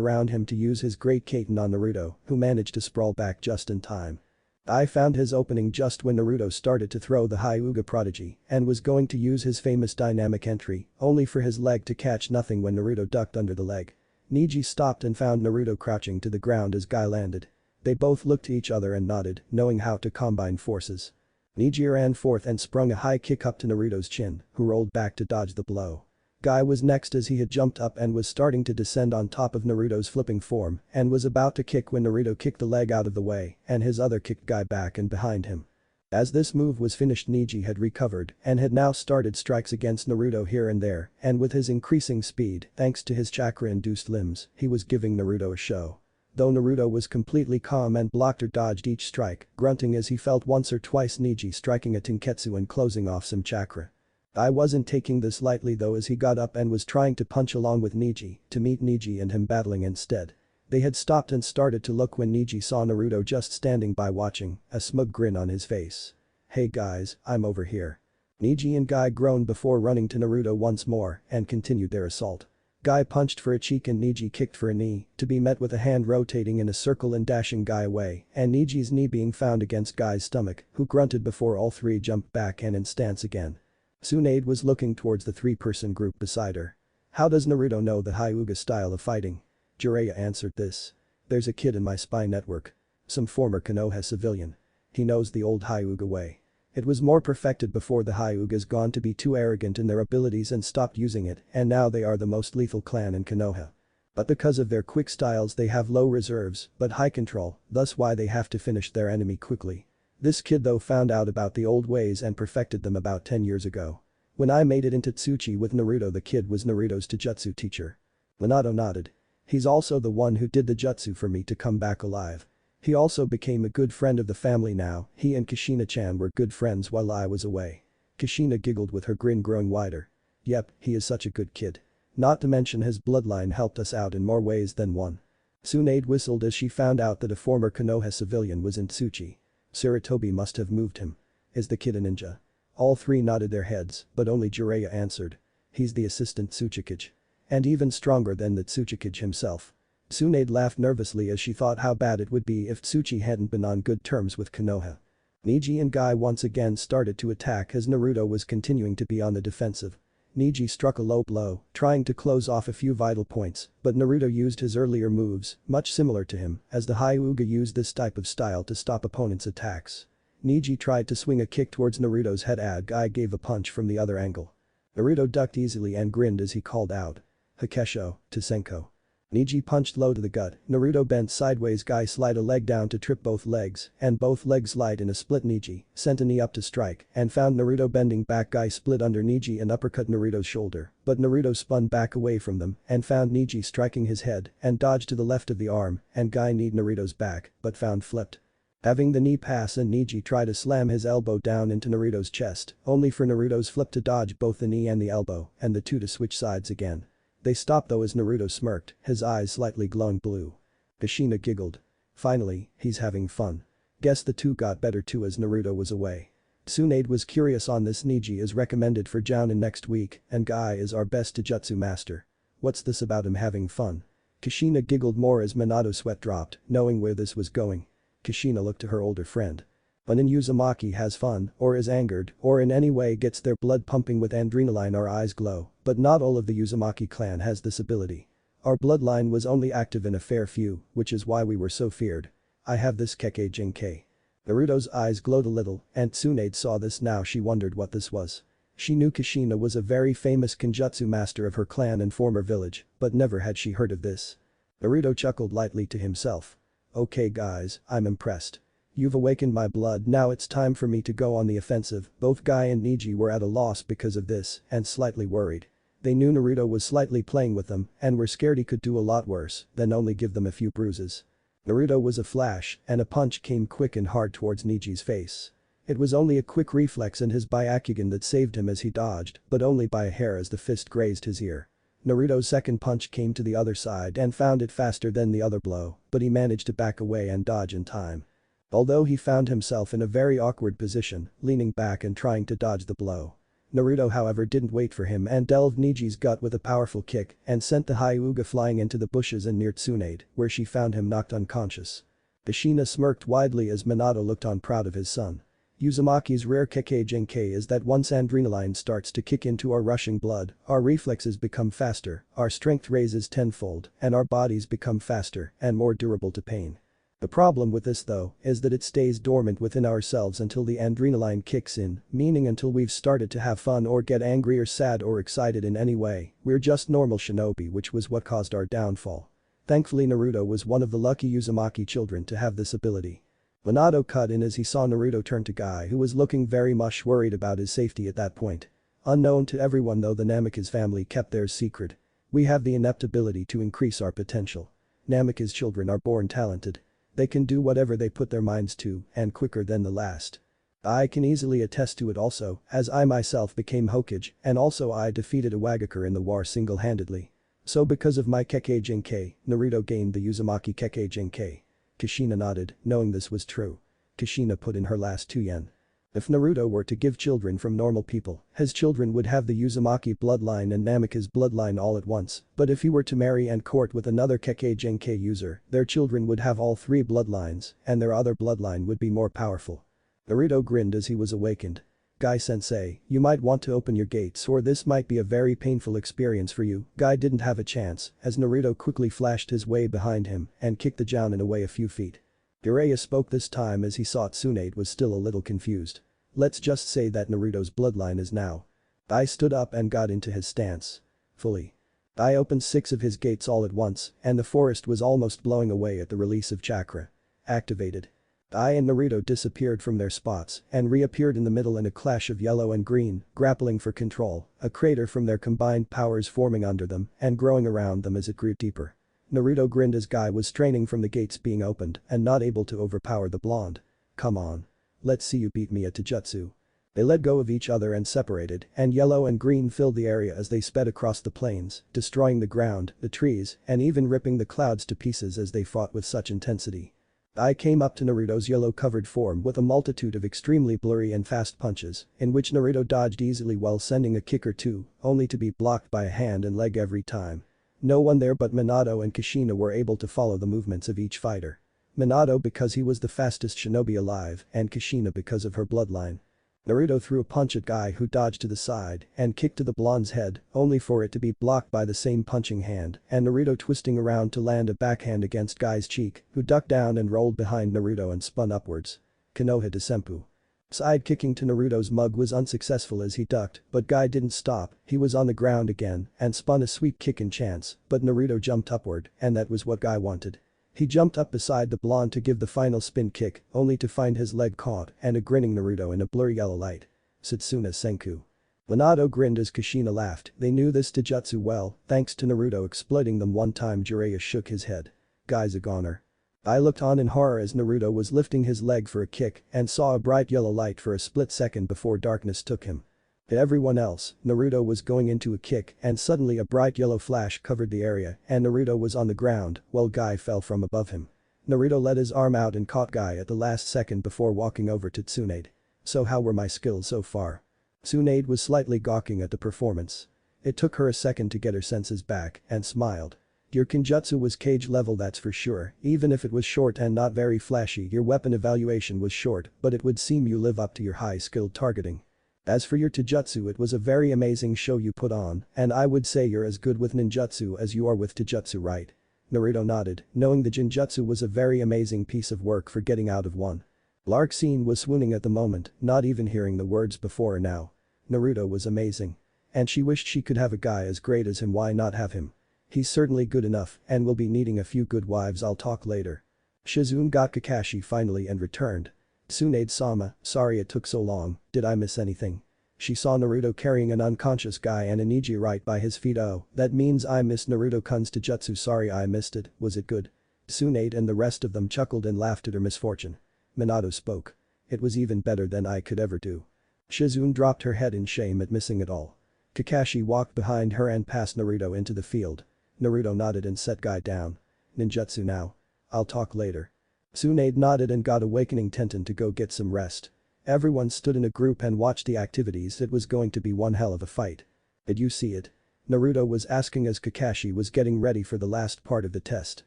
around him to use his great Kaiten on Naruto, who managed to sprawl back just in time. I found his opening just when Naruto started to throw the Hyuga prodigy and was going to use his famous dynamic entry, only for his leg to catch nothing when Naruto ducked under the leg. Neji stopped and found Naruto crouching to the ground as Guy landed. They both looked to each other and nodded, knowing how to combine forces. Neji ran forth and sprung a high kick up to Naruto's chin, who rolled back to dodge the blow. Guy was next as he had jumped up and was starting to descend on top of Naruto's flipping form and was about to kick when Naruto kicked the leg out of the way and his other kicked Guy back and behind him. As this move was finished Neji had recovered and had now started strikes against Naruto here and there and with his increasing speed thanks to his chakra-induced limbs he was giving Naruto a show. Though Naruto was completely calm and blocked or dodged each strike, grunting as he felt once or twice Neji striking a Tenketsu and closing off some chakra. I wasn't taking this lightly though as he got up and was trying to punch along with Neji to meet Neji and him battling instead. They had stopped and started to look when Neji saw Naruto just standing by watching, a smug grin on his face. "Hey guys, I'm over here." Neji and Guy groaned before running to Naruto once more and continued their assault. Guy punched for a cheek and Neji kicked for a knee, to be met with a hand rotating in a circle and dashing Guy away and Neji's knee being found against Guy's stomach, who grunted before all three jumped back and in stance again. Tsunade was looking towards the three-person group beside her. "How does Naruto know the Hyuga style of fighting?" Jiraiya answered this. "There's a kid in my spy network. Some former Konoha civilian. He knows the old Hyuga way. It was more perfected before the Hyugas gone to be too arrogant in their abilities and stopped using it and now they are the most lethal clan in Konoha. But because of their quick styles they have low reserves but high control, thus why they have to finish their enemy quickly. This kid though found out about the old ways and perfected them about 10 years ago. When I made it into Tsuchi with Naruto the kid was Naruto's Taijutsu teacher." Minato nodded. "He's also the one who did the jutsu for me to come back alive. He also became a good friend of the family now, he and Kushina-chan were good friends while I was away." Kushina giggled with her grin growing wider. "Yep, he is such a good kid. Not to mention his bloodline helped us out in more ways than one." Tsunade whistled as she found out that a former Konoha civilian was in Tsuchi. Sarutobi must have moved him. "Is the kid a ninja?" All three nodded their heads, but only Jiraiya answered. "He's the assistant Tsuchikage. And even stronger than the Tsuchikage himself." Tsunade laughed nervously as she thought how bad it would be if Tsuchi hadn't been on good terms with Konoha. Neji and Guy once again started to attack as Naruto was continuing to be on the defensive. Neji struck a low blow, trying to close off a few vital points, but Naruto used his earlier moves, much similar to him, as the Hyuga used this type of style to stop opponents' attacks. Neji tried to swing a kick towards Naruto's head Guy gave a punch from the other angle. Naruto ducked easily and grinned as he called out. "Hakesho, Tsenko." Neji punched low to the gut, Naruto bent sideways Guy slid a leg down to trip both legs and both legs slide in a split Neji sent a knee up to strike and found Naruto bending back Guy split under Neji and uppercut Naruto's shoulder but Naruto spun back away from them and found Neji striking his head and dodged to the left of the arm and Guy kneed Naruto's back but found flipped. Having the knee pass and Neji try to slam his elbow down into Naruto's chest only for Naruto's flip to dodge both the knee and the elbow and the two to switch sides again. They stopped though as Naruto smirked, his eyes slightly glowing blue. Kushina giggled. "Finally, he's having fun. Guess the two got better too as Naruto was away." Tsunade was curious on this. Neji is recommended for Jounin next week and Guy is our best Taijutsu master. What's this about him having fun? Kushina giggled more as Minato's sweat dropped, knowing where this was going. Kushina looked to her older friend. "When an Uzumaki has fun, or is angered, or in any way gets their blood pumping with adrenaline our eyes glow, but not all of the Uzumaki clan has this ability. Our bloodline was only active in a fair few, which is why we were so feared. I have this Kekkei Jinkei." Naruto's eyes glowed a little, and Tsunade saw this now she wondered what this was. She knew Kushina was a very famous Kenjutsu master of her clan and former village, but never had she heard of this. Naruto chuckled lightly to himself. "Okay guys, I'm impressed. You've awakened my blood now it's time for me to go on the offensive." Both Guy and Neji were at a loss because of this and slightly worried. They knew Naruto was slightly playing with them and were scared he could do a lot worse than only give them a few bruises. Naruto was a flash, and a punch came quick and hard towards Niji's face. It was only a quick reflex and his Byakugan that saved him as he dodged, but only by a hair as the fist grazed his ear. Naruto's second punch came to the other side and found it faster than the other blow, but he managed to back away and dodge in time. Although he found himself in a very awkward position, leaning back and trying to dodge the blow. Naruto however didn't wait for him and delved Niji's gut with a powerful kick and sent the Hyuga flying into the bushes and near Tsunade, where she found him knocked unconscious. Kushina smirked widely as Minato looked on proud of his son. Uzumaki's rare Kekkei Genkai is that once adrenaline starts to kick into our rushing blood, our reflexes become faster, our strength raises tenfold, and our bodies become faster and more durable to pain. The problem with this though is that it stays dormant within ourselves until the adrenaline kicks in, meaning until we've started to have fun or get angry or sad or excited in any way, we're just normal shinobi, which was what caused our downfall. Thankfully Naruto was one of the lucky Uzumaki children to have this ability. Minato cut in as he saw Naruto turn to Guy, who was looking very much worried about his safety at that point. Unknown to everyone though, the Namikaze family kept theirs secret. We have the inept ability to increase our potential. Namikaze children are born talented. They can do whatever they put their minds to, and quicker than the last. I can easily attest to it also, as I myself became Hokage, and also I defeated a Wagakure in the war single-handedly. So because of my Kekkei Genkai, Naruto gained the Uzumaki Kekkei Genkai. Kushina nodded, knowing this was true. Kushina put in her last 2 yen. If Naruto were to give children from normal people, his children would have the Uzumaki bloodline and Namikaze bloodline all at once, but if he were to marry and court with another Kekkei Genkai user, their children would have all 3 bloodlines, and their other bloodline would be more powerful. Naruto grinned as he was awakened. Guy-sensei, you might want to open your gates or this might be a very painful experience for you. Guy didn't have a chance, as Naruto quickly flashed his way behind him and kicked the Jounin away a few feet. Jiraiya spoke this time as he saw Tsunade was still a little confused. Let's just say that Naruto's bloodline is now. Guy stood up and got into his stance. Fully. Guy opened 6 of his gates all at once, and the forest was almost blowing away at the release of chakra. Activated. Guy and Naruto disappeared from their spots and reappeared in the middle in a clash of yellow and green, grappling for control, a crater from their combined powers forming under them and growing around them as it grew deeper. Naruto grinned as Guy was straining from the gates being opened and not able to overpower the blonde. Come on. Let's see you beat me at Taijutsu. They let go of each other and separated, and yellow and green filled the area as they sped across the plains, destroying the ground, the trees, and even ripping the clouds to pieces as they fought with such intensity. I came up to Naruto's yellow-covered form with a multitude of extremely blurry and fast punches, in which Naruto dodged easily while sending a kick or two, only to be blocked by a hand and leg every time. No one there but Minato and Kushina were able to follow the movements of each fighter. Minato because he was the fastest shinobi alive, and Kushina because of her bloodline. Naruto threw a punch at Guy, who dodged to the side and kicked to the blonde's head, only for it to be blocked by the same punching hand, and Naruto twisting around to land a backhand against Guy's cheek, who ducked down and rolled behind Naruto and spun upwards. Konoha de Senpu. Side kicking to Naruto's mug was unsuccessful as he ducked, but Guy didn't stop, he was on the ground again and spun a sweep kick in chance, but Naruto jumped upward, and that was what Guy wanted. He jumped up beside the blonde to give the final spin kick, only to find his leg caught and a grinning Naruto in a blurry yellow light. Satsuna Senku. Minato grinned as Kushina laughed, they knew this taijutsu well, thanks to Naruto exploiting them one time. Jiraiya shook his head. Guy's a goner. I looked on in horror as Naruto was lifting his leg for a kick and saw a bright yellow light for a split second before darkness took him. To everyone else, Naruto was going into a kick and suddenly a bright yellow flash covered the area and Naruto was on the ground while Guy fell from above him. Naruto let his arm out and caught Guy at the last second before walking over to Tsunade. So how were my skills so far? Tsunade was slightly gawking at the performance. It took her a second to get her senses back and smiled. Your kenjutsu was cage level, that's for sure, even if it was short and not very flashy. Your weapon evaluation was short, but it would seem you live up to your high skilled targeting. As for your taijutsu, it was a very amazing show you put on, and I would say you're as good with ninjutsu as you are with taijutsu, right? Naruto nodded, knowing the jinjutsu was a very amazing piece of work for getting out of one. Larksin was swooning at the moment, not even hearing the words before or now. Naruto was amazing. And she wished she could have a guy as great as him. Why not have him? He's certainly good enough and will be needing a few good wives. I'll talk later. Shizune got Kakashi finally and returned. Tsunade-sama, sorry it took so long, did I miss anything? She saw Naruto carrying an unconscious Guy and a Niji right by his feet. Oh, that means I missed Naruto-kun's taijutsu. Sorry I missed it, was it good? Tsunade and the rest of them chuckled and laughed at her misfortune. Minato spoke. It was even better than I could ever do. Shizune dropped her head in shame at missing it all. Kakashi walked behind her and passed Naruto into the field. Naruto nodded and set Guy down. Ninjutsu now. I'll talk later. Tsunade nodded and got Awakening Tenten to go get some rest. Everyone stood in a group and watched the activities. It was going to be one hell of a fight. Did you see it? Naruto was asking as Kakashi was getting ready for the last part of the test.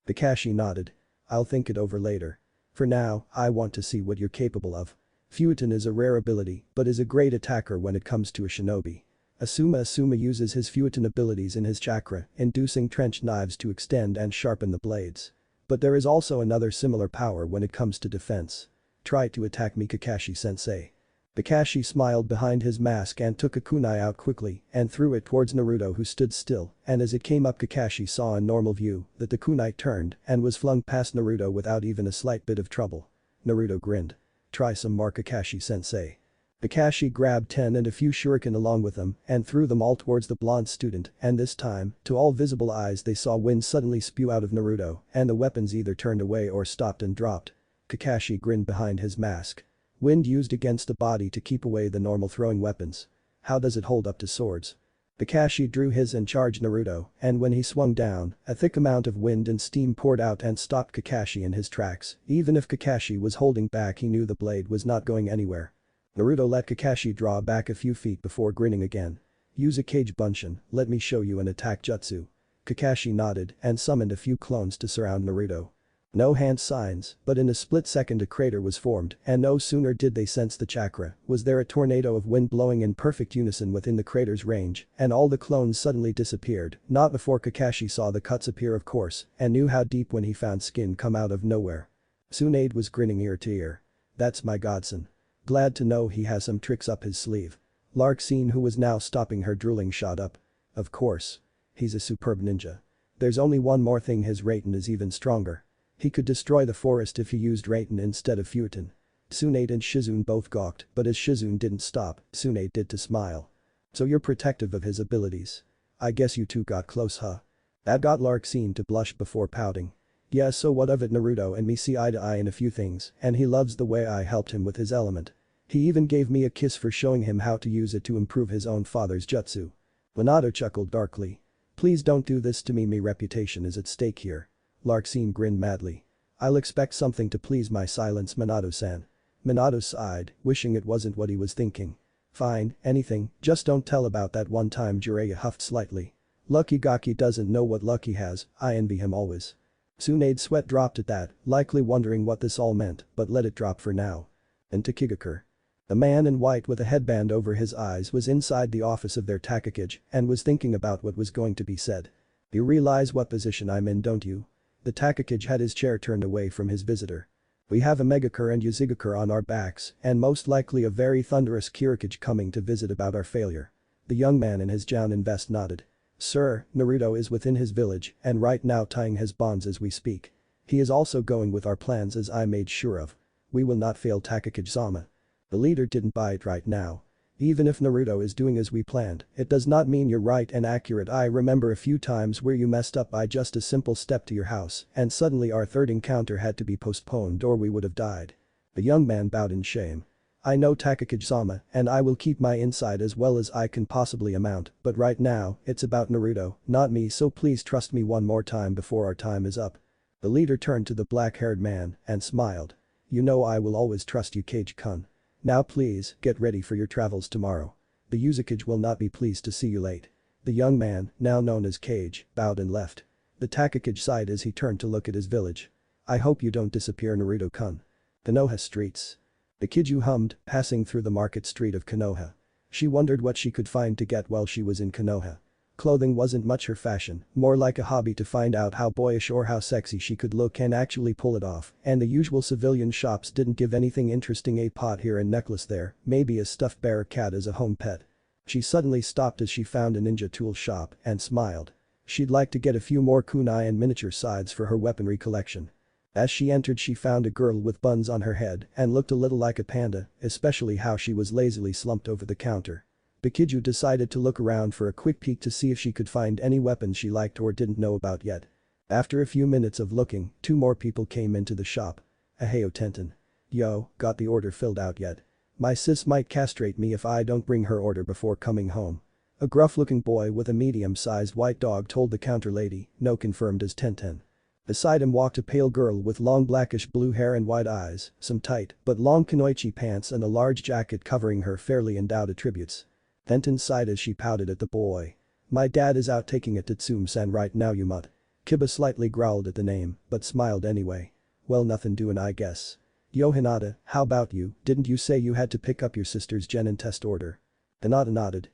Kakashi nodded. I'll think it over later. For now, I want to see what you're capable of. Futon is a rare ability but is a great attacker when it comes to a shinobi. Asuma uses his Futon abilities in his chakra, inducing trenched knives to extend and sharpen the blades. But there is also another similar power when it comes to defense. Try to attack me, Kakashi-sensei. Kakashi smiled behind his mask and took a kunai out quickly and threw it towards Naruto, who stood still, and as it came up Kakashi saw in normal view that the kunai turned and was flung past Naruto without even a slight bit of trouble. Naruto grinned. Try some more, Kakashi-sensei. Kakashi grabbed 10 and a few shuriken along with them and threw them all towards the blonde student, and this time, to all visible eyes they saw wind suddenly spew out of Naruto and the weapons either turned away or stopped and dropped. Kakashi grinned behind his mask. Wind used against the body to keep away the normal throwing weapons. How does it hold up to swords? Kakashi drew his and charged Naruto, and when he swung down, a thick amount of wind and steam poured out and stopped Kakashi in his tracks. Even if Kakashi was holding back, he knew the blade was not going anywhere. Naruto let Kakashi draw back a few feet before grinning again. Use a Kage Bunshin, let me show you an attack jutsu. Kakashi nodded and summoned a few clones to surround Naruto. No hand signs, but in a split second a crater was formed, and no sooner did they sense the chakra was there a tornado of wind blowing in perfect unison within the crater's range, and all the clones suddenly disappeared, not before Kakashi saw the cuts appear of course, and knew how deep when he found skin come out of nowhere. Tsunade was grinning ear to ear. That's my godson. Glad to know he has some tricks up his sleeve. Larxene, who was now stopping her drooling, shot up. Of course. He's a superb ninja. There's only one more thing, his Raiten is even stronger. He could destroy the forest if he used Raiten instead of Futon. Tsunade and Shizune both gawked, but as Shizune didn't stop, Tsunade did to smile. So you're protective of his abilities. I guess you two got close, huh? That got Larxene to blush before pouting. Yeah, so what of it? Naruto and me see eye to eye in a few things, and he loves the way I helped him with his element. He even gave me a kiss for showing him how to use it to improve his own father's jutsu. Minato chuckled darkly. Please don't do this to me, my reputation is at stake here. Larxene grinned madly. I'll expect something to please my silence, Minato-san. Minato sighed, wishing it wasn't what he was thinking. Fine, anything, just don't tell about that one time. Jiraiya huffed slightly. Lucky Gaki doesn't know what luck he has, I envy him always. Tsunade's sweat dropped at that, likely wondering what this all meant, but let it drop for now. And to Kigakure. The man in white with a headband over his eyes was inside the office of their Takakage and was thinking about what was going to be said. You realize what position I'm in, don't you? The Takakage had his chair turned away from his visitor. We have a Megakure and Yuzigakure on our backs and most likely a very thunderous Kirikage coming to visit about our failure. The young man in his Jounin vest nodded. Sir, Naruto is within his village and right now tying his bonds as we speak. He is also going with our plans, as I made sure of. We will not fail, Takakage-sama. The leader didn't buy it right now. Even if Naruto is doing as we planned, it does not mean you're right and accurate. I remember a few times where you messed up by just a simple step to your house and suddenly our third encounter had to be postponed or we would have died. The young man bowed in shame. I know, Takakage-sama, and I will keep my insight as well as I can possibly amount, but right now, it's about Naruto, not me, so please trust me one more time before our time is up. The leader turned to the black-haired man and smiled. You know I will always trust you, Kage-kun. Now please, get ready for your travels tomorrow. The Uzukage will not be pleased to see you late. The young man, now known as Kage, bowed and left. The Takakage sighed as he turned to look at his village. I hope you don't disappear, Naruto-kun. Konoha streets. The Kiju hummed, passing through the market street of Konoha. She wondered what she could find to get while she was in Konoha. Clothing wasn't much her fashion, more like a hobby to find out how boyish or how sexy she could look and actually pull it off, and the usual civilian shops didn't give anything interesting. A pot here and necklace there, maybe a stuffed bear or cat as a home pet. She suddenly stopped as she found a ninja tool shop and smiled. She'd like to get a few more kunai and miniature sides for her weaponry collection. As she entered, she found a girl with buns on her head and looked a little like a panda, especially how she was lazily slumped over the counter. Bikiju decided to look around for a quick peek to see if she could find any weapons she liked or didn't know about yet. After a few minutes of looking, 2 more people came into the shop. Aheyo Tenten. Yo, got the order filled out yet? My sis might castrate me if I don't bring her order before coming home. A gruff-looking boy with a medium-sized white dog told the counter lady, no confirmed as Tenten. Beside him walked a pale girl with long blackish blue hair and white eyes, some tight but long kunoichi pants and a large jacket covering her fairly endowed attributes. Tenten sighed as she pouted at the boy. My dad is out taking a Tsume-san right now you mutt. Kiba slightly growled at the name, but smiled anyway. Well nothing doing I guess. Yo Hinata, how about you, didn't you say you had to pick up your sister's genin test order? Hinata nodded.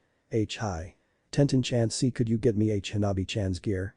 Hi. Tenten-chan see could you get me Hinabi-chan's gear?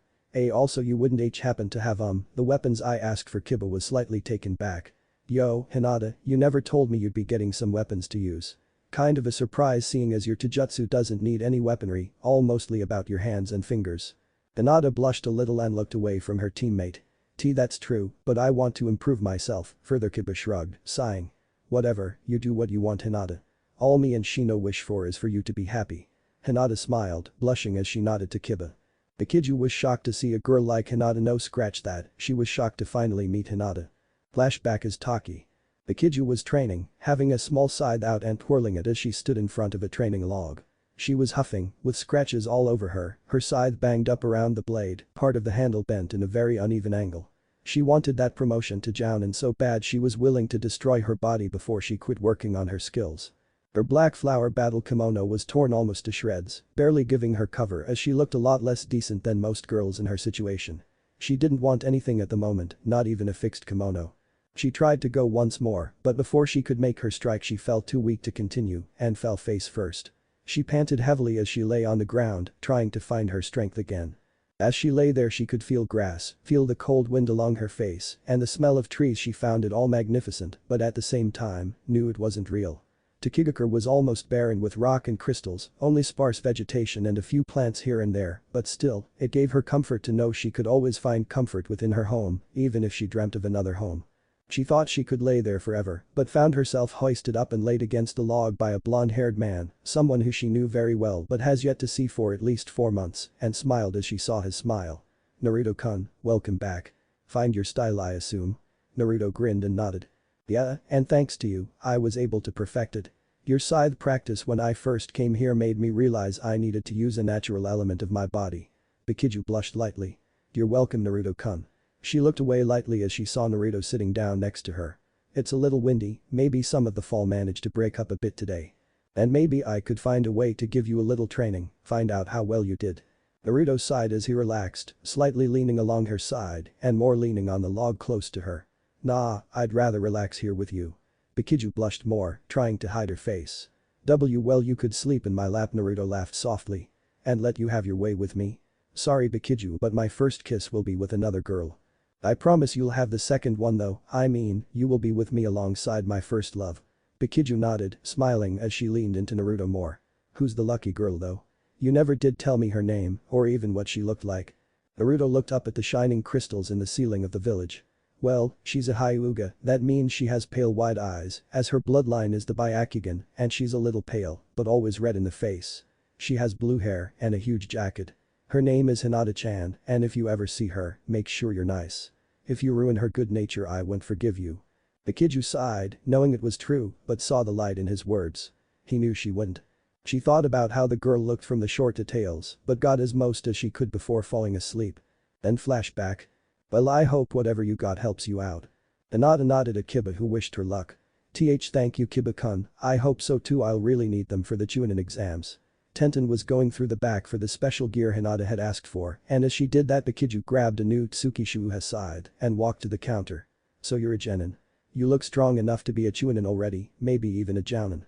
Also you wouldn't happen to have the weapons I asked for. Kiba was slightly taken back. Yo, Hinata, you never told me you'd be getting some weapons to use. Kind of a surprise seeing as your taijutsu doesn't need any weaponry, all mostly about your hands and fingers. Hinata blushed a little and looked away from her teammate. That's true, but I want to improve myself, further Kiba shrugged, sighing. Whatever, you do what you want Hinata. All me and Shino wish for is for you to be happy. Hinata smiled, blushing as she nodded to Kiba. Bikiju was shocked to see a girl like Hinata. No scratch that, she was shocked to finally meet Hinata. Flashback as Taki. Bikiju was training, having a small scythe out and twirling it as she stood in front of a training log. She was huffing, with scratches all over her scythe banged up around the blade, part of the handle bent in a very uneven angle. She wanted that promotion to Jounin so bad she was willing to destroy her body before she quit working on her skills. Her black flower battle kimono was torn almost to shreds, barely giving her cover as she looked a lot less decent than most girls in her situation. She didn't want anything at the moment, not even a fixed kimono. She tried to go once more, but before she could make her strike she felt too weak to continue and fell face first. She panted heavily as she lay on the ground, trying to find her strength again. As she lay there she could feel grass, feel the cold wind along her face, and the smell of trees. She found it all magnificent, but at the same time, knew it wasn't real. Takigakure was almost barren with rock and crystals, only sparse vegetation and a few plants here and there, but still, it gave her comfort to know she could always find comfort within her home, even if she dreamt of another home. She thought she could lay there forever, but found herself hoisted up and laid against a log by a blonde-haired man, someone who she knew very well but has yet to see for at least 4 months, and smiled as she saw his smile. Naruto-kun, welcome back. Find your style I assume? Naruto grinned and nodded. Yeah, and thanks to you, I was able to perfect it. Your scythe practice when I first came here made me realize I needed to use a natural element of my body. Bikiju blushed lightly. You're welcome Naruto-kun. She looked away lightly as she saw Naruto sitting down next to her. It's a little windy, maybe some of the fall managed to break up a bit today. And maybe I could find a way to give you a little training, find out how well you did. Naruto sighed as he relaxed, slightly leaning along her side and more leaning on the log close to her. Nah, I'd rather relax here with you. Bikiju blushed more, trying to hide her face. Well you could sleep in my lap Naruto laughed softly. And let you have your way with me? Sorry Bikiju but my first kiss will be with another girl. I promise you'll have the second one though, I mean, you will be with me alongside my first love. Bikiju nodded, smiling as she leaned into Naruto more. Who's the lucky girl though? You never did tell me her name, or even what she looked like. Naruto looked up at the shining crystals in the ceiling of the village. Well, she's a Hyuga, that means she has pale white eyes, as her bloodline is the Byakugan, and she's a little pale, but always red in the face. She has blue hair and a huge jacket. Her name is Hinata-chan, and if you ever see her, make sure you're nice. If you ruin her good nature I won't forgive you. Bikiju sighed, knowing it was true, but saw the light in his words. He knew she wouldn't. She thought about how the girl looked from the short details, but got as most as she could before falling asleep. Then flashback. Well I hope whatever you got helps you out. Hinata nodded at Kiba who wished her luck. Thank you Kiba-kun, I hope so too I'll really need them for the Chunin exams. Tenten was going through the back for the special gear Hinata had asked for, and as she did that Bikiju grabbed a new Tsukishu side and walked to the counter. So you're a genin. You look strong enough to be a Chunin already, maybe even a Jounin.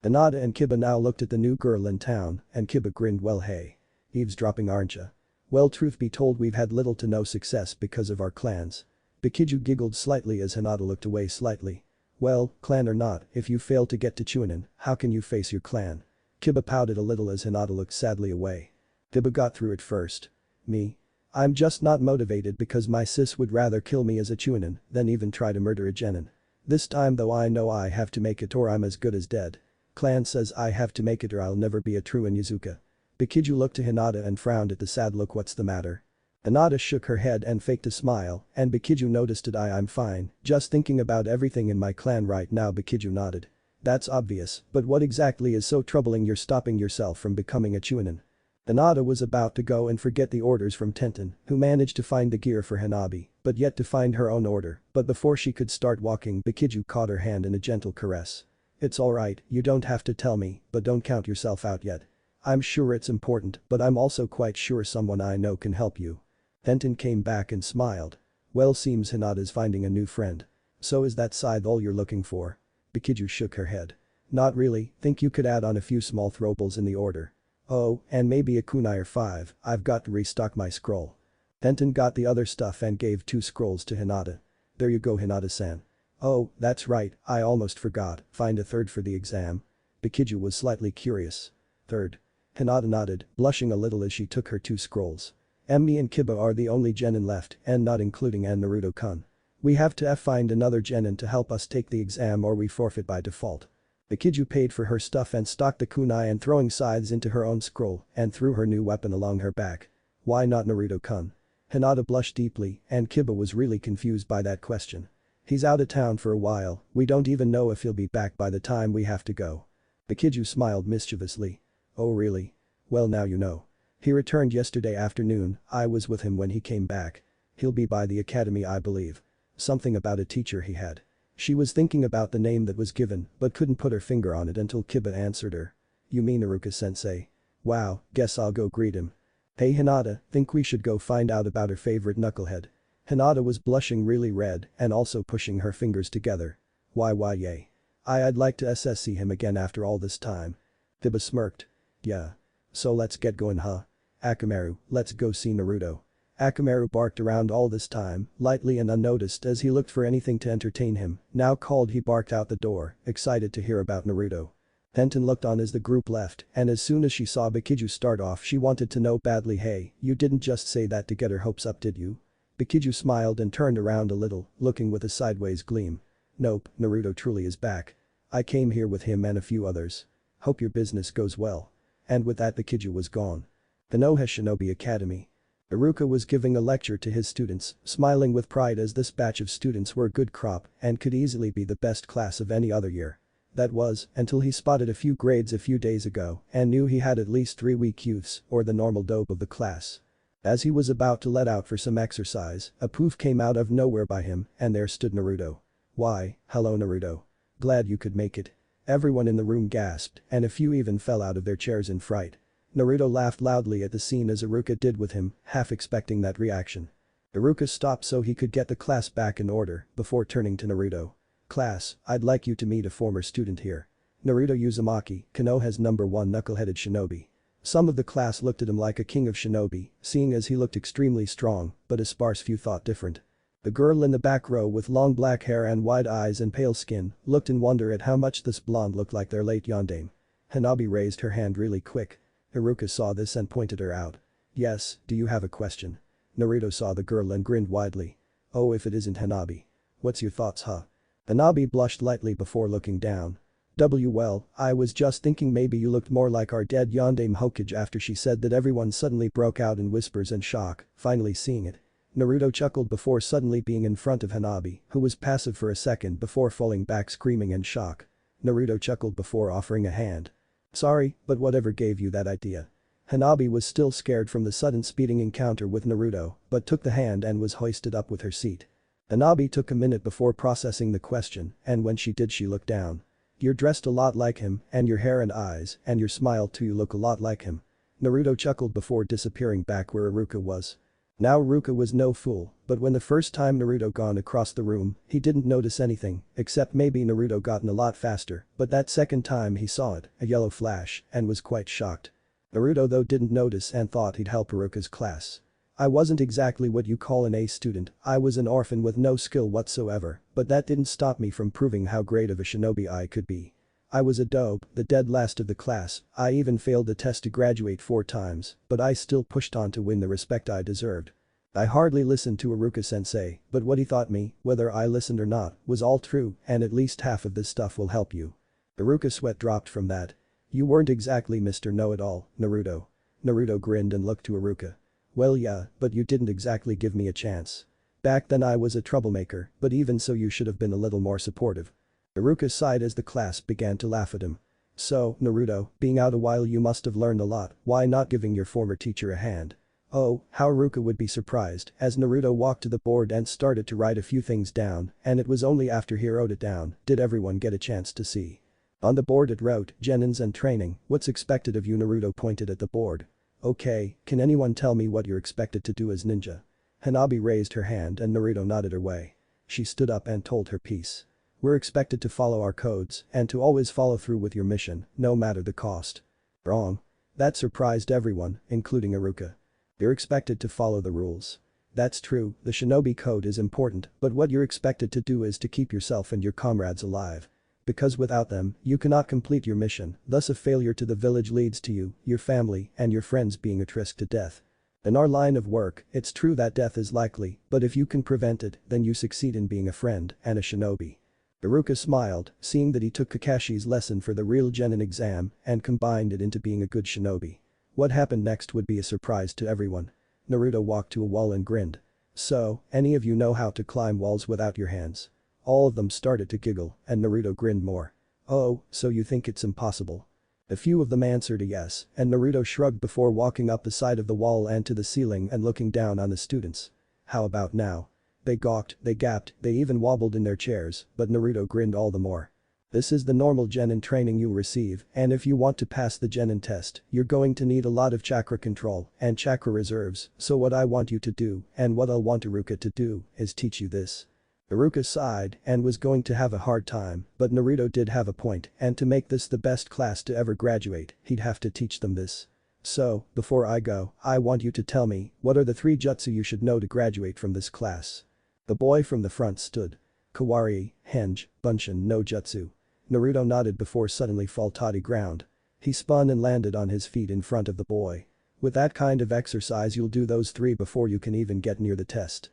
Hinata and Kiba now looked at the new girl in town, and Kiba grinned well hey. Eavesdropping aren't ya? Well truth be told we've had little to no success because of our clans. Bikiju giggled slightly as Hinata looked away slightly. Well, clan or not, if you fail to get to Chunin, how can you face your clan? Kiba pouted a little as Hinata looked sadly away. Kiba got through it first. Me? I'm just not motivated because my sis would rather kill me as a Chunin than even try to murder a genin. This time though I know I have to make it or I'm as good as dead. Clan says I have to make it or I'll never be a true Yazuka. Bikiju looked to Hinata and frowned at the sad look what's the matter? Hinata shook her head and faked a smile, and Bikiju noticed it. I'm fine, just thinking about everything in my clan right now. Bikiju nodded. That's obvious, but what exactly is so troubling you're stopping yourself from becoming a Chunin? Hinata was about to go and forget the orders from Tenten, who managed to find the gear for Hanabi, but yet to find her own order, but before she could start walking Bikiju caught her hand in a gentle caress. It's alright, you don't have to tell me, but don't count yourself out yet. I'm sure it's important, but I'm also quite sure someone I know can help you. Tenten came back and smiled. Well, seems Hinata's finding a new friend. So is that scythe all you're looking for? Bikiju shook her head. Not really, think you could add on a few small throwables in the order. Oh, and maybe a kunai or 5, I've got to restock my scroll. Tenten got the other stuff and gave 2 scrolls to Hinata. There you go, Hinata-san. Oh, that's right, I almost forgot, find a third for the exam. Bikiju was slightly curious. Third. Hinata nodded, blushing a little as she took her 2 scrolls. Emmy and Kiba are the only genin left, and not including Naruto-kun. We have to find another genin to help us take the exam or we forfeit by default. Bikiju paid for her stuff and stocked the kunai and throwing scythes into her own scroll and threw her new weapon along her back. Why not Naruto-kun? Hinata blushed deeply and Kiba was really confused by that question. He's out of town for a while, we don't even know if he'll be back by the time we have to go. Bikiju smiled mischievously. Oh really? Well now you know. He returned yesterday afternoon, I was with him when he came back. He'll be by the academy I believe. Something about a teacher he had. She was thinking about the name that was given but couldn't put her finger on it until Kiba answered her. You mean Iruka-sensei? Wow, guess I'll go greet him. Hey Hinata, think we should go find out about her favorite knucklehead. Hinata was blushing really red and also pushing her fingers together. Why yay. I'd like to see him again after all this time. Kiba smirked. Yeah. So let's get going huh? Akamaru, let's go see Naruto. Akamaru barked around all this time, lightly and unnoticed as he looked for anything to entertain him, now called he barked out the door, excited to hear about Naruto. Tenten looked on as the group left and as soon as she saw Bikiju start off she wanted to know badly hey, you didn't just say that to get her hopes up did you? Bikiju smiled and turned around a little, looking with a sideways gleam. Nope, Naruto truly is back. I came here with him and a few others. Hope your business goes well. And with that Bikiju was gone. Konoha Shinobi Academy. Iruka was giving a lecture to his students, smiling with pride as this batch of students were a good crop and could easily be the best class of any other year. That was, until he spotted a few grades a few days ago and knew he had at least 3 weak youths or the normal dope of the class. As he was about to let out for some exercise, a poof came out of nowhere by him and there stood Naruto. Why, hello Naruto. Glad you could make it. Everyone in the room gasped and a few even fell out of their chairs in fright. Naruto laughed loudly at the scene as Iruka did with him, half expecting that reaction. Iruka stopped so he could get the class back in order before turning to Naruto. Class, I'd like you to meet a former student here. Naruto Uzumaki, Konoha's #1 knuckle-headed shinobi. Some of the class looked at him like a king of shinobi, seeing as he looked extremely strong, but a sparse few thought different. The girl in the back row with long black hair and wide eyes and pale skin looked in wonder at how much this blonde looked like their late yondaime. Hanabi raised her hand really quick. Iruka saw this and pointed her out. Yes, do you have a question? Naruto saw the girl and grinned widely. Oh if it isn't Hanabi. What's your thoughts huh? Hanabi blushed lightly before looking down. Well, I was just thinking maybe you looked more like our dead yondaime Hokage after she said that everyone suddenly broke out in whispers and shock, finally seeing it. Naruto chuckled before suddenly being in front of Hanabi, who was passive for a second before falling back screaming in shock. Naruto chuckled before offering a hand. Sorry, but whatever gave you that idea? Hanabi was still scared from the sudden speeding encounter with Naruto, but took the hand and was hoisted up with her seat. Hanabi took a minute before processing the question, and when she did she looked down. You're dressed a lot like him, and your hair and eyes, and your smile too look a lot like him. Naruto chuckled before disappearing back where Iruka was. Now Iruka was no fool, but when the first time Naruto gone across the room, he didn't notice anything, except maybe Naruto gotten a lot faster, but that second time he saw it, a yellow flash, and was quite shocked. Naruto though didn't notice and thought he'd help Iruka's class. I wasn't exactly what you call an A student, I was an orphan with no skill whatsoever, but that didn't stop me from proving how great of a shinobi I could be. I was a dope, the dead last of the class, I even failed the test to graduate 4 times, but I still pushed on to win the respect I deserved. I hardly listened to Iruka-sensei, but what he taught me, whether I listened or not, was all true and at least half of this stuff will help you. Iruka's sweat dropped from that. You weren't exactly Mr. Know-it-all, Naruto. Naruto grinned and looked to Iruka. Well yeah, but you didn't exactly give me a chance. Back then I was a troublemaker, but even so you should have been a little more supportive. Iruka sighed as the class began to laugh at him. So, Naruto, being out a while you must have learned a lot, why not giving your former teacher a hand? Oh, how Iruka would be surprised as Naruto walked to the board and started to write a few things down, and it was only after he wrote it down did everyone get a chance to see. On the board it wrote, Genins and training, what's expected of you? Naruto pointed at the board. Okay, can anyone tell me what you're expected to do as ninja? Hanabi raised her hand and Naruto nodded her way. She stood up and told her piece. We're expected to follow our codes and to always follow through with your mission, no matter the cost. Wrong. That surprised everyone, including Iruka. You're expected to follow the rules. That's true, the shinobi code is important, but what you're expected to do is to keep yourself and your comrades alive. Because without them, you cannot complete your mission, thus a failure to the village leads to you, your family, and your friends being at risk to death. In our line of work, it's true that death is likely, but if you can prevent it, then you succeed in being a friend and a shinobi. Iruka smiled, seeing that he took Kakashi's lesson for the real genin exam and combined it into being a good shinobi. What happened next would be a surprise to everyone. Naruto walked to a wall and grinned. So, any of you know how to climb walls without your hands? All of them started to giggle, and Naruto grinned more. Oh, so you think it's impossible? A few of them answered a yes, and Naruto shrugged before walking up the side of the wall and to the ceiling and looking down on the students. How about now? They gawked, they gasped, they even wobbled in their chairs, but Naruto grinned all the more. This is the normal genin training you'll receive, and if you want to pass the genin test, you're going to need a lot of chakra control and chakra reserves, so what I want you to do, and what I'll want Iruka to do, is teach you this. Iruka sighed and was going to have a hard time, but Naruto did have a point, and to make this the best class to ever graduate, he'd have to teach them this. So, before I go, I want you to tell me, what are the 3 jutsu you should know to graduate from this class? The boy from the front stood. Kawari, Henge, Bunshin no jutsu. Naruto nodded before suddenly fall to ground. He spun and landed on his feet in front of the boy. With that kind of exercise you'll do those 3 before you can even get near the test.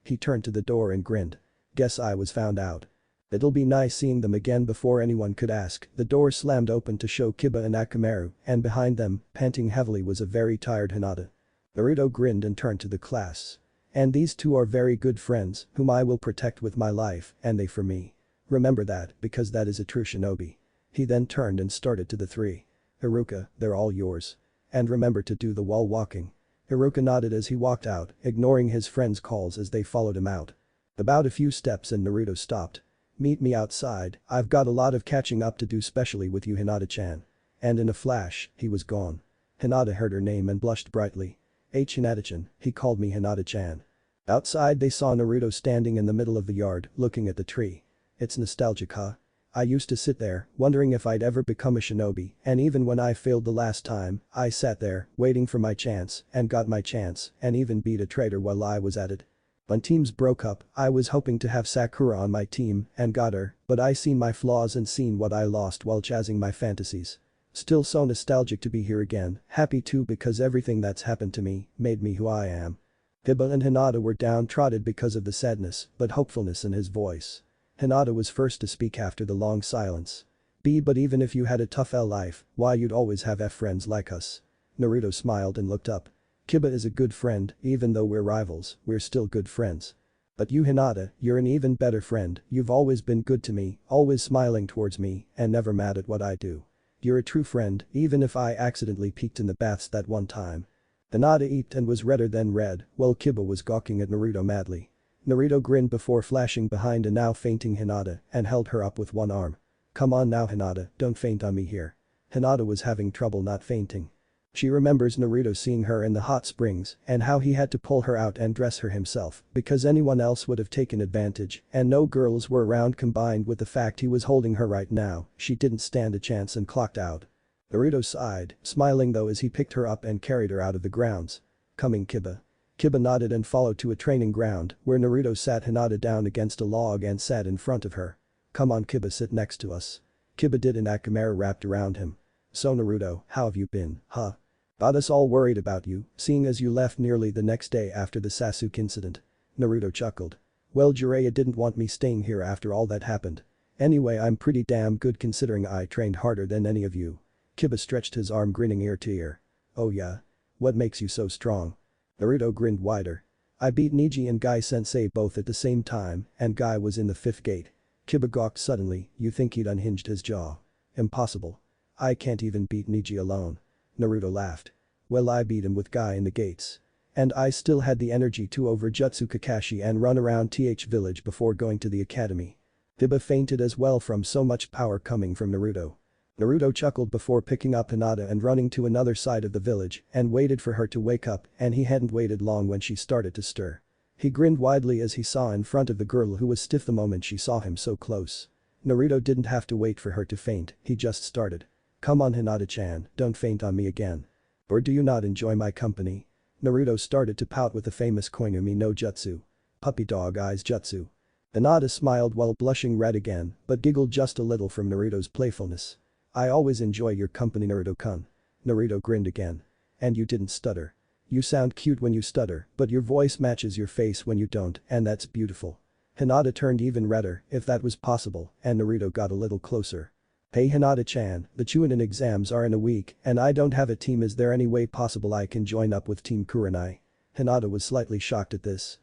He turned to the door and grinned. Guess I was found out. It'll be nice seeing them again before anyone could ask. The door slammed open to show Kiba and Akamaru, and behind them, panting heavily was a very tired Hinata. Naruto grinned and turned to the class. And these 2 are very good friends, whom I will protect with my life, and they for me. Remember that, because that is a true shinobi. He then turned and started to the 3. Iruka, they're all yours. And remember to do the wall walking. Iruka nodded as he walked out, ignoring his friends' calls as they followed him out. About a few steps and Naruto stopped. Meet me outside, I've got a lot of catching up to do, especially with you, Hinata-chan. And in a flash, he was gone. Hinata heard her name and blushed brightly. Hinata-chan, he called me Hinata-chan. Outside they saw Naruto standing in the middle of the yard, looking at the tree. It's nostalgic, huh? I used to sit there, wondering if I'd ever become a shinobi, and even when I failed the last time, I sat there, waiting for my chance, and got my chance, and even beat a traitor while I was at it. When teams broke up, I was hoping to have Sakura on my team, and got her, but I seen my flaws and seen what I lost while chasing my fantasies. Still so nostalgic to be here again, happy too because everything that's happened to me, made me who I am. Hiba and Hinata were downtrodden because of the sadness, but hopefulness in his voice. Hinata was first to speak after the long silence. But even if you had a tough life, why you'd always have friends like us. Naruto smiled and looked up. Kiba is a good friend, even though we're rivals, we're still good friends. But you Hinata, you're an even better friend, you've always been good to me, always smiling towards me, and never mad at what I do. You're a true friend, even if I accidentally peeked in the baths that one time. Hinata eeped and was redder than red, while Kiba was gawking at Naruto madly. Naruto grinned before flashing behind a now fainting Hinata and held her up with one arm. Come on now Hinata, don't faint on me here. Hinata was having trouble not fainting. She remembers Naruto seeing her in the hot springs and how he had to pull her out and dress her himself because anyone else would have taken advantage and no girls were around, combined with the fact he was holding her right now, she didn't stand a chance and clocked out. Naruto sighed, smiling though as he picked her up and carried her out of the grounds. Coming Kiba. Kiba nodded and followed to a training ground where Naruto sat Hinata down against a log and sat in front of her. Come on Kiba, sit next to us. Kiba did and Akamaru wrapped around him. So Naruto, how have you been, huh? Got us all worried about you, seeing as you left nearly the next day after the Sasuke incident. Naruto chuckled. Well Jiraiya didn't want me staying here after all that happened. Anyway I'm pretty damn good considering I trained harder than any of you. Kiba stretched his arm grinning ear to ear. Oh yeah? What makes you so strong? Naruto grinned wider. I beat Neji and Guy Sensei both at the same time and Guy was in the 5th gate. Kiba gawked suddenly, you think he'd unhinged his jaw? Impossible. I can't even beat Neji alone. Naruto laughed. Well, I beat him with Guy in the gates. And I still had the energy to overjutsu Kakashi and run around TH village before going to the academy. Kiba fainted as well from so much power coming from Naruto. Naruto chuckled before picking up Hinata and running to another side of the village and waited for her to wake up and he hadn't waited long when she started to stir. He grinned widely as he saw in front of the girl who was stiff the moment she saw him so close. Naruto didn't have to wait for her to faint, he just started. Come on Hinata-chan, don't faint on me again. Or do you not enjoy my company? Naruto started to pout with the famous Koinumi no jutsu. Puppy dog eyes jutsu. Hinata smiled while blushing red again but giggled just a little from Naruto's playfulness. I always enjoy your company Naruto-kun. Naruto grinned again. And you didn't stutter. You sound cute when you stutter but your voice matches your face when you don't and that's beautiful. Hinata turned even redder if that was possible and Naruto got a little closer. Hey Hinata-chan, the Chunin exams are in a week and I don't have a team, is there any way possible I can join up with Team Kurenai? Hinata was slightly shocked at this.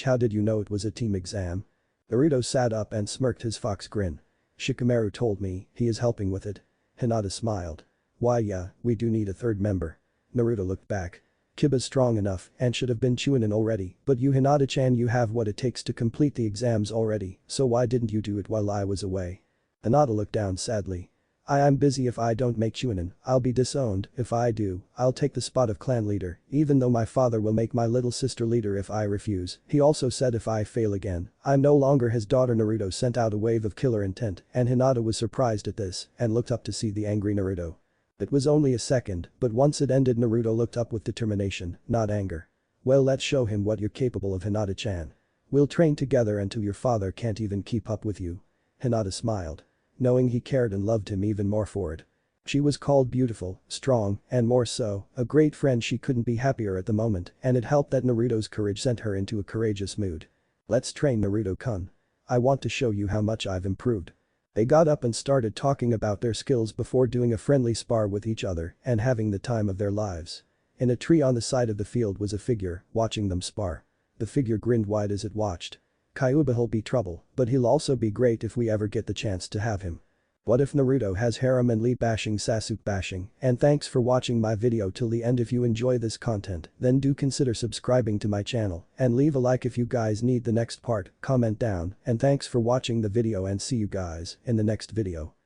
How did you know it was a team exam? Naruto sat up and smirked his fox grin. Shikamaru told me, he is helping with it. Hinata smiled. Why yeah, we do need a third member. Naruto looked back. Kiba's strong enough and should have been Chunin already but you Hinata-chan you have what it takes to complete the exams already so why didn't you do it while I was away? Hinata looked down sadly. I'm busy, if I don't make Chunin, I'll be disowned, if I do, I'll take the spot of clan leader, even though my father will make my little sister leader if I refuse. He also said if I fail again, I'm no longer his daughter. Naruto sent out a wave of killer intent and Hinata was surprised at this and looked up to see the angry Naruto. It was only a second but once it ended Naruto looked up with determination, not anger. Well, let's show him what you're capable of Hinata-chan. We'll train together until your father can't even keep up with you. Hinata smiled. Knowing he cared and loved him even more for it. She was called beautiful, strong, and more so, a great friend. She couldn't be happier at the moment and it helped that Naruto's courage sent her into a courageous mood. Let's train Naruto-kun. I want to show you how much I've improved. They got up and started talking about their skills before doing a friendly spar with each other and having the time of their lives. In a tree on the side of the field was a figure, watching them spar. The figure grinned wide as it watched. Kyuba'll be trouble, but he'll also be great if we ever get the chance to have him. What if Naruto has harem and Lee bashing Sasuke bashing? And thanks for watching my video till the end. If you enjoy this content then do consider subscribing to my channel and leave a like if you guys need the next part, comment down and thanks for watching the video and see you guys in the next video.